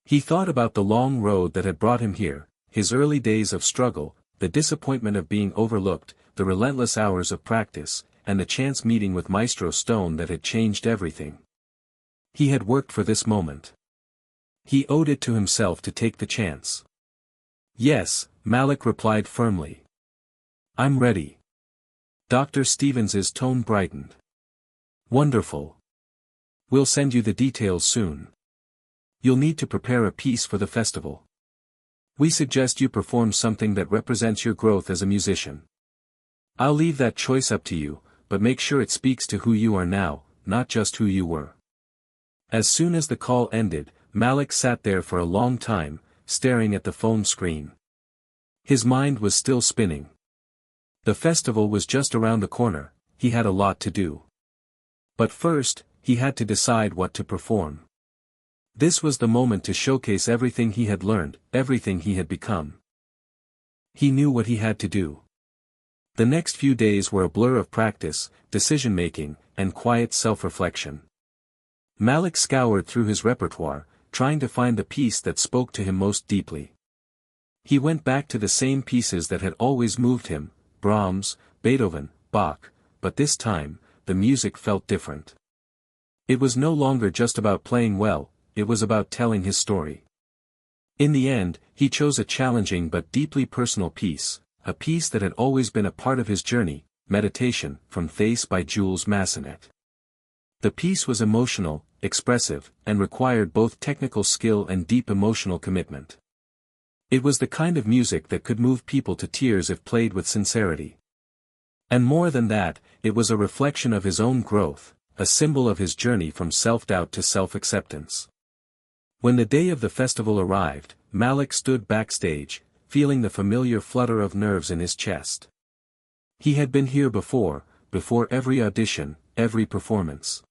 He thought about the long road that had brought him here, his early days of struggle, the disappointment of being overlooked, the relentless hours of practice, and the chance meeting with Maestro Stone that had changed everything. He had worked for this moment. He owed it to himself to take the chance. Yes, Malik replied firmly. I'm ready. Dr. Stevens's tone brightened. Wonderful. We'll send you the details soon. You'll need to prepare a piece for the festival. We suggest you perform something that represents your growth as a musician. I'll leave that choice up to you, but make sure it speaks to who you are now, not just who you were. As soon as the call ended, Malik sat there for a long time, staring at the phone screen. His mind was still spinning. The festival was just around the corner, he had a lot to do. But first, he had to decide what to perform. This was the moment to showcase everything he had learned, everything he had become. He knew what he had to do. The next few days were a blur of practice, decision-making, and quiet self-reflection. Malik scoured through his repertoire, trying to find the piece that spoke to him most deeply. He went back to the same pieces that had always moved him, Brahms, Beethoven, Bach, but this time, the music felt different. It was no longer just about playing well, it was about telling his story. In the end, he chose a challenging but deeply personal piece, a piece that had always been a part of his journey, Meditation, from Thais by Jules Massenet. The piece was emotional, expressive, and required both technical skill and deep emotional commitment. It was the kind of music that could move people to tears if played with sincerity. And more than that, it was a reflection of his own growth, a symbol of his journey from self-doubt to self-acceptance. When the day of the festival arrived, Malik stood backstage, feeling the familiar flutter of nerves in his chest. He had been here before every audition, every performance.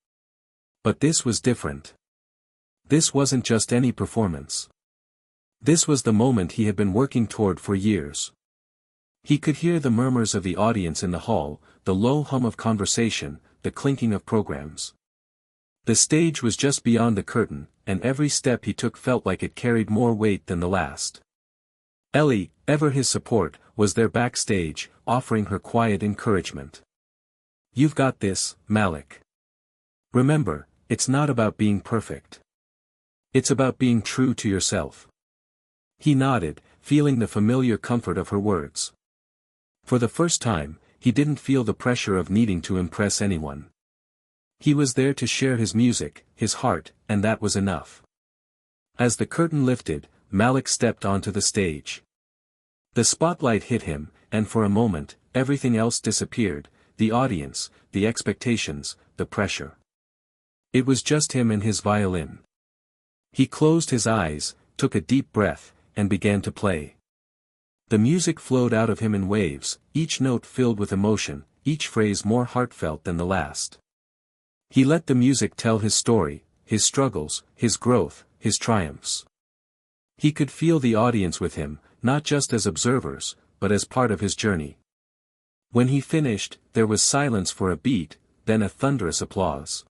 But this was different. This wasn't just any performance. This was the moment he had been working toward for years. He could hear the murmurs of the audience in the hall, the low hum of conversation, the clinking of programs. The stage was just beyond the curtain, and every step he took felt like it carried more weight than the last. Ellie, ever his support, was there backstage, offering her quiet encouragement. You've got this, Malik. Remember, it's not about being perfect. It's about being true to yourself. He nodded, feeling the familiar comfort of her words. For the first time, he didn't feel the pressure of needing to impress anyone. He was there to share his music, his heart, and that was enough. As the curtain lifted, Malik stepped onto the stage. The spotlight hit him, and for a moment, everything else disappeared, the audience, the expectations, the pressure. It was just him and his violin. He closed his eyes, took a deep breath, and began to play. The music flowed out of him in waves, each note filled with emotion, each phrase more heartfelt than the last. He let the music tell his story, his struggles, his growth, his triumphs. He could feel the audience with him, not just as observers, but as part of his journey. When he finished, there was silence for a beat, then a thunderous applause.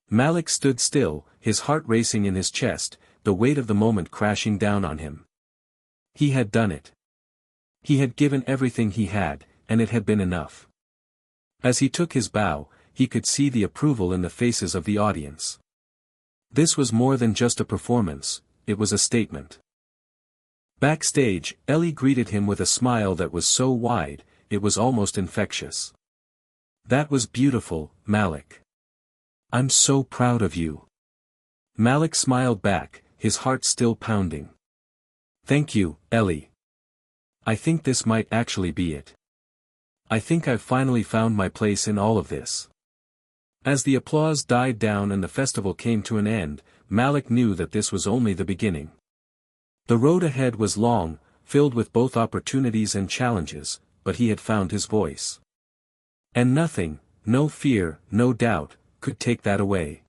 Malik stood still, his heart racing in his chest, the weight of the moment crashing down on him. He had done it. He had given everything he had, and it had been enough. As he took his bow, he could see the approval in the faces of the audience. This was more than just a performance, it was a statement. Backstage, Ellie greeted him with a smile that was so wide, it was almost infectious. "That was beautiful, Malik. I'm so proud of you." Malik smiled back, his heart still pounding. "Thank you, Ellie. I think this might actually be it. I think I've finally found my place in all of this." As the applause died down and the festival came to an end, Malik knew that this was only the beginning. The road ahead was long, filled with both opportunities and challenges, but he had found his voice. And nothing, no fear, no doubt, could take that away.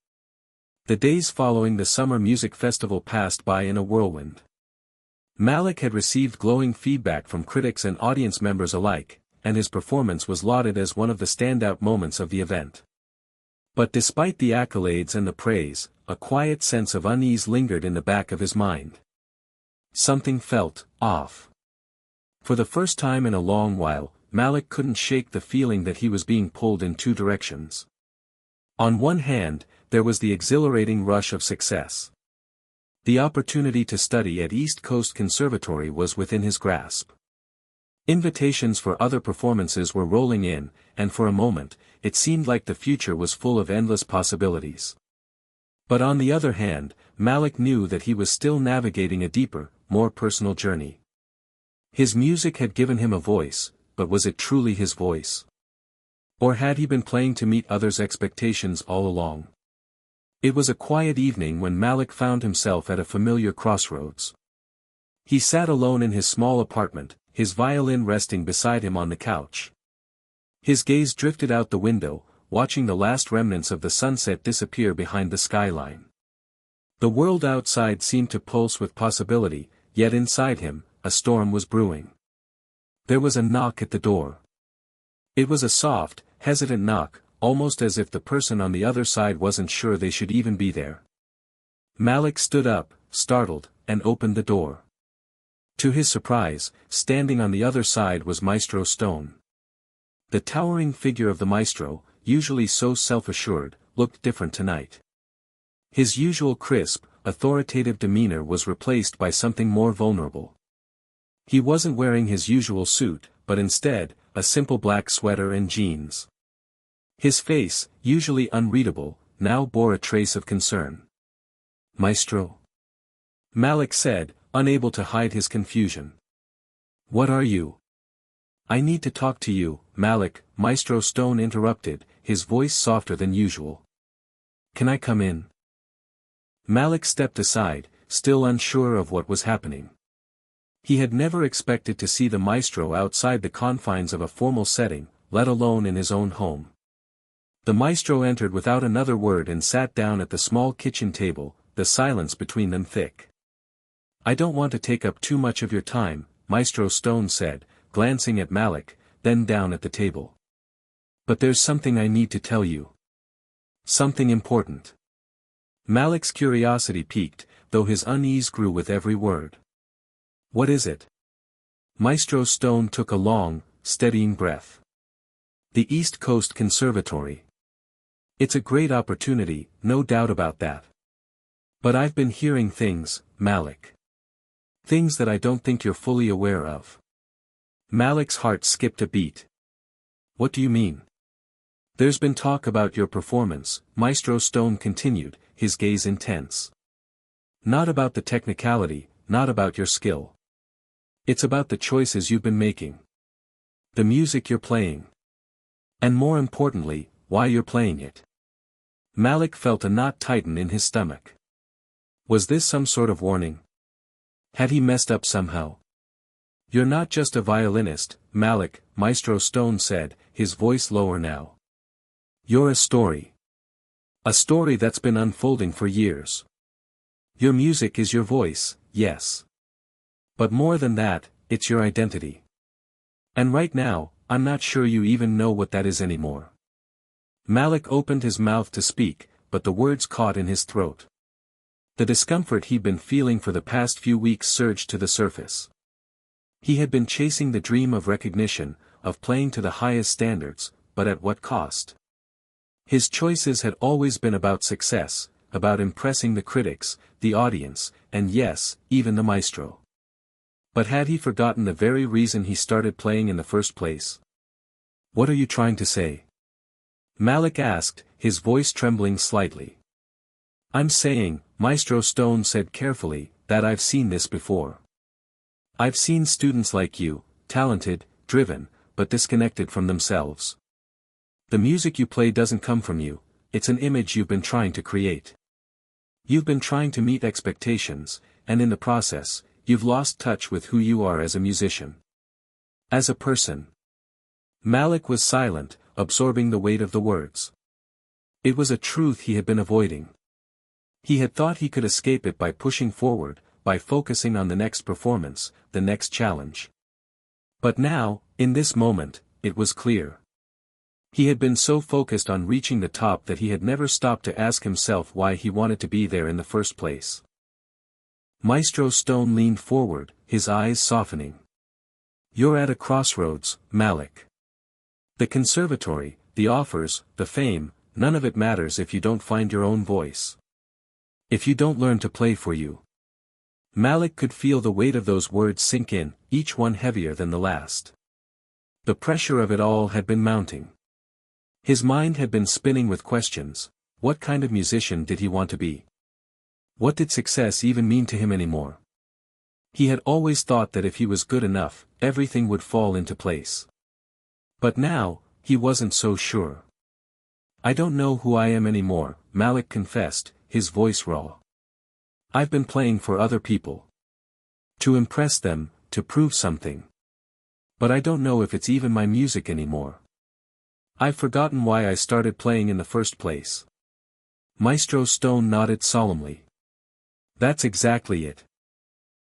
The days following the summer music festival passed by in a whirlwind. Malik had received glowing feedback from critics and audience members alike, and his performance was lauded as one of the standout moments of the event. But despite the accolades and the praise, a quiet sense of unease lingered in the back of his mind. Something felt off. For the first time in a long while, Malik couldn't shake the feeling that he was being pulled in two directions. On one hand, there was the exhilarating rush of success. The opportunity to study at East Coast Conservatory was within his grasp. Invitations for other performances were rolling in, and for a moment, it seemed like the future was full of endless possibilities. But on the other hand, Malik knew that he was still navigating a deeper, more personal journey. His music had given him a voice, but was it truly his voice? Or had he been playing to meet others' expectations all along? It was a quiet evening when Malik found himself at a familiar crossroads. He sat alone in his small apartment, his violin resting beside him on the couch. His gaze drifted out the window, watching the last remnants of the sunset disappear behind the skyline. The world outside seemed to pulse with possibility, yet inside him, a storm was brewing. There was a knock at the door. It was a soft, hesitant knock, almost as if the person on the other side wasn't sure they should even be there. Malik stood up, startled, and opened the door. To his surprise, standing on the other side was Maestro Stone. The towering figure of the maestro, usually so self-assured, looked different tonight. His usual crisp, authoritative demeanor was replaced by something more vulnerable. He wasn't wearing his usual suit, but instead, a simple black sweater and jeans. His face, usually unreadable, now bore a trace of concern. "Maestro?" Malik said, unable to hide his confusion. "What are you?" "I need to talk to you, Malik," Maestro Stone interrupted, his voice softer than usual. "Can I come in?" Malik stepped aside, still unsure of what was happening. He had never expected to see the maestro outside the confines of a formal setting, let alone in his own home. The maestro entered without another word and sat down at the small kitchen table, the silence between them thick. "I don't want to take up too much of your time," Maestro Stone said, glancing at Malik, then down at the table. "But there's something I need to tell you. Something important." Malik's curiosity piqued, though his unease grew with every word. "What is it?" Maestro Stone took a long, steadying breath. "The East Coast Conservatory. It's a great opportunity, no doubt about that. But I've been hearing things, Malik. Things that I don't think you're fully aware of." Malik's heart skipped a beat. "What do you mean?" "There's been talk about your performance," Maestro Stone continued, his gaze intense. Not about the technicality, not about your skill. It's about the choices you've been making. The music you're playing. And more importantly, why you're playing it. Malik felt a knot tighten in his stomach. Was this some sort of warning? Had he messed up somehow? You're not just a violinist, Malik, Maestro Stone said, his voice lower now. You're a story. A story that's been unfolding for years. Your music is your voice, yes. But more than that, it's your identity. And right now, I'm not sure you even know what that is anymore. Malik opened his mouth to speak, but the words caught in his throat. The discomfort he'd been feeling for the past few weeks surged to the surface. He had been chasing the dream of recognition, of playing to the highest standards, but at what cost? His choices had always been about success, about impressing the critics, the audience, and yes, even the maestro. But had he forgotten the very reason he started playing in the first place? What are you trying to say? Malik asked, his voice trembling slightly. I'm saying, Maestro Stone said carefully, that I've seen this before. I've seen students like you, talented, driven, but disconnected from themselves. The music you play doesn't come from you, it's an image you've been trying to create. You've been trying to meet expectations, and in the process, you've lost touch with who you are as a musician. As a person. Malik was silent, absorbing the weight of the words. It was a truth he had been avoiding. He had thought he could escape it by pushing forward, by focusing on the next performance, the next challenge. But now, in this moment, it was clear. He had been so focused on reaching the top that he had never stopped to ask himself why he wanted to be there in the first place. Maestro Stone leaned forward, his eyes softening. You're at a crossroads, Malik. The conservatory, the offers, the fame, none of it matters if you don't find your own voice. If you don't learn to play for you. Malik could feel the weight of those words sink in, each one heavier than the last. The pressure of it all had been mounting. His mind had been spinning with questions. What kind of musician did he want to be? What did success even mean to him anymore? He had always thought that if he was good enough, everything would fall into place. But now, he wasn't so sure. I don't know who I am anymore, Malik confessed, his voice raw. I've been playing for other people. To impress them, to prove something. But I don't know if it's even my music anymore. I've forgotten why I started playing in the first place. Maestro Stone nodded solemnly. That's exactly it.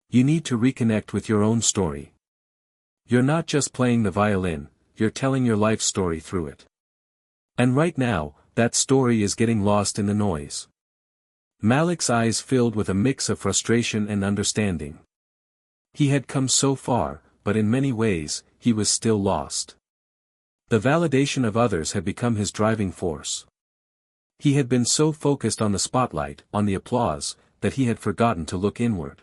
You need to reconnect with your own story. You're not just playing the violin, you're telling your life story through it. And right now, that story is getting lost in the noise. Malik's eyes filled with a mix of frustration and understanding. He had come so far, but in many ways, he was still lost. The validation of others had become his driving force. He had been so focused on the spotlight, on the applause, that he had forgotten to look inward.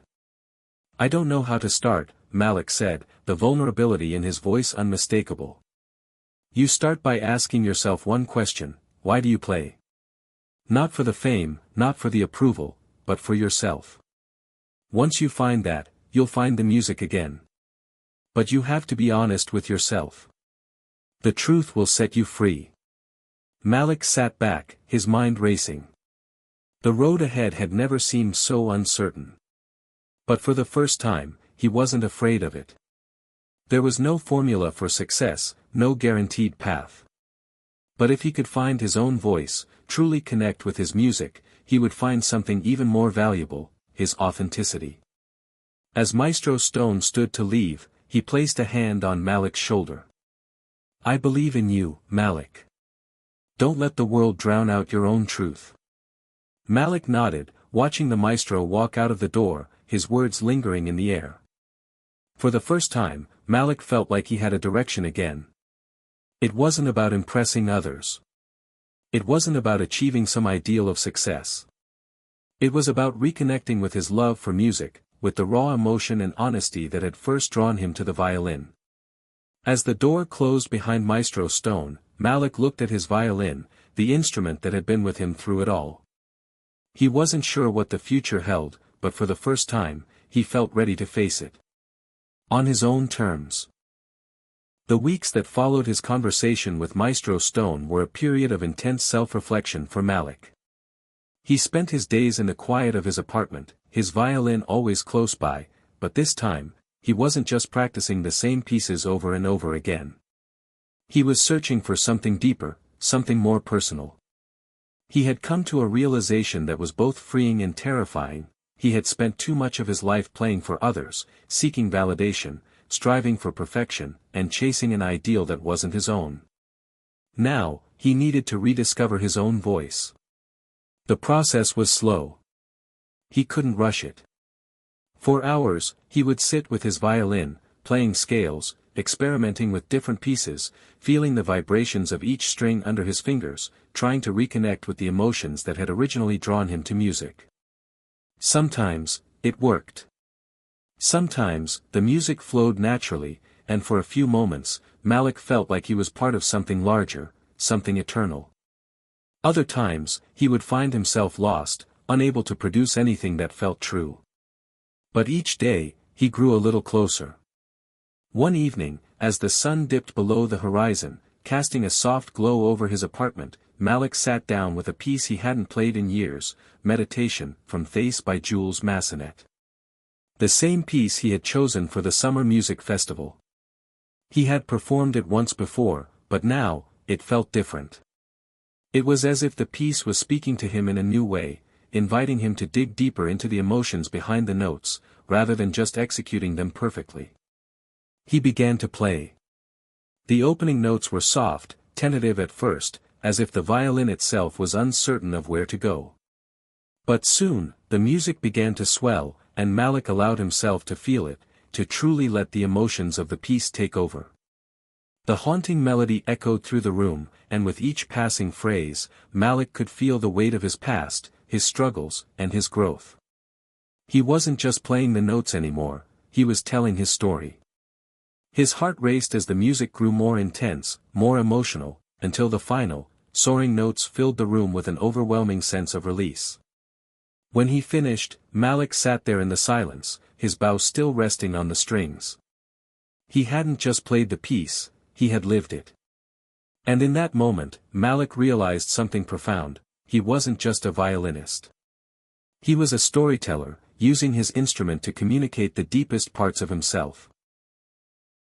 I don't know how to start, Malik said, the vulnerability in his voice unmistakable. You start by asking yourself one question: why do you play? Not for the fame, not for the approval, but for yourself. Once you find that, you'll find the music again. But you have to be honest with yourself. The truth will set you free. Malik sat back, his mind racing. The road ahead had never seemed so uncertain. But for the first time, he wasn't afraid of it. There was no formula for success, no guaranteed path. But if he could find his own voice, truly connect with his music, he would find something even more valuable: his authenticity. As Maestro Stone stood to leave, he placed a hand on Malik's shoulder. I believe in you, Malik. Don't let the world drown out your own truth. Malik nodded, watching the maestro walk out of the door, his words lingering in the air. For the first time, Malik felt like he had a direction again. It wasn't about impressing others. It wasn't about achieving some ideal of success. It was about reconnecting with his love for music, with the raw emotion and honesty that had first drawn him to the violin. As the door closed behind Maestro Stone, Malik looked at his violin, the instrument that had been with him through it all. He wasn't sure what the future held, but for the first time, he felt ready to face it. On his own terms. The weeks that followed his conversation with Maestro Stone were a period of intense self-reflection for Malik. He spent his days in the quiet of his apartment, his violin always close by, but this time, he wasn't just practicing the same pieces over and over again. He was searching for something deeper, something more personal. He had come to a realization that was both freeing and terrifying. He had spent too much of his life playing for others, seeking validation, striving for perfection, and chasing an ideal that wasn't his own. Now, he needed to rediscover his own voice. The process was slow. He couldn't rush it. For hours, he would sit with his violin, playing scales, experimenting with different pieces, feeling the vibrations of each string under his fingers, trying to reconnect with the emotions that had originally drawn him to music. Sometimes, it worked. Sometimes, the music flowed naturally, and for a few moments, Malik felt like he was part of something larger, something eternal. Other times, he would find himself lost, unable to produce anything that felt true. But each day, he grew a little closer. One evening, as the sun dipped below the horizon, casting a soft glow over his apartment, Malik sat down with a piece he hadn't played in years, Meditation, from Thais by Jules Massenet. The same piece he had chosen for the Summer Music Festival. He had performed it once before, but now, it felt different. It was as if the piece was speaking to him in a new way, inviting him to dig deeper into the emotions behind the notes, rather than just executing them perfectly. He began to play. The opening notes were soft, tentative at first, as if the violin itself was uncertain of where to go. But soon, the music began to swell, and Malik allowed himself to feel it, to truly let the emotions of the piece take over. The haunting melody echoed through the room, and with each passing phrase, Malik could feel the weight of his past, his struggles, and his growth. He wasn't just playing the notes anymore, he was telling his story. His heart raced as the music grew more intense, more emotional, until the final, soaring notes filled the room with an overwhelming sense of release. When he finished, Malik sat there in the silence, his bow still resting on the strings. He hadn't just played the piece, he had lived it. And in that moment, Malik realized something profound: he wasn't just a violinist. He was a storyteller, using his instrument to communicate the deepest parts of himself.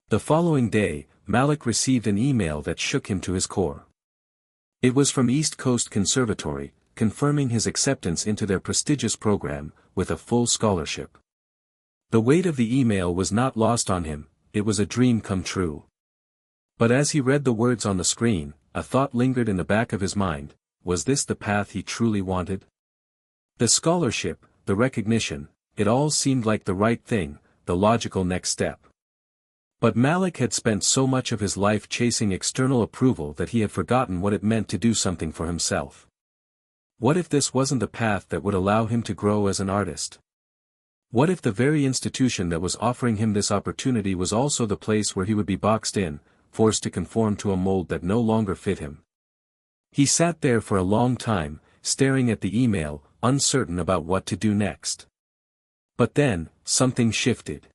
The following day, Malik received an email that shook him to his core. It was from East Coast Conservatory, confirming his acceptance into their prestigious program, with a full scholarship. The weight of the email was not lost on him, it was a dream come true. But as he read the words on the screen, a thought lingered in the back of his mind: was this the path he truly wanted? The scholarship, the recognition, it all seemed like the right thing, the logical next step. But Malik had spent so much of his life chasing external approval that he had forgotten what it meant to do something for himself. What if this wasn't the path that would allow him to grow as an artist? What if the very institution that was offering him this opportunity was also the place where he would be boxed in, forced to conform to a mold that no longer fit him? He sat there for a long time, staring at the email, uncertain about what to do next. But then, something shifted.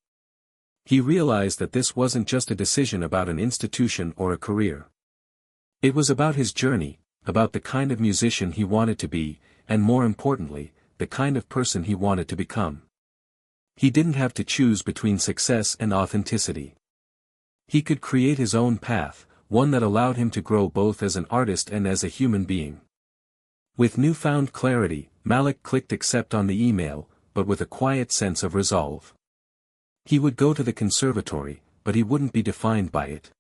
He realized that this wasn't just a decision about an institution or a career. It was about his journey, about the kind of musician he wanted to be, and more importantly, the kind of person he wanted to become. He didn't have to choose between success and authenticity. He could create his own path, one that allowed him to grow both as an artist and as a human being. With newfound clarity, Malik clicked accept on the email, but with a quiet sense of resolve. He would go to the conservatory, but he wouldn't be defined by it.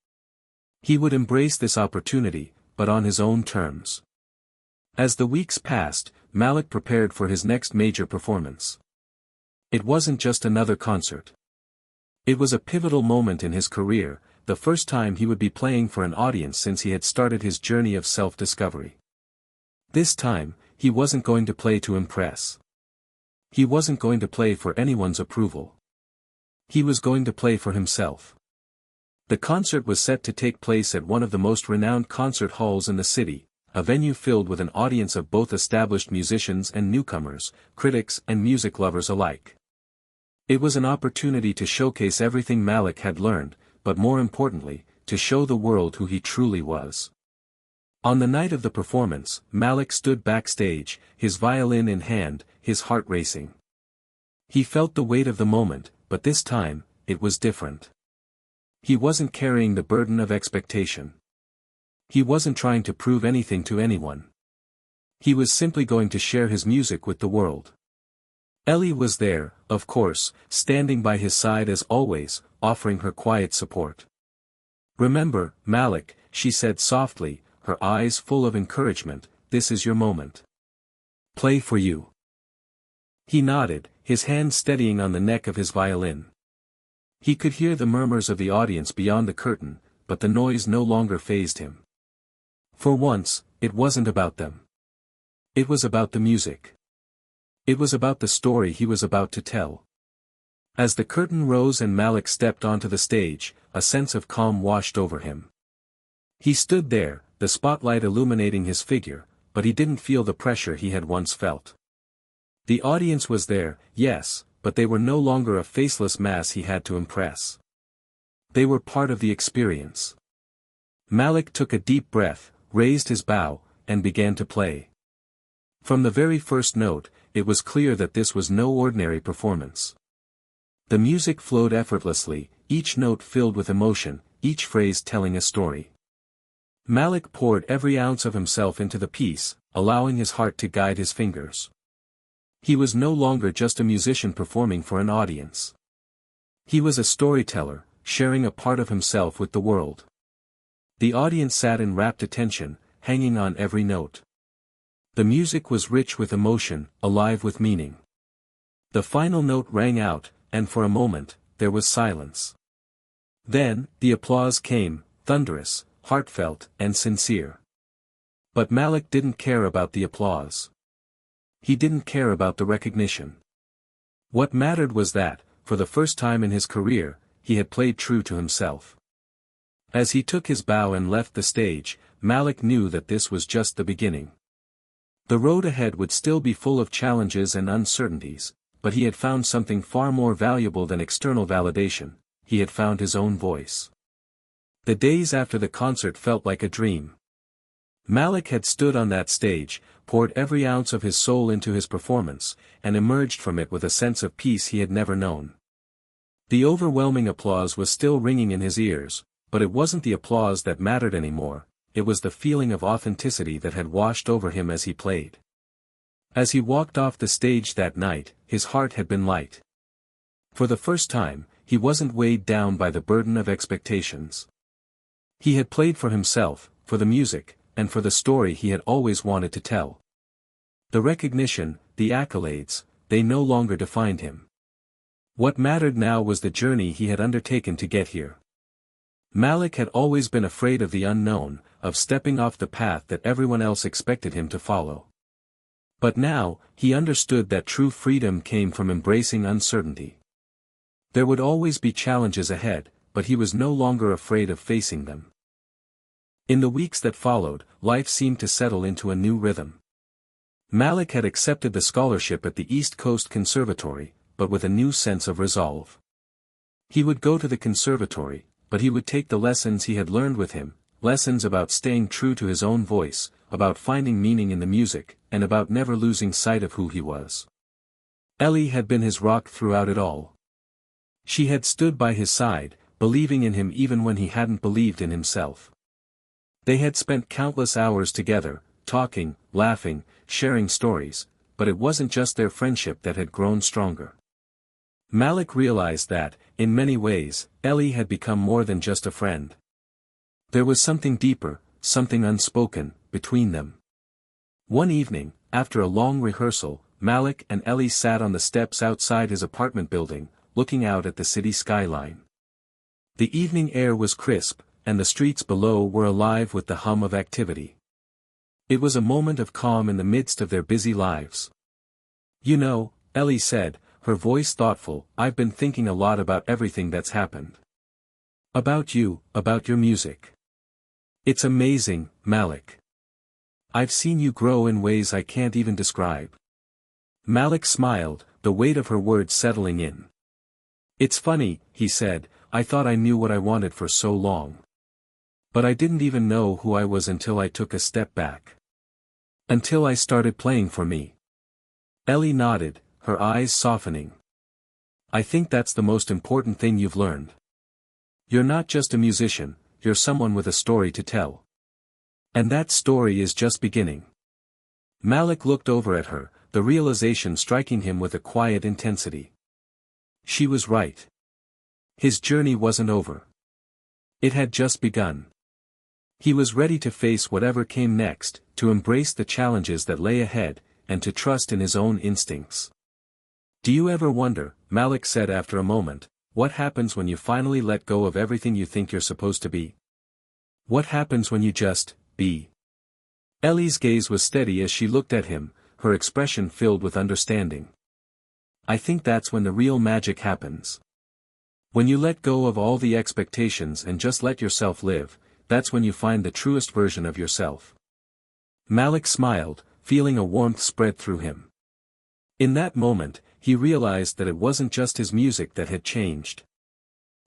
He would embrace this opportunity, but on his own terms. As the weeks passed, Malik prepared for his next major performance. It wasn't just another concert. It was a pivotal moment in his career, the first time he would be playing for an audience since he had started his journey of self-discovery. This time, he wasn't going to play to impress. He wasn't going to play for anyone's approval. He was going to play for himself. The concert was set to take place at one of the most renowned concert halls in the city, a venue filled with an audience of both established musicians and newcomers, critics and music lovers alike. It was an opportunity to showcase everything Malik had learned, but more importantly, to show the world who he truly was. On the night of the performance, Malik stood backstage, his violin in hand, his heart racing. He felt the weight of the moment, but this time, it was different. He wasn't carrying the burden of expectation. He wasn't trying to prove anything to anyone. He was simply going to share his music with the world. Ellie was there, of course, standing by his side as always, offering her quiet support. "Remember, Malik," she said softly, her eyes full of encouragement, "this is your moment. Play for you." He nodded, his hand steadying on the neck of his violin. He could hear the murmurs of the audience beyond the curtain, but the noise no longer fazed him. For once, it wasn't about them. It was about the music. It was about the story he was about to tell. As the curtain rose and Malik stepped onto the stage, a sense of calm washed over him. He stood there, the spotlight illuminating his figure, but he didn't feel the pressure he had once felt. The audience was there, yes, but they were no longer a faceless mass he had to impress. They were part of the experience. Malik took a deep breath, raised his bow, and began to play. From the very first note, it was clear that this was no ordinary performance. The music flowed effortlessly, each note filled with emotion, each phrase telling a story. Malik poured every ounce of himself into the piece, allowing his heart to guide his fingers. He was no longer just a musician performing for an audience. He was a storyteller, sharing a part of himself with the world. The audience sat in rapt attention, hanging on every note. The music was rich with emotion, alive with meaning. The final note rang out, and for a moment, there was silence. Then, the applause came, thunderous, heartfelt, and sincere. But Malik didn't care about the applause. He didn't care about the recognition. What mattered was that, for the first time in his career, he had played true to himself. As he took his bow and left the stage, Malik knew that this was just the beginning. The road ahead would still be full of challenges and uncertainties, but he had found something far more valuable than external validation. He had found his own voice. The days after the concert felt like a dream. Malik had stood on that stage, poured every ounce of his soul into his performance, and emerged from it with a sense of peace he had never known. The overwhelming applause was still ringing in his ears, but it wasn't the applause that mattered anymore, it was the feeling of authenticity that had washed over him as he played. As he walked off the stage that night, his heart had been light. For the first time, he wasn't weighed down by the burden of expectations. He had played for himself, for the music, and for the story he had always wanted to tell. The recognition, the accolades, they no longer defined him. What mattered now was the journey he had undertaken to get here. Malik had always been afraid of the unknown, of stepping off the path that everyone else expected him to follow. But now, he understood that true freedom came from embracing uncertainty. There would always be challenges ahead, but he was no longer afraid of facing them. In the weeks that followed, life seemed to settle into a new rhythm. Malik had accepted the scholarship at the East Coast Conservatory, but with a new sense of resolve. He would go to the conservatory, but he would take the lessons he had learned with him, lessons about staying true to his own voice, about finding meaning in the music, and about never losing sight of who he was. Ellie had been his rock throughout it all. She had stood by his side, believing in him even when he hadn't believed in himself. They had spent countless hours together, talking, laughing, sharing stories, but it wasn't just their friendship that had grown stronger. Malik realized that, in many ways, Ellie had become more than just a friend. There was something deeper, something unspoken, between them. One evening, after a long rehearsal, Malik and Ellie sat on the steps outside his apartment building, looking out at the city skyline. The evening air was crisp, and the streets below were alive with the hum of activity. It was a moment of calm in the midst of their busy lives. "You know," Ellie said, her voice thoughtful, "I've been thinking a lot about everything that's happened. About you, about your music. It's amazing, Malik. I've seen you grow in ways I can't even describe. Malik smiled, the weight of her words settling in. It's funny, he said, I thought I knew what I wanted for so long. But I didn't even know who I was until I took a step back. Until I started playing for me. Ellie nodded, her eyes softening. I think that's the most important thing you've learned. You're not just a musician, you're someone with a story to tell. And that story is just beginning. Malik looked over at her, the realization striking him with a quiet intensity. She was right. His journey wasn't over. It had just begun. He was ready to face whatever came next, to embrace the challenges that lay ahead, and to trust in his own instincts. Do you ever wonder, Malik said after a moment, what happens when you finally let go of everything you think you're supposed to be? What happens when you just be? Ellie's gaze was steady as she looked at him, her expression filled with understanding. I think that's when the real magic happens. When you let go of all the expectations and just let yourself live, that's when you find the truest version of yourself. Malik smiled, feeling a warmth spread through him. In that moment, he realized that it wasn't just his music that had changed.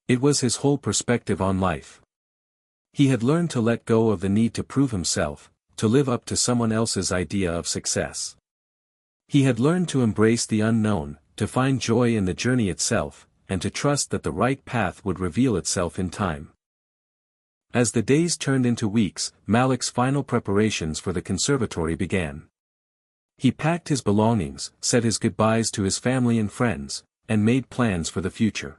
It was his whole perspective on life. He had learned to let go of the need to prove himself, to live up to someone else's idea of success. He had learned to embrace the unknown, to find joy in the journey itself, and to trust that the right path would reveal itself in time. As the days turned into weeks, Malik's final preparations for the conservatory began. He packed his belongings, said his goodbyes to his family and friends, and made plans for the future.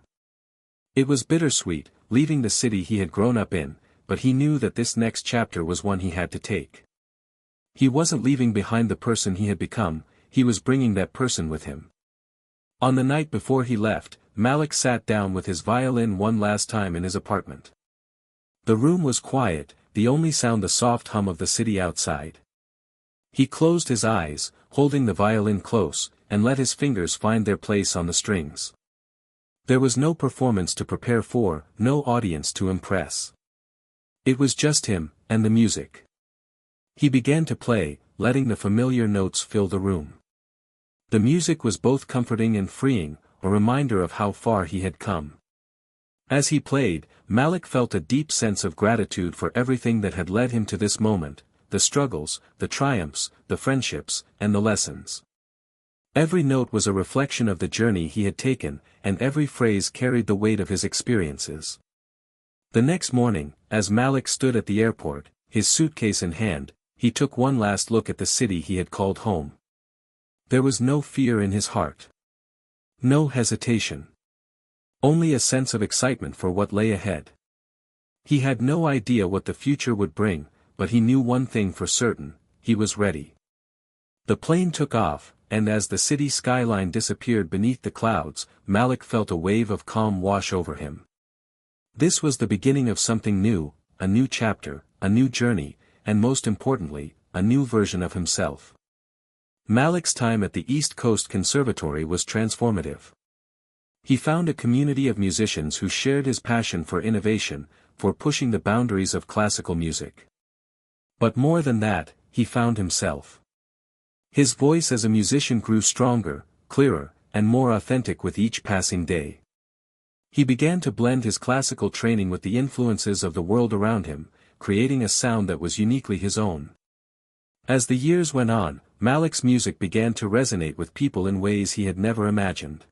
It was bittersweet, leaving the city he had grown up in, but he knew that this next chapter was one he had to take. He wasn't leaving behind the person he had become, he was bringing that person with him. On the night before he left, Malik sat down with his violin one last time in his apartment. The room was quiet, the only sound the soft hum of the city outside. He closed his eyes, holding the violin close, and let his fingers find their place on the strings. There was no performance to prepare for, no audience to impress. It was just him, and the music. He began to play, letting the familiar notes fill the room. The music was both comforting and freeing, a reminder of how far he had come. As he played, Malik felt a deep sense of gratitude for everything that had led him to this moment, the struggles, the triumphs, the friendships, and the lessons. Every note was a reflection of the journey he had taken, and every phrase carried the weight of his experiences. The next morning, as Malik stood at the airport, his suitcase in hand, he took one last look at the city he had called home. There was no fear in his heart. No hesitation. Only a sense of excitement for what lay ahead. He had no idea what the future would bring, but he knew one thing for certain, he was ready. The plane took off, and as the city skyline disappeared beneath the clouds, Malik felt a wave of calm wash over him. This was the beginning of something new, a new chapter, a new journey, and most importantly, a new version of himself. Malik's time at the East Coast Conservatory was transformative. He found a community of musicians who shared his passion for innovation, for pushing the boundaries of classical music. But more than that, he found himself. His voice as a musician grew stronger, clearer, and more authentic with each passing day. He began to blend his classical training with the influences of the world around him, creating a sound that was uniquely his own. As the years went on, Malik's music began to resonate with people in ways he had never imagined.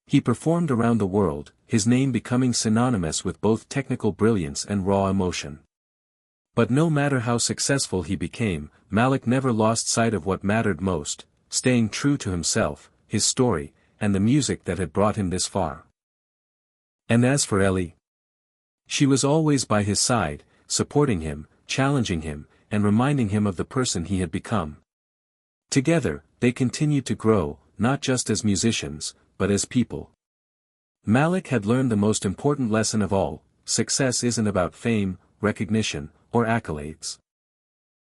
He performed around the world, his name becoming synonymous with both technical brilliance and raw emotion. But no matter how successful he became, Malik never lost sight of what mattered most, staying true to himself, his story, and the music that had brought him this far. And as for Ellie, she was always by his side, supporting him, challenging him, and reminding him of the person he had become. Together, they continued to grow, not just as musicians, but as people. Malik had learned the most important lesson of all: success isn't about fame, recognition, or accolades.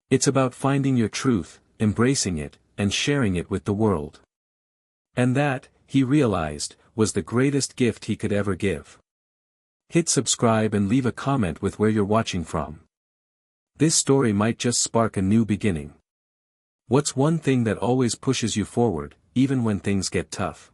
It's about finding your truth, embracing it, and sharing it with the world. And that, he realized, was the greatest gift he could ever give. Hit subscribe and leave a comment with where you're watching from. This story might just spark a new beginning. What's one thing that always pushes you forward, even when things get tough?